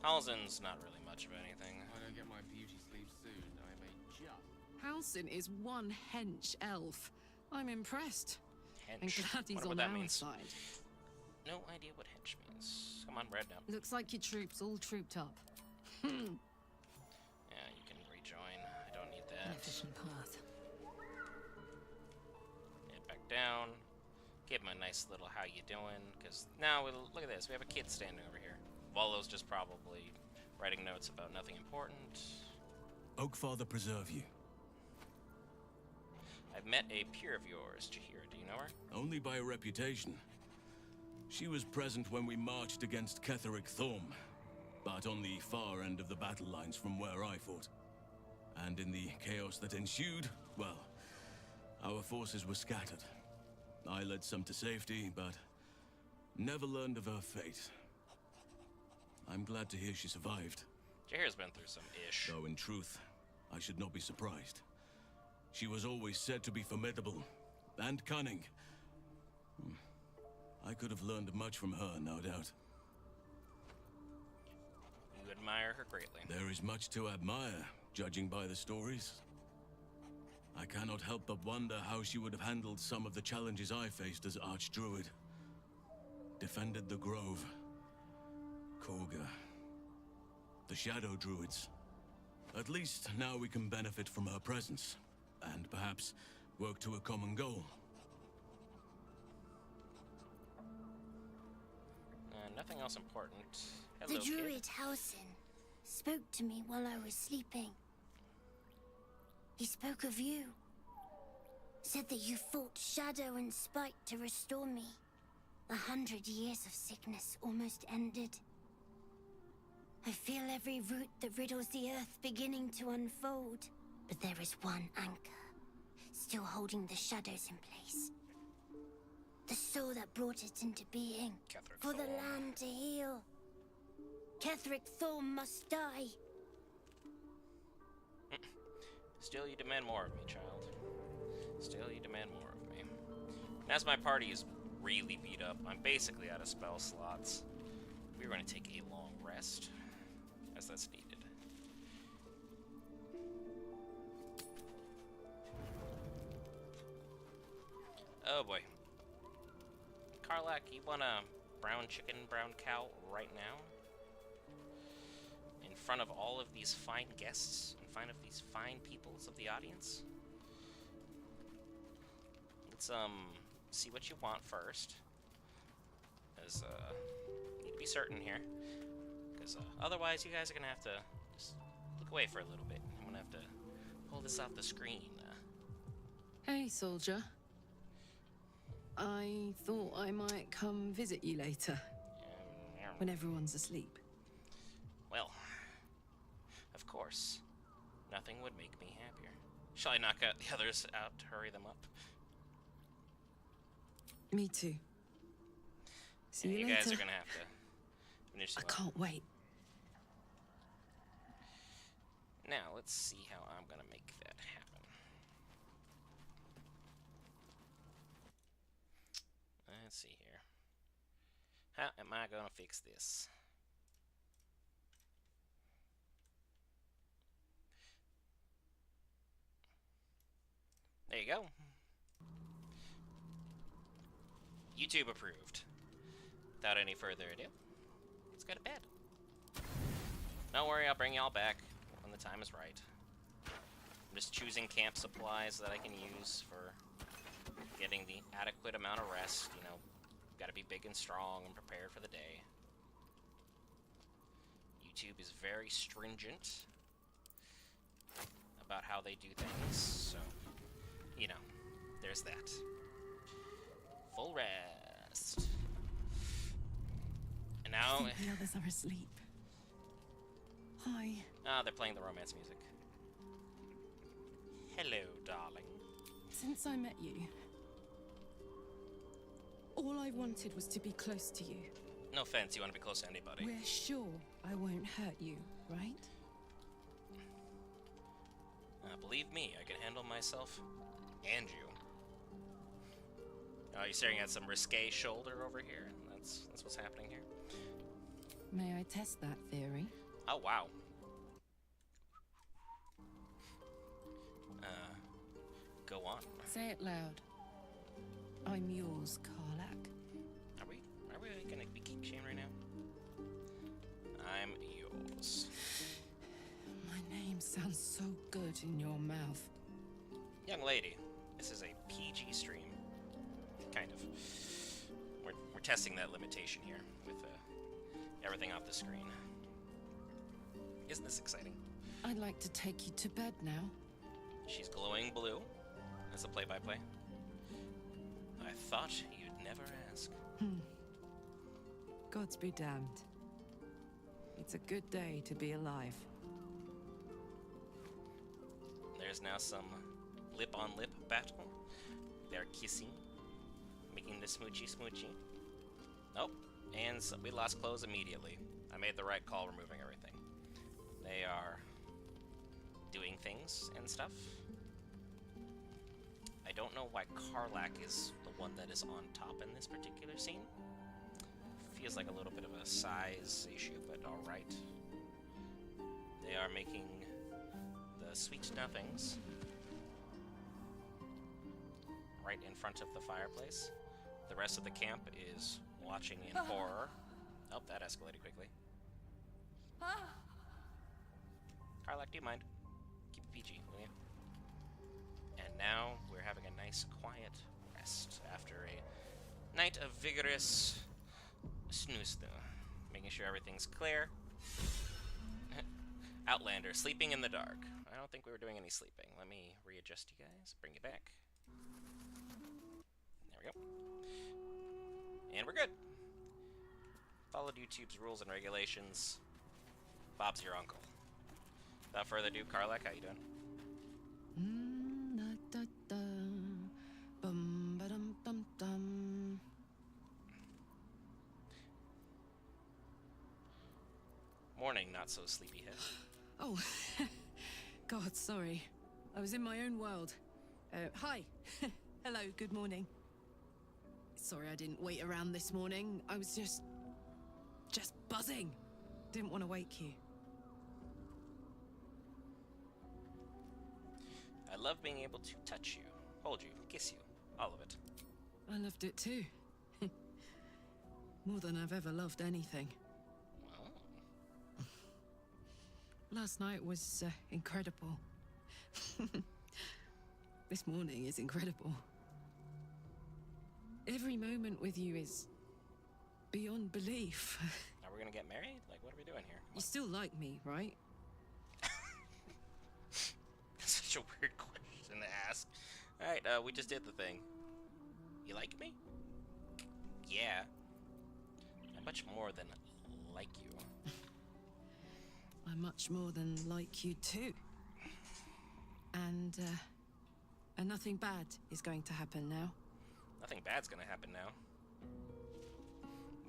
Halsin's not really much of anything. I don't get my beauty sleep soon. I may just. Halsin is one hench elf. I'm impressed. Hench? And glad he's Wonder on what that our means. side. No idea what hench means. Come on, Brad, now. Looks like your troops all trooped up. Yeah, you can rejoin. I don't need An that. efficient path. Head back down. Give him a nice little how you doing, because now, look at this. We have a kid standing over here. Volo's just probably writing notes about nothing important. Oakfather preserve you. I've met a peer of yours, Jahira. Do you know her? Only by reputation. She was present when we marched against Ketheric Thorm, but on the far end of the battle lines from where I fought. And in the chaos that ensued, well, our forces were scattered. I led some to safety, but never learned of her fate. I'm glad to hear she survived. Jahira's been through some ish. Though in truth, I should not be surprised. She was always said to be formidable and cunning. I could have learned much from her, no doubt. You admire her greatly. There is much to admire, judging by the stories. I cannot help but wonder how she would have handled some of the challenges I faced as Archdruid. Defended the Grove, Korga, the Shadow Druids. At least now we can benefit from her presence, and perhaps work to a common goal. Nothing else important. Hello, The druid kid. Halsin spoke to me while I was sleeping. He spoke of you. Said that you fought shadow and spite to restore me. 100 years of sickness almost ended. I feel every root that riddles the earth beginning to unfold. But there is one anchor, still holding the shadows in place. The soul that brought it into being. Ketheric For the Thorm. land to heal. Ketheric Thorm must die. Still, you demand more of me, child. Still, you demand more of me. And as my party is really beat up, I'm basically out of spell slots. We're going to take a long rest, as that's needed. Oh boy. Karlak, you want a brown chicken, brown cow right now? In front of all of these fine guests, in front of these fine peoples of the audience? Let's, see what you want first. As, need to be certain here. Because, otherwise you guys are gonna have to just look away for a little bit. I'm gonna have to pull this off the screen. Hey, soldier. I thought I might come visit you later. When everyone's asleep. Well, of course. Nothing would make me happier. Shall I knock out the others out to hurry them up? Me too. See Yeah, you you later. guys are gonna have to finish I them up. can't wait. Now, let's see how I'm gonna make that happen. Let's see here. How am I gonna fix this? There you go. YouTube approved. Without any further ado, let's go to bed. Don't worry, I'll bring y'all back when the time is right. I'm just choosing camp supplies that I can use for getting the adequate amount of rest. You know, gotta be big and strong and prepared for the day. YouTube is very stringent about how they do things, so, you know, there's that. Full rest. And now... I think the others are asleep. Hi. Ah, they're playing the romance music. Hello, darling. Since I met you, All I wanted was to be close to you. No offense, you want to be close to anybody. We're sure I won't hurt you, right? Believe me, I can handle myself and you. You're staring at some risque shoulder over here. That's what's happening here. May I test that theory? Oh, wow. Go on. Say it loud. I'm yours, Karlak. Are we gonna be geek shamed right now? I'm yours. My name sounds so good in your mouth. Young lady, this is a PG stream. Kind of. We're testing that limitation here with everything off the screen. Isn't this exciting? I'd like to take you to bed now. She's glowing blue. That's a play-by-play. I thought you'd never ask. Gods be damned. It's a good day to be alive. There's now some lip-on-lip battle. They're kissing, making the smoochy-smoochy. Nope, and so we lost clothes immediately. I made the right call removing everything. They are doing things and stuff. I don't know why Karlak is the one that is on top in this particular scene. Feels like a little bit of a size issue, but alright. They are making the sweet nothings right in front of the fireplace. The rest of the camp is watching in horror. Oh, that escalated quickly. Karlak, do you mind? Keep it PG, will you? And now we're having a nice quiet rest after a night of vigorous snooze, making sure everything's clear. Outlander, sleeping in the dark. I don't think we were doing any sleeping. Let me readjust you guys, bring you back. There we go. And we're good. Followed YouTube's rules and regulations. Bob's your uncle. Without further ado, Karlak, how you doing? Bum ba dum dum dum. Morning, not so sleepyhead. Oh, God, sorry. I was in my own world. Hi. Hello, good morning. Sorry I didn't wait around this morning. I was just buzzing. Didn't want to wake you. I love being able to touch you, hold you, kiss you, all of it. I loved it too. More than I've ever loved anything. Wow. Last night was incredible. This morning is incredible. Every moment with you is beyond belief. Are we gonna get married? Like, what are we doing here? You still like me, right? That's such a weird question to ask. Alright, we just did the thing. You like me? Yeah. I'm much more than like you. I'm much more than like you too. And nothing bad is going to happen now. Nothing bad's gonna happen now.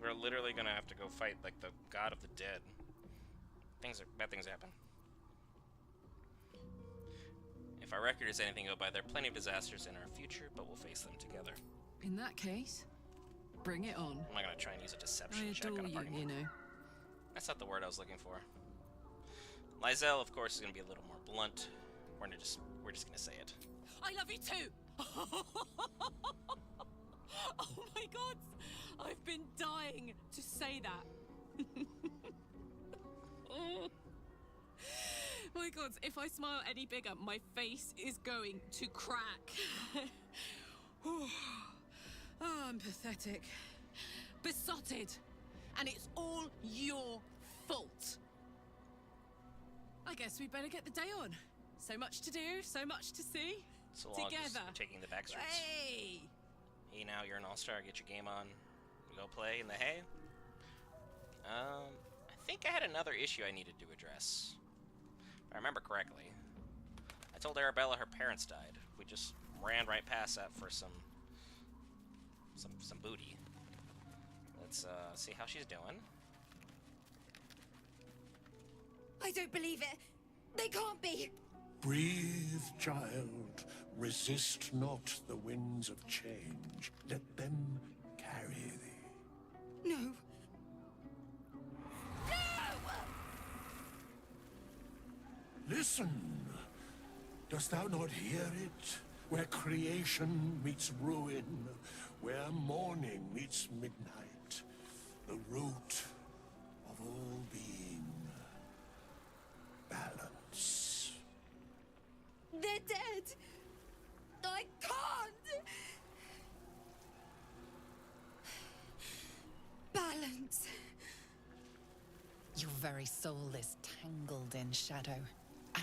We're literally gonna have to go fight, like, the god of the dead. Bad things happen. If our record is anything to go by, there are plenty of disasters in our future, but we'll face them together. In that case, bring it on. I'm not gonna try and use a deception I check on adore a party. you know. That's not the word I was looking for. Lysel, of course, is gonna be a little more blunt. We're just gonna say it. I love you too! Oh my god! I've been dying to say that. Oh. My god, if I smile any bigger, my face is going to crack. Oh, I'm pathetic. Besotted. And it's all your fault. I guess we better get the day on. So much to do, so much to see. So long Together. as we're taking the back streets. Hey! Hey, now you're an all-star. Get your game on. We go play in the hay. I think I had another issue I needed to address. If I remember correctly. I told Arabella her parents died. We just ran right past that for some some booty. Let's see how she's doing. I don't believe it. They can't be. Breathe, child. Resist not the winds of change. Let them carry thee. No. Listen. Dost thou not hear it? Where creation meets ruin, where morning meets midnight, the root of all being. Balance. They're dead. I can't. Balance. Your very soul is tangled in shadow.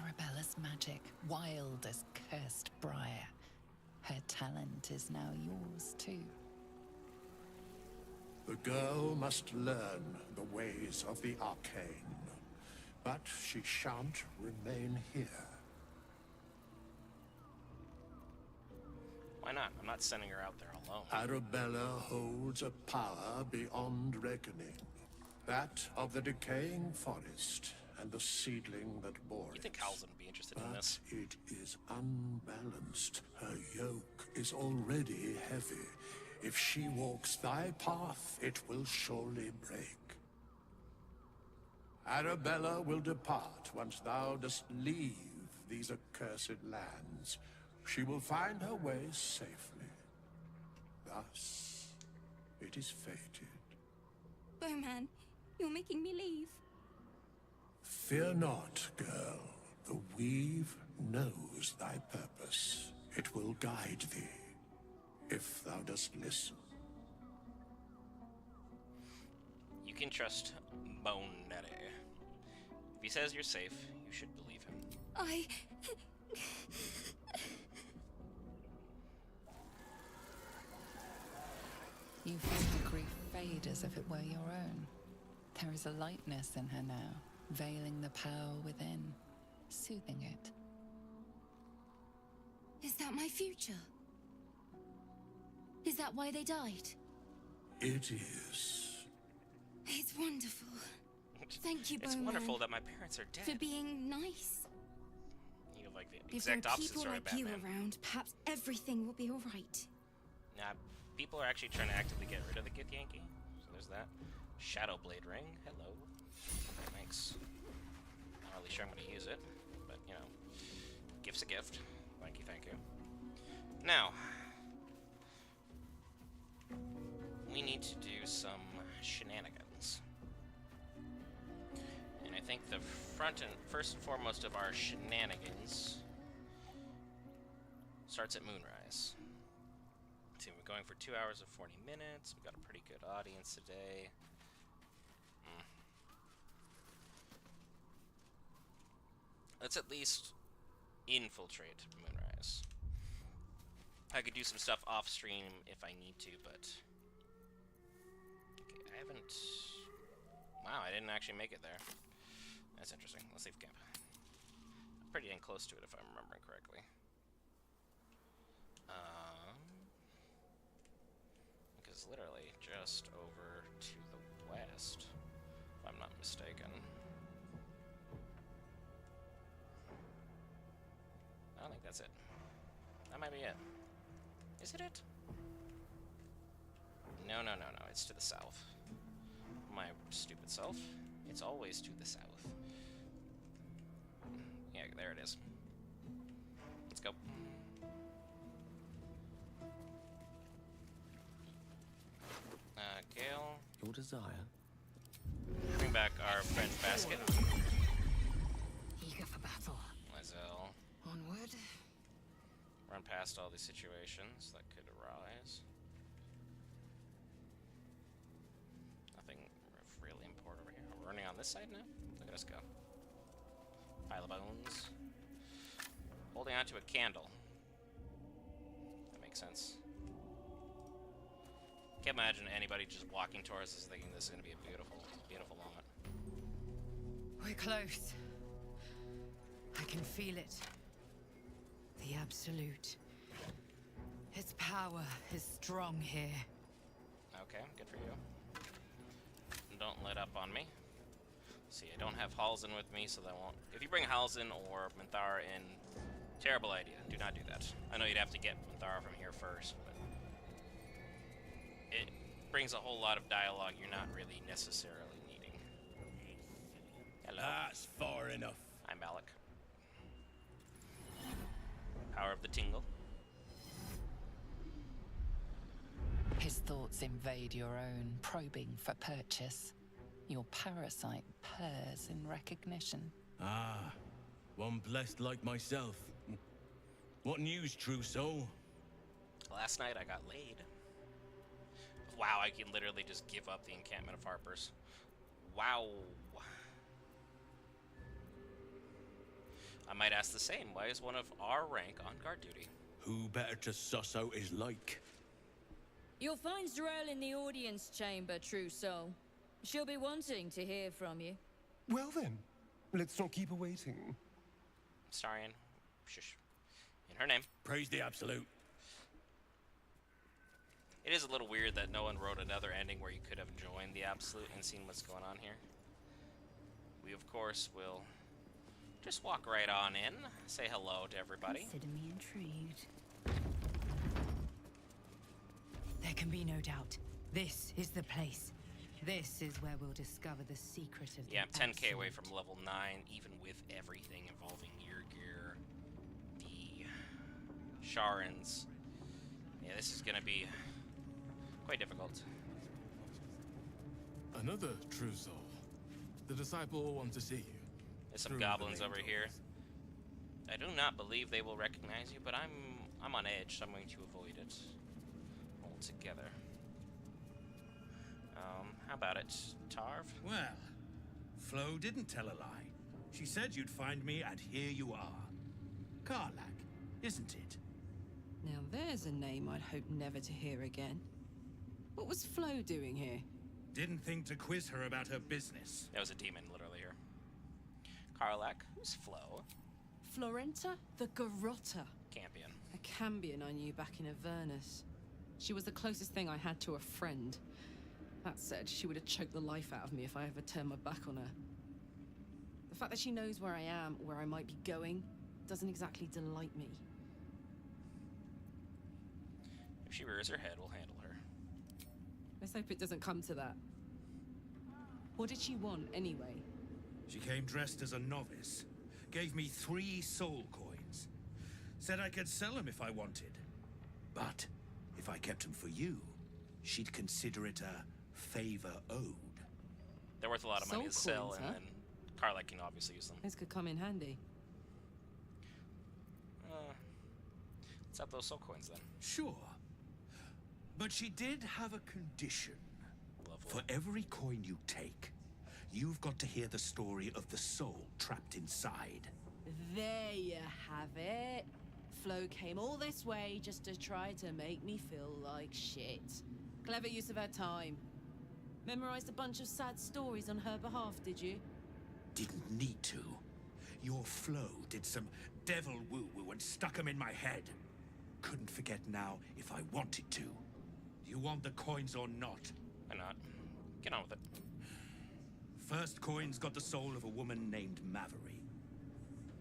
Arabella's magic, wild as cursed briar. Her talent is now yours, too. The girl must learn the ways of the arcane, but she shan't remain here. Why not? I'm not sending her out there alone. Arabella holds a power beyond reckoning. That of the decaying forest and the seedling that bore it. You think Hal's would be interested in this? But it is unbalanced. Her yoke is already heavy. If she walks thy path, it will surely break. Arabella will depart once thou dost leave these accursed lands. She will find her way safely. Thus, it is fated. Bowman, you're making me leave. Fear not, girl. The weave knows thy purpose. It will guide thee, if thou dost listen. You can trust Bonette. If he says you're safe, you should believe him. I... You feel her grief fade as if it were your own. There is a lightness in her now, veiling the power within, soothing it. Is that my future? Is that why they died? It is. It's wonderful. Thank you, It's Bowman, wonderful that my parents are dead. for being nice. You have like the If there exact are opposite people story like of you Batman. around, perhaps everything will be all right. Nah, people are actually trying to actively get rid of the Githyanki. So there's that. Shadow Blade Ring. Hello. Thanks. Not really sure I'm going to use it, but you know, gift's a gift. Thank you, thank you. Now, we need to do some shenanigans. And I think the first and foremost of our shenanigans starts at moonrise. See, we're going for 2 hours and 40 minutes. We've got a pretty good audience today. Let's at least infiltrate Moonrise. I could do some stuff off stream if I need to, but okay, I haven't. Wow, I didn't actually make it there. That's interesting. Let's leave camp. I'm pretty dang close to it if I'm remembering correctly. Because literally just over to the west, if I'm not mistaken. I don't think that's it. That might be it. Is it it? No, no, no, no. It's to the south. My stupid self. It's always to the south. Yeah, there it is. Let's go. Gale. Your desire. Bring back our friend Basket. Eager for battle. Lizelle. Onward. Run past all these situations that could arise. Nothing really important over here. We're running on this side now? Look at us go. Pile of bones. Holding onto a candle. That makes sense. Can't imagine anybody just walking towards us thinking this is going to be a beautiful, beautiful moment. We're close. I can feel it. The Absolute. Its power is strong here. Okay, good for you. Don't let up on me. See, I don't have Halsin with me, so that won't... If you bring Halsin or Minthara in, terrible idea. Do not do that. I know you'd have to get Minthara from here first, but... It brings a whole lot of dialogue you're not really necessarily needing. Hello. That's far enough. I'm Malik. Power of the Tingle. His thoughts invade your own, probing for purchase. Your parasite purrs in recognition. Ah, one blessed like myself. What news, true soul? Last night I got laid. Wow, I can literally just give up the encampment of Harpers. Wow. I might ask the same. Why is one of our rank on guard duty? Who better to suss out his like? You'll find Z'rell in the audience chamber, true soul. She'll be wanting to hear from you. Well then, let's not keep her waiting. Starion. Shush. In her name. Praise the Absolute. It is a little weird that no one wrote another ending where you could have joined the Absolute and seen what's going on here. We, of course, will just walk right on in, say hello to everybody. Consider me intrigued. There can be no doubt. This is the place. This is where we'll discover the secret of the Yeah, I'm 10k away Absolute. from level 9, even with everything involving your gear, the Sharans. Yeah, this is gonna be quite difficult. Another true soul. The disciple will want to see you. There's some Through goblins the over here. I do not believe they will recognize you, but I'm on edge, so I'm going to avoid it altogether. How about it, Tarv? Well, Flo didn't tell a lie. She said you'd find me, and here you are. Karlak, isn't it? Now there's a name I'd hope never to hear again. What was Flo doing here? Didn't think to quiz her about her business. There was a demon literally here. Karlak, who's Flo? Florenta the Garotta. Campion. A Cambion I knew back in Avernus. She was the closest thing I had to a friend. That said, she would have choked the life out of me if I ever turned my back on her. The fact that she knows where I am, where I might be going, doesn't exactly delight me. If she rears her head, we'll handle her. Let's hope it doesn't come to that. What did she want, anyway? She came dressed as a novice. Gave me 3 soul coins. Said I could sell them if I wanted. But if I kept them for you, she'd consider it a favor owed. They're worth a lot of money Soul to sell, coins, and huh? then Karlak can obviously use them. This could come in handy. Let's have those soul coins then. Sure. But she did have a condition. Lovely. For every coin you take, you've got to hear the story of the soul trapped inside. There you have it. Flo came all this way just to try to make me feel like shit. Clever use of her time. Memorized a bunch of sad stories on her behalf, did you? Didn't need to. Your Flo did some devil woo-woo and stuck 'em in my head. Couldn't forget now if I wanted to. You want the coins or not? Why not? Get on with it. First coin's got the soul of a woman named Mavery.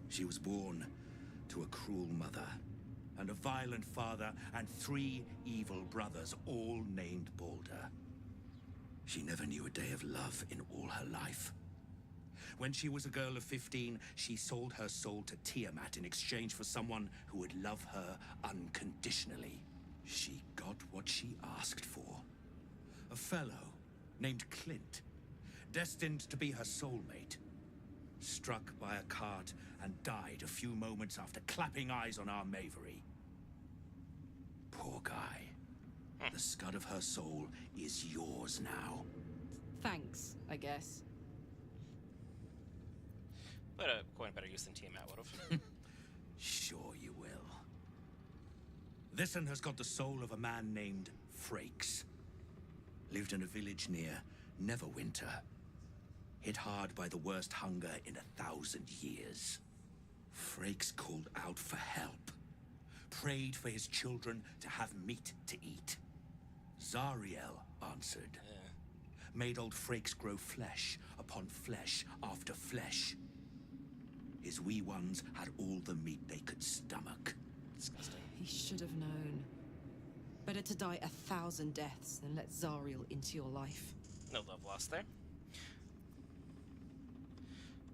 She was born to a cruel mother, and a violent father, and 3 evil brothers, all named Baldur. She never knew a day of love in all her life. When she was a girl of 15, she sold her soul to Tiamat in exchange for someone who would love her unconditionally. She got what she asked for. A fellow named Clint, destined to be her soulmate. Struck by a cart and died a few moments after clapping eyes on our Mavery. Poor guy. The scud of her soul is yours now. Thanks, I guess. But a coin better use than Tiamat would have. Sure you will. This one has got the soul of a man named Frakes. Lived in a village near Neverwinter. Hit hard by the worst hunger in 1,000 years. Frakes called out for help. Prayed for his children to have meat to eat. Zariel answered. Made old Frakes grow flesh upon flesh after flesh. His wee ones had all the meat they could stomach. Disgusting. He should have known. Better to die 1,000 deaths than let Zariel into your life. No love lost there.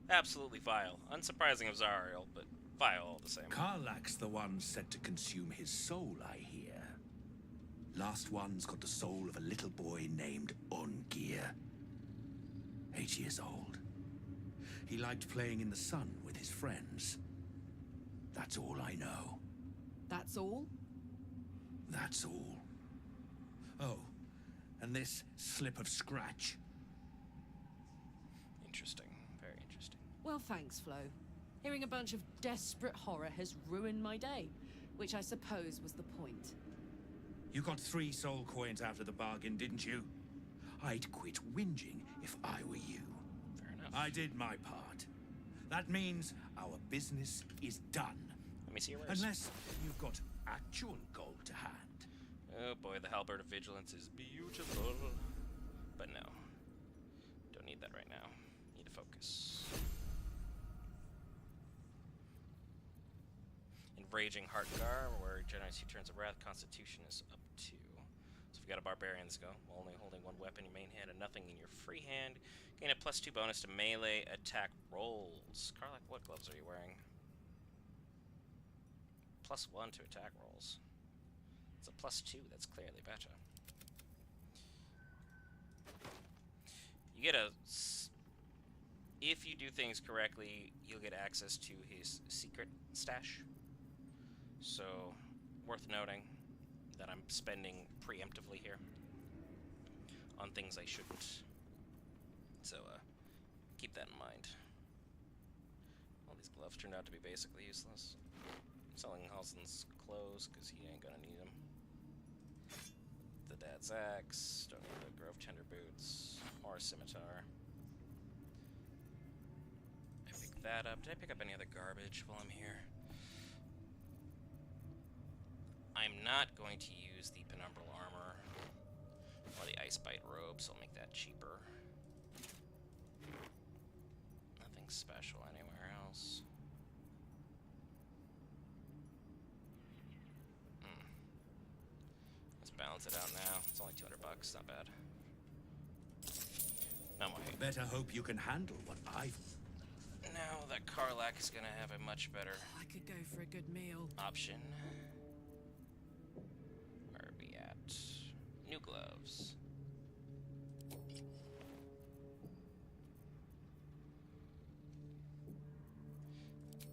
Absolutely vile. Unsurprising of Zariel, but vile all the same. Karlach's the one set to consume his soul, I hear. Last one's got the soul of a little boy named Ungir. 8 years old. He liked playing in the sun with his friends. That's all I know. That's all? That's all. Oh, and this slip of scratch. Interesting. Very interesting. Well, thanks, Flo. Hearing a bunch of desperate horror has ruined my day, which I suppose was the point. You got 3 soul coins after the bargain, didn't you? I'd quit whinging if I were you. Fair enough. I did my part. That means our business is done. Let me see your wares. Unless you've got actual gold to hand. Oh boy, the halberd of vigilance is beautiful. But no. Don't need that right now. Need to focus. Enraging Heartgar, where generates 2 turns of wrath. Constitution is up 2. So if we got a barbarians go, while only holding 1 weapon in your main hand and nothing in your free hand, gain a +2 bonus to melee attack rolls. Karlach, what gloves are you wearing? +1 to attack rolls. It's a +2, that's clearly better. You get a... If you do things correctly, you'll get access to his secret stash. So, worth noting that I'm spending preemptively here on things I shouldn't. So, keep that in mind. All these gloves turned out to be basically useless. Selling Halson's clothes, because he ain't gonna need them. The dad's axe, don't need the Grove Tender boots, or a scimitar. I picked that up. Did I pick up any other garbage while I'm here? I'm not going to use the penumbral armor or the ice bite robe, so I'll make that cheaper. Nothing special anywhere else. Let's balance it out now. It's only $200, not bad. Now Better hope you can handle what I've... Now that Karlach is gonna have a much better I could go for a good meal. option. Where are we at? New gloves.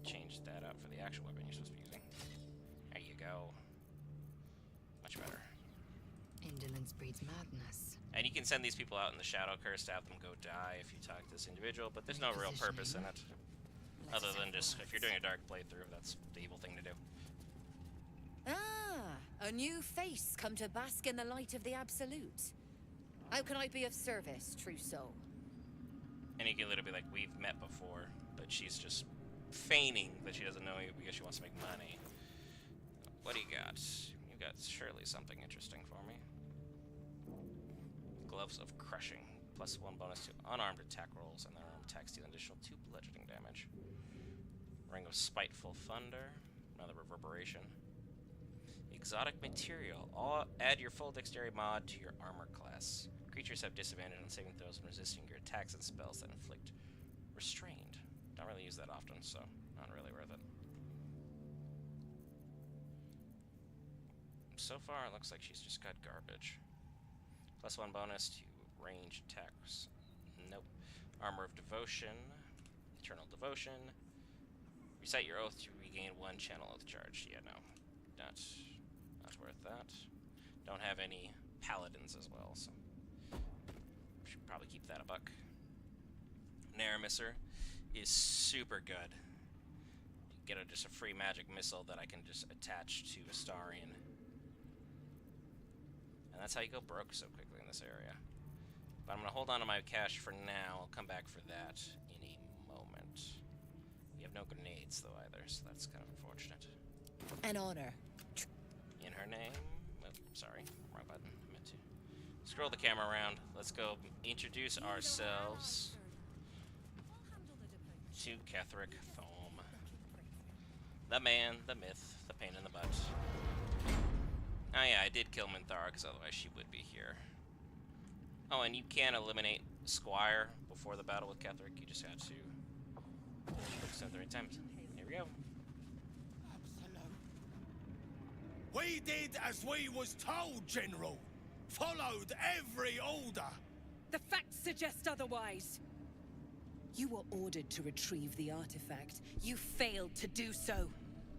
Change that out for the actual weapon you're supposed to be using. There you go. Much better. Indolence breeds madness. And you can send these people out in the Shadow Curse to have them go die if you talk to this individual, but there's no real purpose in it. Other than just, if you're doing a dark playthrough, that's the evil thing to do. Ah, a new face come to bask in the light of the Absolute. How can I be of service, true soul? And you can literally be like, we've met before, but she's just feigning that she doesn't know you because she wants to make money. What do you got? You got surely something interesting for me. Gloves of Crushing. +1 bonus to unarmed attack rolls, and their armed attacks deal an additional 2 bludgeoning damage. Ring of Spiteful Thunder. Another reverberation. Exotic Material. Add your full dexterity mod to your armor class. Creatures have disadvantage on saving throws and resisting your attacks and spells that inflict restrained. Don't really use that often, so not really worth it. So far, it looks like she's just got garbage. +1 bonus to range attacks. Nope. Armor of Devotion. Eternal Devotion. Recite your oath to regain 1 channel oath charge. Yeah, no. Not worth that. Don't have any paladins as well, so should probably keep that $1. Naramisser is super good. You get just a free magic missile that I can just attach to Astarion. And that's how you go broke so quickly in this area. But I'm going to hold on to my cash for now. I'll come back for that in a moment. We have no grenades, though, either, so that's kind of unfortunate. An honor. In her name... Oh, sorry, wrong button. I meant to Scroll the camera around. Let's go introduce ourselves to Ketheric Thome. The man, the myth, the pain in the butt. Oh yeah, I did kill Minthara, because otherwise she would be here. Oh, and you can eliminate Squire before the battle with Ketheric. You just have to focus on 3 times. Here we go. We did as we was told, General. Followed every order. The facts suggest otherwise. You were ordered to retrieve the artifact. You failed to do so.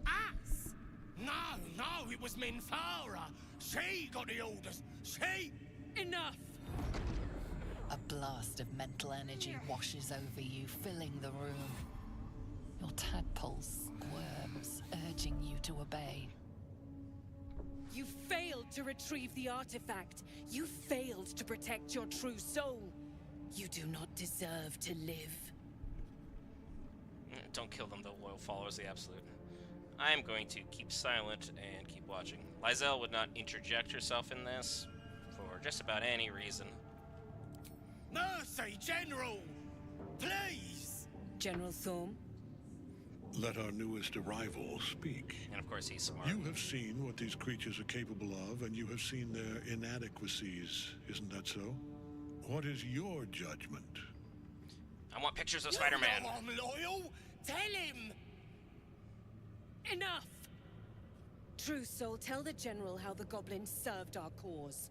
Us? No, it was Minthara. She got the orders. She... Enough! A blast of mental energy washes over you, filling the room. Your tadpole squirms, urging you to obey. You failed to retrieve the artifact. You failed to protect your true soul. You do not deserve to live. Don't kill them, the loyal followers of the Absolute. I am going to keep silent and keep watching. Lizelle would not interject herself in this for just about any reason. Mercy, General! Please! General Thorm? Let our newest arrival speak. And of course he's smart. You have seen what these creatures are capable of, and you have seen their inadequacies. Isn't that so? What is your judgment? I want pictures of Spider-Man. I'm loyal! Tell him! Enough! True Soul, tell the General how the goblins served our cause.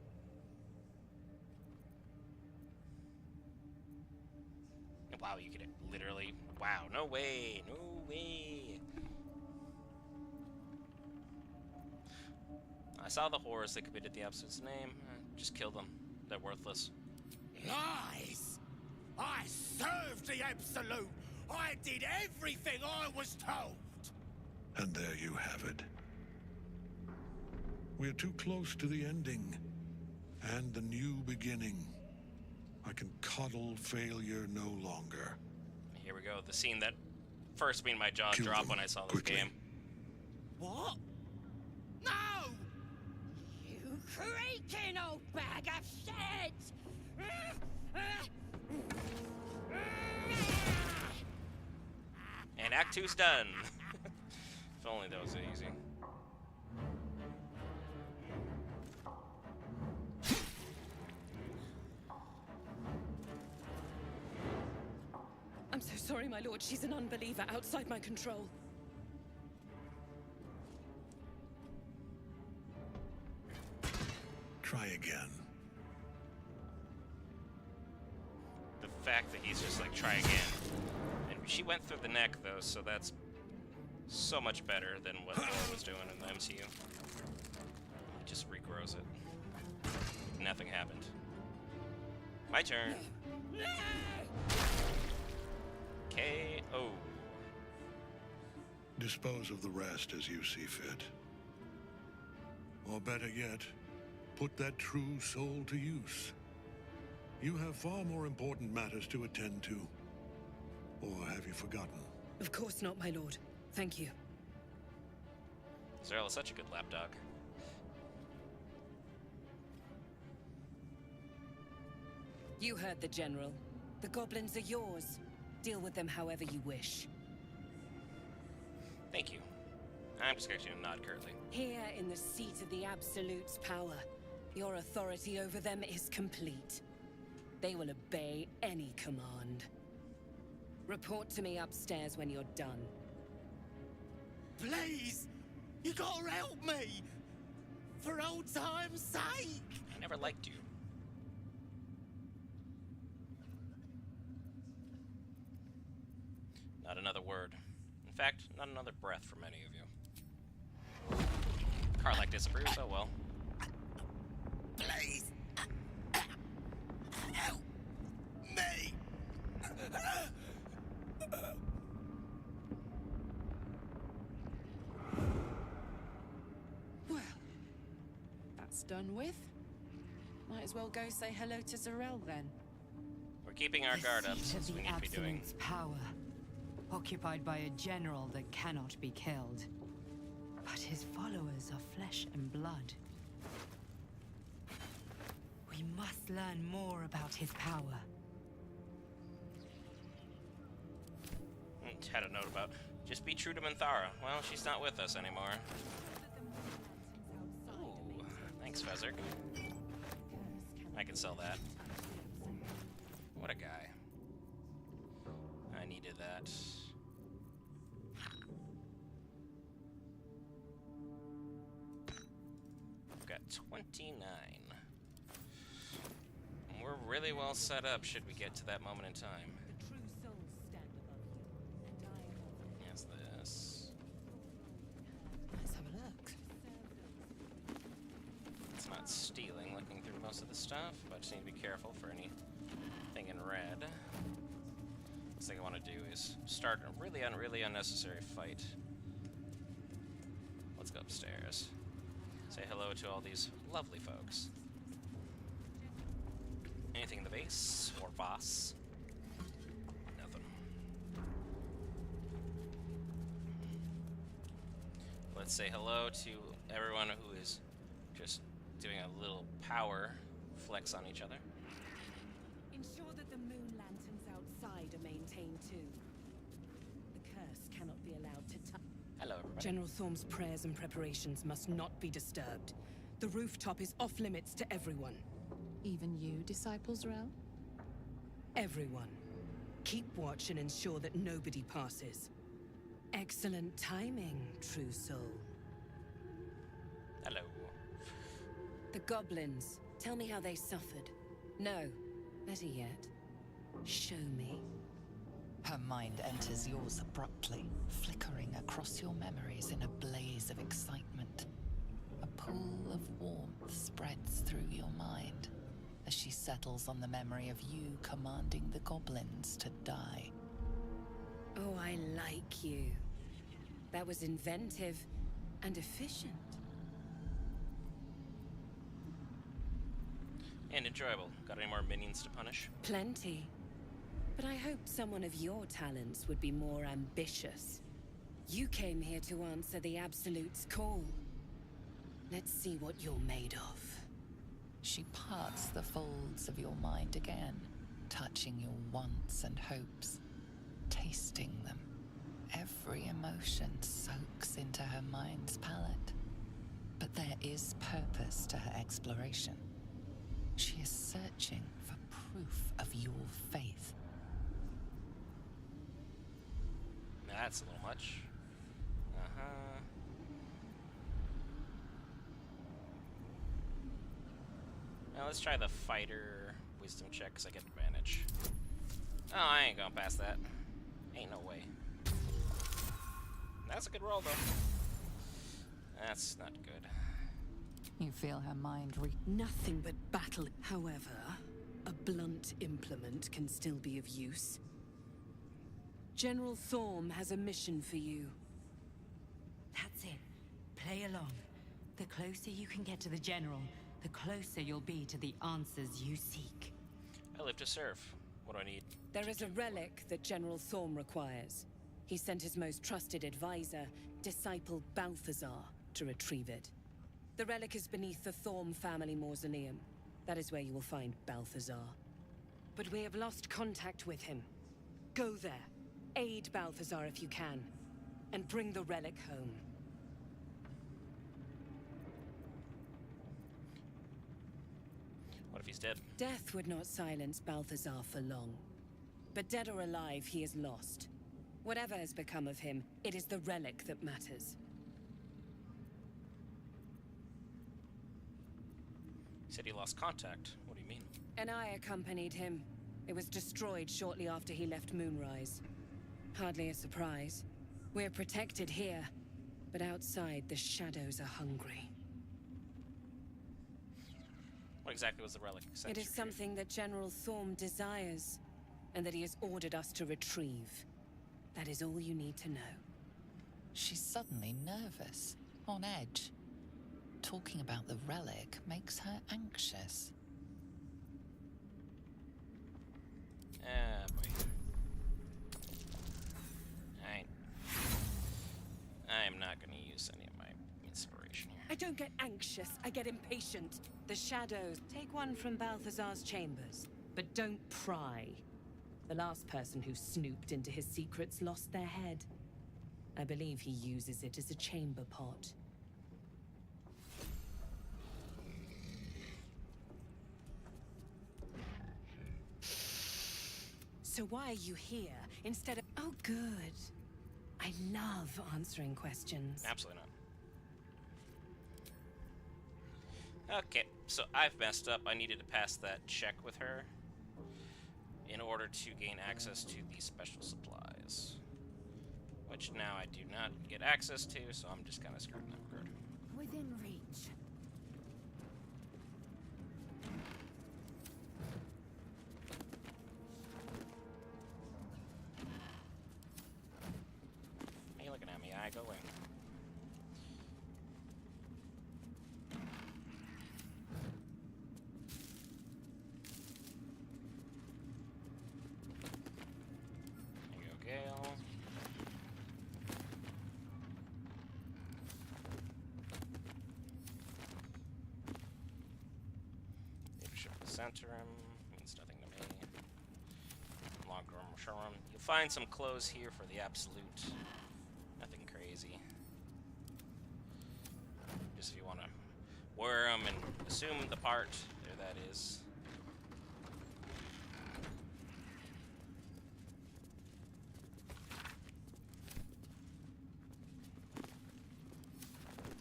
Wow, you could literally... Wow, no way, no way. I saw the horrors that committed the Absolute's name. Just kill them. They're worthless. Lies! I served the Absolute! I did everything I was told! And there you have it. We're too close to the ending. And the new beginning. I can coddle failure no longer. Here we go. The scene that first made my jaw drop when I saw this game. What? No! You creaking old bag of shit! And Act 2's done. If only that was easy. I'm so sorry, my lord. She's an unbeliever outside my control. Try again. The fact that he's just like, try again. And she went through the neck, though, so that's so much better than what Thor was doing in the MCU. He just regrows it. Nothing happened. My turn. KO. Dispose of the rest as you see fit. Or better yet, put that true soul to use. You have far more important matters to attend to. Or have you forgotten? Of course not, my lord. Thank you. Zerl is such a good lapdog. You heard the General. The goblins are yours. Deal with them however you wish. Thank you. I'm just going to nod curtly. Here in the seat of the Absolute's power, your authority over them is complete. They will obey any command. Report to me upstairs when you're done. Please! You gotta help me! For old time's sake! I never liked you. Not another word. In fact, not another breath from any of you. Karlach disapproves, oh well. Please! Help me! Well, that's done with. Might as well go say hello to Zarel then. We're keeping our guard up since we need to be doing... power, occupied by a general that cannot be killed. But his followers are flesh and blood. We We must learn more about his power. Had a note about just be true to Minthara. Well, she's not with us anymore. Ooh, thanks, Fezzerk. I can sell that. What a guy. I needed that. I've got 29. We're really well set up should we get to that moment in time. Yes, this. Let's have a look. It's not stealing, looking through most of the stuff, but I just need to be careful for anything in red. Last thing I want to do is start a really unnecessary fight. Let's go upstairs. Say hello to all these lovely folks. Anything in the base or boss? Nothing. Let's say hello to everyone who is just doing a little power flex on each other. Ensure that the moon lanterns outside are maintained too. The curse cannot be allowed to touch. Hello, everybody. General Thorm's prayers and preparations must not be disturbed. The rooftop is off limits to everyone. Even you, Disciples Rel? Everyone. Keep watch and ensure that nobody passes. Excellent timing, true soul. Hello. The goblins. Tell me how they suffered. No. Better yet, show me. Her mind enters yours abruptly, flickering across your memories in a blaze of excitement. A pool of warmth spreads through your mind as she settles on the memory of you commanding the goblins to die. Oh, I like you. That was inventive and efficient. And enjoyable. Got any more minions to punish? Plenty. But I hoped someone of your talents would be more ambitious. You came here to answer the Absolute's call. Let's see what you're made of. She parts the folds of your mind again, touching your wants and hopes, tasting them. Every emotion soaks into her mind's palette. But there is purpose to her exploration. She is searching for proof of your faith. That's a little much. Now let's try the fighter wisdom check because I get advantage. Oh, I ain't going past that. Ain't no way. That's a good roll, though. That's not good. You feel her mind Nothing but battle. However, a blunt implement can still be of use. General Thorm has a mission for you. That's it. Play along. The closer you can get to the General, the closer you'll be to the answers you seek. I live to serve. What do I need? There is a relic that General Thorm requires. He sent his most trusted advisor, disciple Balthazar, to retrieve it. The relic is beneath the Thorm family mausoleum. That is where you will find Balthazar. But we have lost contact with him. Go there, aid Balthazar if you can, and bring the relic home. What if he's dead? Death would not silence Balthazar for long. But dead or alive, he is lost. Whatever has become of him, it is the relic that matters. He said he lost contact. What do you mean? And I accompanied him. It was destroyed shortly after he left Moonrise. Hardly a surprise. We're protected here, but outside the shadows are hungry. What exactly was the relic? It is something that General Thorm desires, and that he has ordered us to retrieve. That is all you need to know. She's suddenly nervous, on edge. Talking about the relic makes her anxious. Ah, boy. I am not going to use any of my inspiration here. I don't get anxious, I get impatient. The shadows. Take one from Balthazar's chambers, but don't pry. The last person who snooped into his secrets lost their head. I believe he uses it as a chamber pot. So why are you here instead of... Oh, good. I love answering questions. Absolutely not. Okay, so I've messed up. I needed to pass that check with her in order to gain access to these special supplies. Which now I do not get access to, so I'm just kind of screwed in that regard. Within reach. Are you looking at me? I go away. There you go, Gale. Leadership of the Centrum means nothing to me. Long-term showroom. You'll find some clothes here for the Absolute. Nothing crazy. Just if you want to wear them and assume the part, there that is.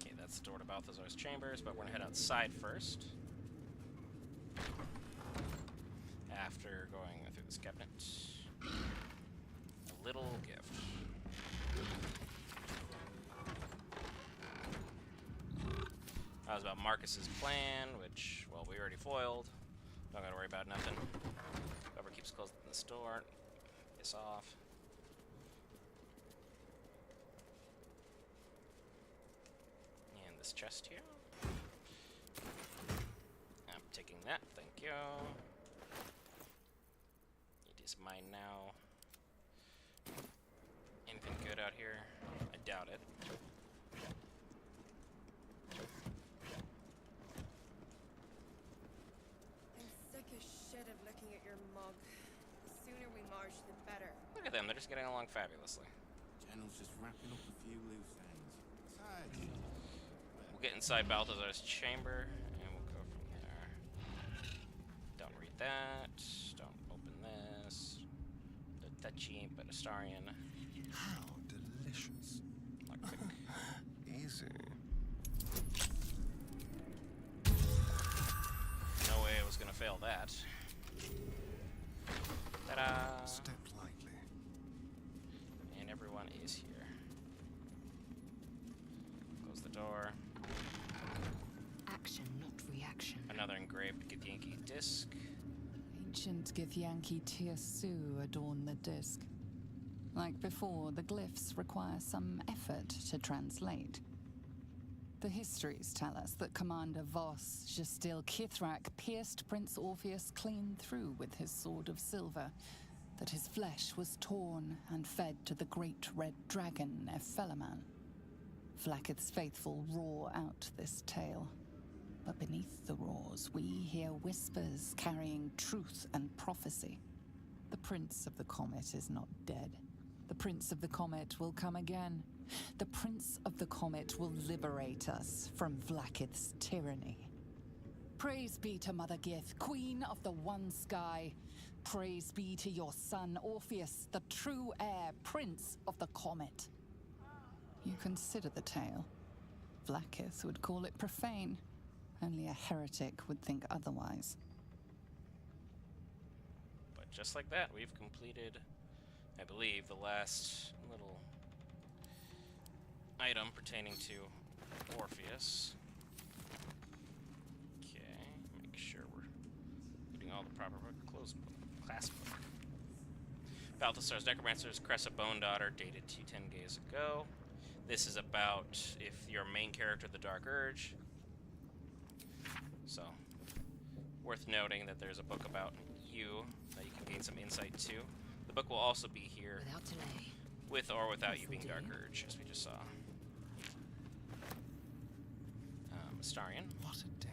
Okay, that's the door to Balthazar's chambers, but we're gonna head outside first. After going through this cabinet. A little gift. That was about Marcus's plan, which, well, we already foiled. Don't gotta worry about nothing. Whoever keeps closing the store, piss off. And this chest here. I'm taking that, thank you. It is mine now. Anything good out here? I doubt it. I'm sick as shit of looking at your mug. The sooner we march, the better. Look at them, they're just getting along fabulously. General's just wrapping up a few loose ends. Besides, We'll get inside Balthazar's chamber, and we'll go from there. Don't read that. Don't open this. The touchy, but Astarian. How delicious. Lockpick. Easy. No way I was gonna fail that. Ta-da! Step lightly. And everyone is here. Close the door. Action, not reaction. Another engraved Githyanki disc. Ancient Githyanki Tirsu adorn the disc. Like before, the glyphs require some effort to translate. The histories tell us that Commander Voss Justil Kithrak pierced Prince Orpheus clean through with his sword of silver, that his flesh was torn and fed to the great red dragon Ephelaman. Vlaakith's faithful roar out this tale. But beneath the roars, we hear whispers carrying truth and prophecy. The Prince of the Comet is not dead. The Prince of the Comet will come again. The Prince of the Comet will liberate us from Vlaakith's tyranny. Praise be to Mother Gith, Queen of the One Sky. Praise be to your son, Orpheus, the true heir, Prince of the Comet. You consider the tale. Vlaakith would call it profane. Only a heretic would think otherwise. But just like that, we've completed, I believe, the last little item pertaining to Orpheus. Okay, make sure we're getting all the proper class book. Balthazar's Necromancer's Cressa Bone Daughter, dated 210 days ago. This is about if your main character, the Dark Urge. So, worth noting that there's a book about you that you can gain some insight to. The book will also be here, Without delay. with or without you being Dark Urge, as we just saw. Astarion. What a day.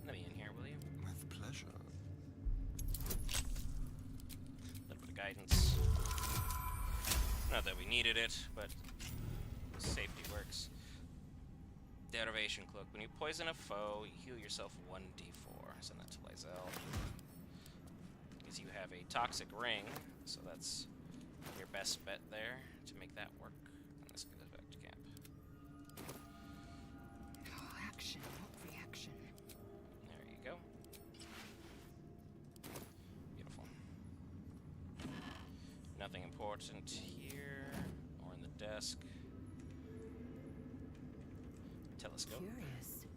Let me in here, will you? With pleasure. A little bit of guidance. Not that we needed it, but safety works. Derivation Cloak. When you poison a foe, you heal yourself 1d4. Send that to Lae'zel. Because you have a toxic ring, so that's your best bet there to make that work. And this goes back to camp. Oh, action, not reaction. There you go. Beautiful. Nothing important here or in the desk. Telescope. Curious.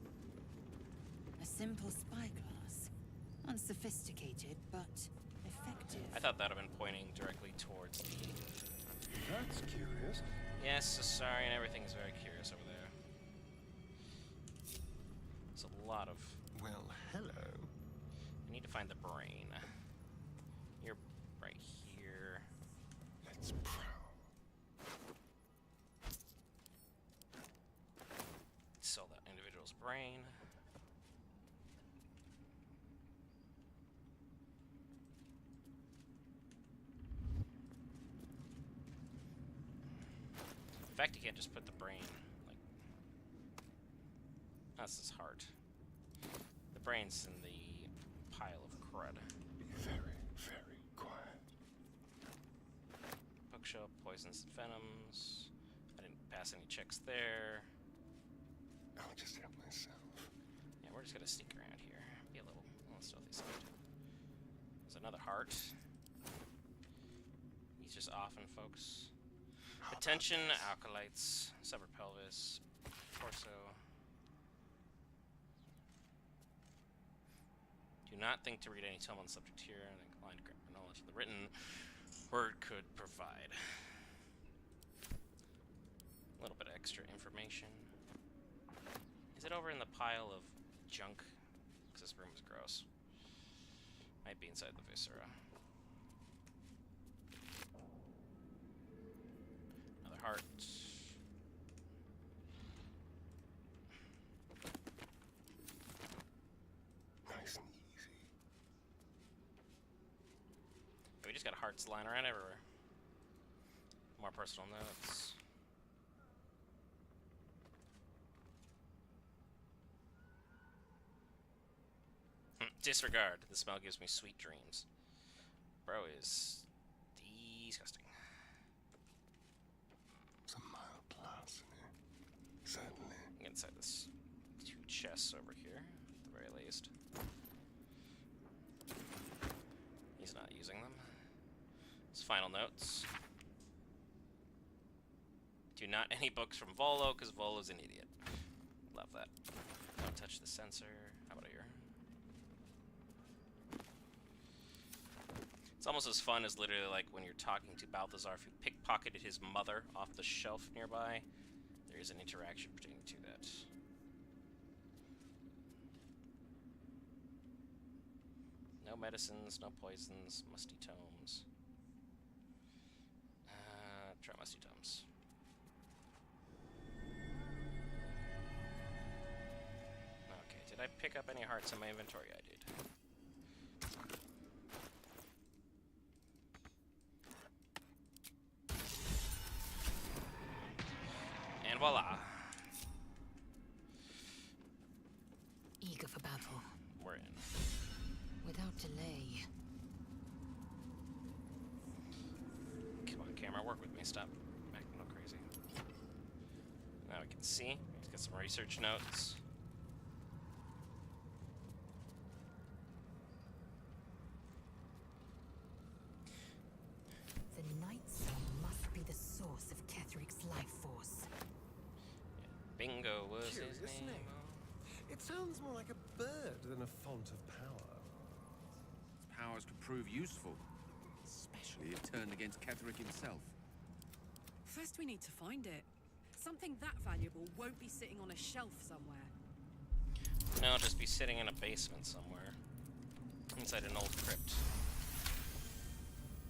A simple spyglass. Unsophisticated, but effective. I thought that would have been pointing directly towards the... That's curious. Yes, sorry, and everything is very curious over there. There's a lot of... Well, hello. I need to find the brain. You're right here. Let's prowl. Sell that individual's brain. In fact, you can't just put the brain, like... That's his heart. The brain's in the pile of crud. Be very, very quiet. Bookshelf, poisons and venoms. I didn't pass any checks there. I'll just help myself. Yeah, we're just gonna sneak around here. Be a little stealthy side. There's another heart. He's just often, folks. Attention, acolytes, severed pelvis, torso. Do not think to read any tome on the subject here and incline to grant knowledge of the written word could provide. A little bit of extra information. Is it over in the pile of junk? Because this room is gross. Might be inside the viscera. Another heart. Nice and easy. We just got hearts lying around everywhere. More personal notes. Disregard. The smell gives me sweet dreams. Bro is disgusting. It's a mild blast in here. Certainly. Inside this 2 chests over here, at the very least. He's not using them. His final notes. Do not any books from Volo, because Volo's an idiot. Love that. Don't touch the sensor. How about here? It's almost as fun as literally like when you're talking to Balthazar. If you pickpocketed his mother off the shelf nearby, there is an interaction pertaining to that. No medicines, no poisons, musty tomes. Try musty tomes. Okay, did I pick up any hearts in my inventory? I did. And voila. Eager for battle. We're in. Without delay. Come on, camera, work with me. Stop acting all crazy. Now we can see. Let's get some research notes. The Night Sun must be the source of Ketheric's life force. Bingo was Curious his name. It sounds more like a bird than a font of power. Its powers could prove useful, especially if turned against Ketheric himself. First, we need to find it. Something that valuable won't be sitting on a shelf somewhere. No, it'll just be sitting in a basement somewhere. Inside an old crypt.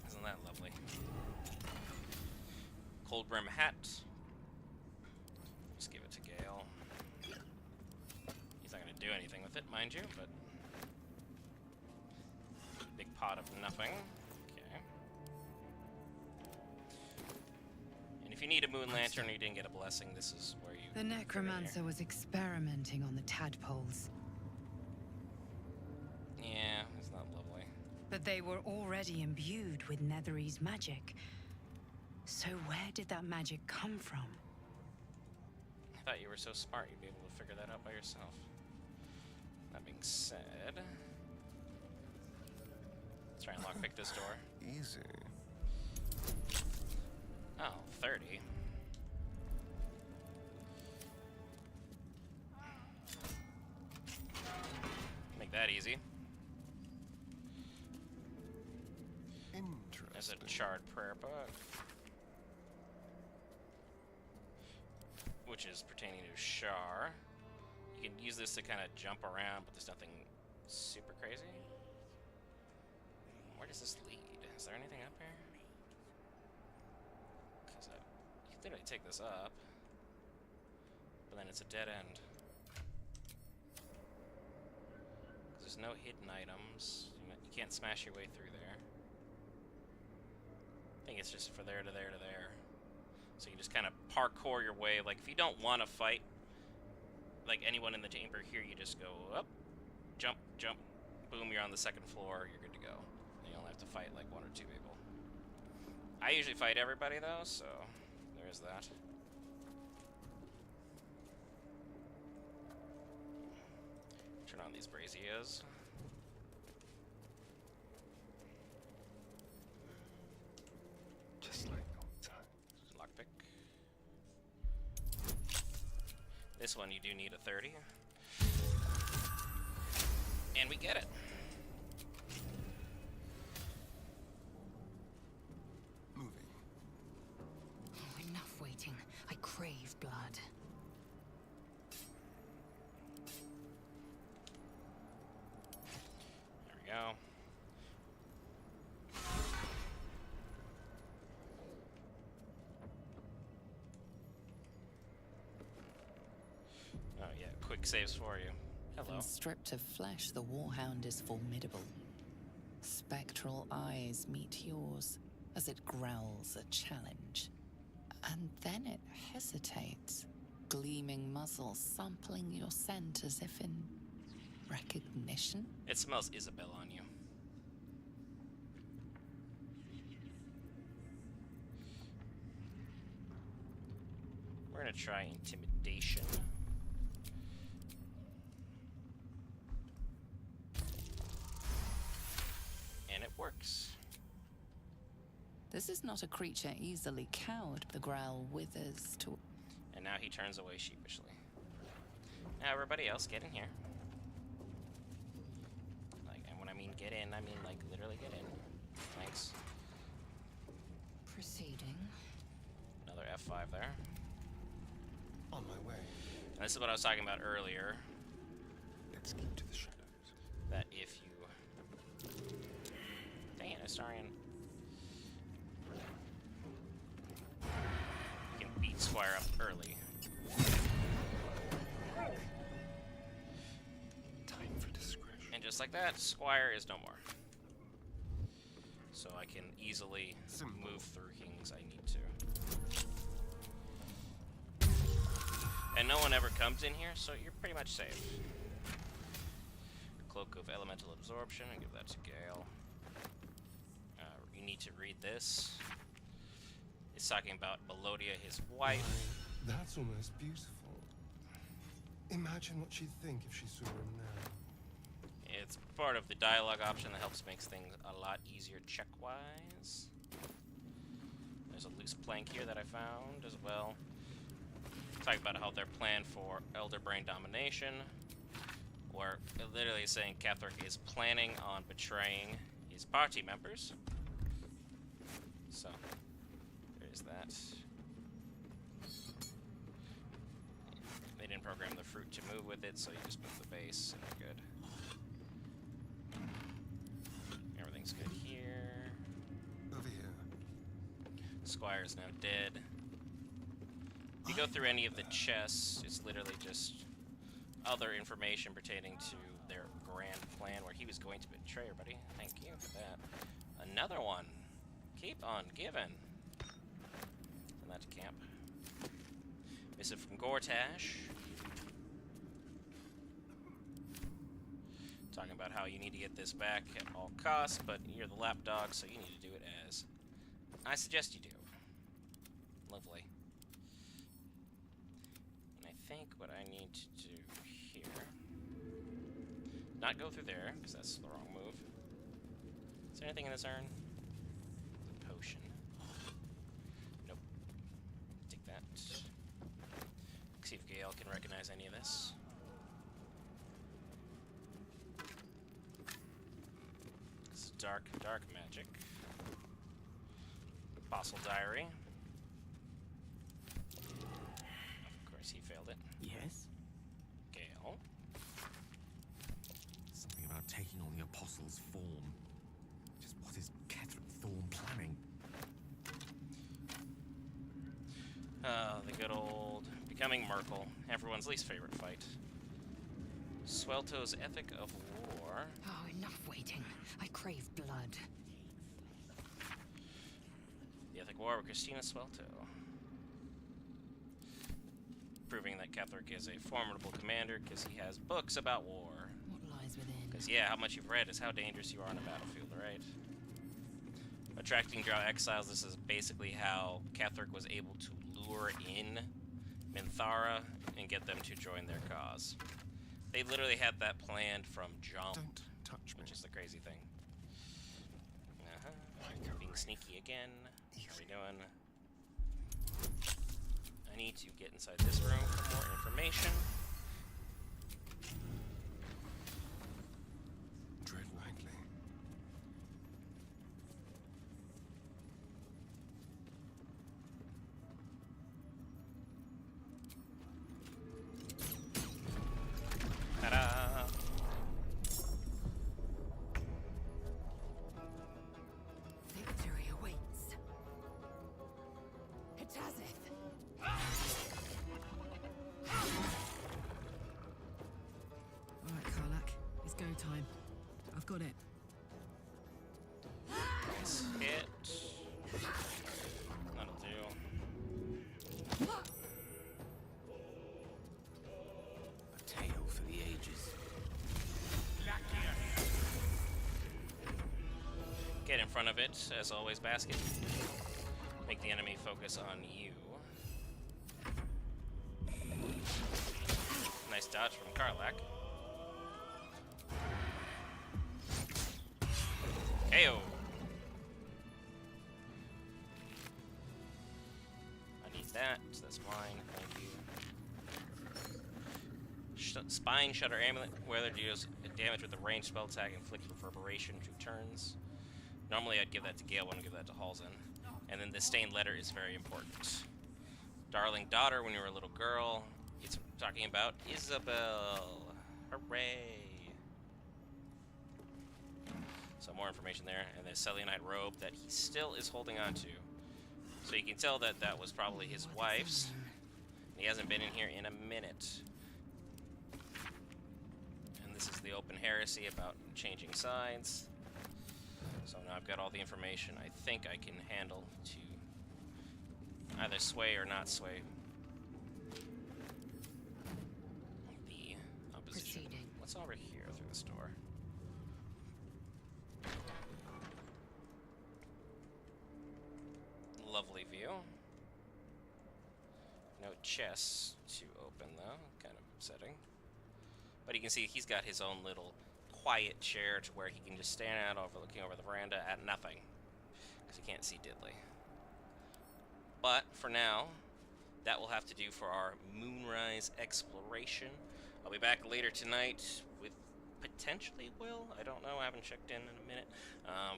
Isn't that lovely? Cold brim hat. Just give it to Gale. can't do anything with it, mind you, but... Big pot of nothing. Okay. And if you need a moon lantern or you didn't get a blessing, this is where you... The necromancer was experimenting on the tadpoles. Yeah, it's not lovely. But they were already imbued with Nethery's magic. So where did that magic come from? I thought you were so smart you'd be able to figure that out by yourself. That being said... Let's try and lockpick this door. Easy. Oh, 30. Make that easy. Interesting. There's a charred prayer book. Which is pertaining to Shar. You can use this to kind of jump around, but there's nothing super crazy. Where does this lead? Is there anything up here? Because you can literally take this up, but then it's a dead end. There's no hidden items. You can't smash your way through there. I think it's just for there to there to there. So you can just kind of parkour your way. Like, if you don't want to fight, like, anyone in the chamber here, you just go up, jump, jump, boom, you're on the second floor, you're good to go. And you only have to fight, like, 1 or 2 people. I usually fight everybody, though, so there is that. Turn on these braziers. Just like old times. Lockpick. This one you do need a 30. And we get it. Moving. Oh, enough waiting. I crave blood. There we go. Oh yeah, quick saves for you. Hello. When stripped of flesh, the warhound is formidable. Spectral eyes meet yours as it growls a challenge. And then it hesitates, gleaming muzzle sampling your scent as if in recognition. It smells Isabel on you. We're gonna try intimidation. And it works. This is not a creature easily cowed. The growl withers to... And now he turns away sheepishly. Now everybody else, get in here. Like, and when I mean get in, I mean like literally get in. Thanks. Proceeding. Another F5 there. On my way. And this is what I was talking about earlier. Let's keep to the shadows. That if you... Dang it, Astarion. You can beat Squire up early. Time for discretion. And just like that, Squire is no more. So I can easily move through kings I need to. And no one ever comes in here, so you're pretty much safe. Cloak of Elemental Absorption, and give that to Gale. You need to read this. It's talking about Melodia, his wife. That's almost beautiful. Imagine what she'd think if she saw him now. It's part of the dialogue option that helps make things a lot easier check-wise. There's a loose plank here that I found as well. Talking about how their plan for Elder Brain domination, where it literally is saying Catherick is planning on betraying his party members. So, there is that. They didn't program the fruit to move with it, so you just move the base and you're good. Everything's good here. Over here. Squire's now dead. If you go through any of the chests, it's literally just other information pertaining to their grand plan where he was going to betray everybody. Thank you for that. Another one. Keep on giving. Send that to camp. Missive from Gortash. Talking about how you need to get this back at all costs, but you're the lapdog, so you need to do it as I suggest you do. Lovely. And I think what I need to do here... Not go through there, because that's the wrong move. Is there anything in this urn? The potion. Nope. Take that. See if Gale can recognize any of this. This is dark magic. Fossil diary. Of course, he failed it. Yes? Gale. Something about taking on the Apostle's form. Just what is Ketheric Thorn planning? The good old becoming Merkel, everyone's least favorite fight. Swelto's Ethic of War. Oh, enough waiting. I crave blood. The Ethic War with Christina Swelto. Proving that Ketheric is a formidable commander because he has books about war. What lies within? Because, yeah, how much you've read is how dangerous you are on a battlefield, right? Attracting Drow exiles, this is basically how Ketheric was able to lure in Minthara and get them to join their cause. They literally had that planned from jump. Don't touch me. Which is the crazy thing. Being sneaky again. How are we doing? I need to get inside this room for more information. Tread lightly. Ta-da! Victory awaits. Hitazith. Alright, Karlak. It's go time. I've got it. Nice hit. That'll do. A tale for the ages. Get in front of it, as always, Basket. Make the enemy focus on you. Nice dodge from Karlak. KO. I need that, so that's mine. Thank you. Spine Shutter Amulet. Weather deals damage with the ranged spell attack, inflict reverberation 2 turns. Normally I'd give that to Gale, I wouldn't give that to Halsin. And then the stained letter is very important. Darling daughter, when you were a little girl. It's talking about Isabel. Hooray. So more information there. And the Selenite robe that he still is holding on to. So you can tell that that was probably his wife's. And he hasn't been in here in a minute. And this is the open heresy about changing sides. So now I've got all the information I think I can handle to either sway or not sway the opposition. Proceeding. What's over here through this door? Lovely view. No chests to open though, kind of upsetting. But you can see he's got his own little quiet chair to where he can just stand out overlooking over the veranda at nothing because he can't see diddly. But for now, that will have to do for our Moonrise exploration. I'll be back later tonight with potentially Will. I don't know. I haven't checked in a minute.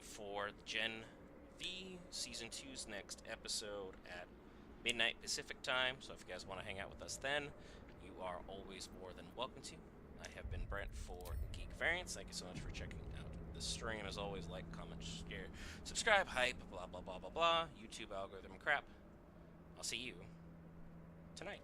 For Gen V Season 2's next episode at midnight Pacific time. So if you guys want to hang out with us then, you are always more than welcome to. I have been Brent for Geek Variants. Thank you so much for checking out the stream. As always, like, comment, share, subscribe, hype, blah, blah, blah, blah, blah. YouTube algorithm crap. I'll see you tonight.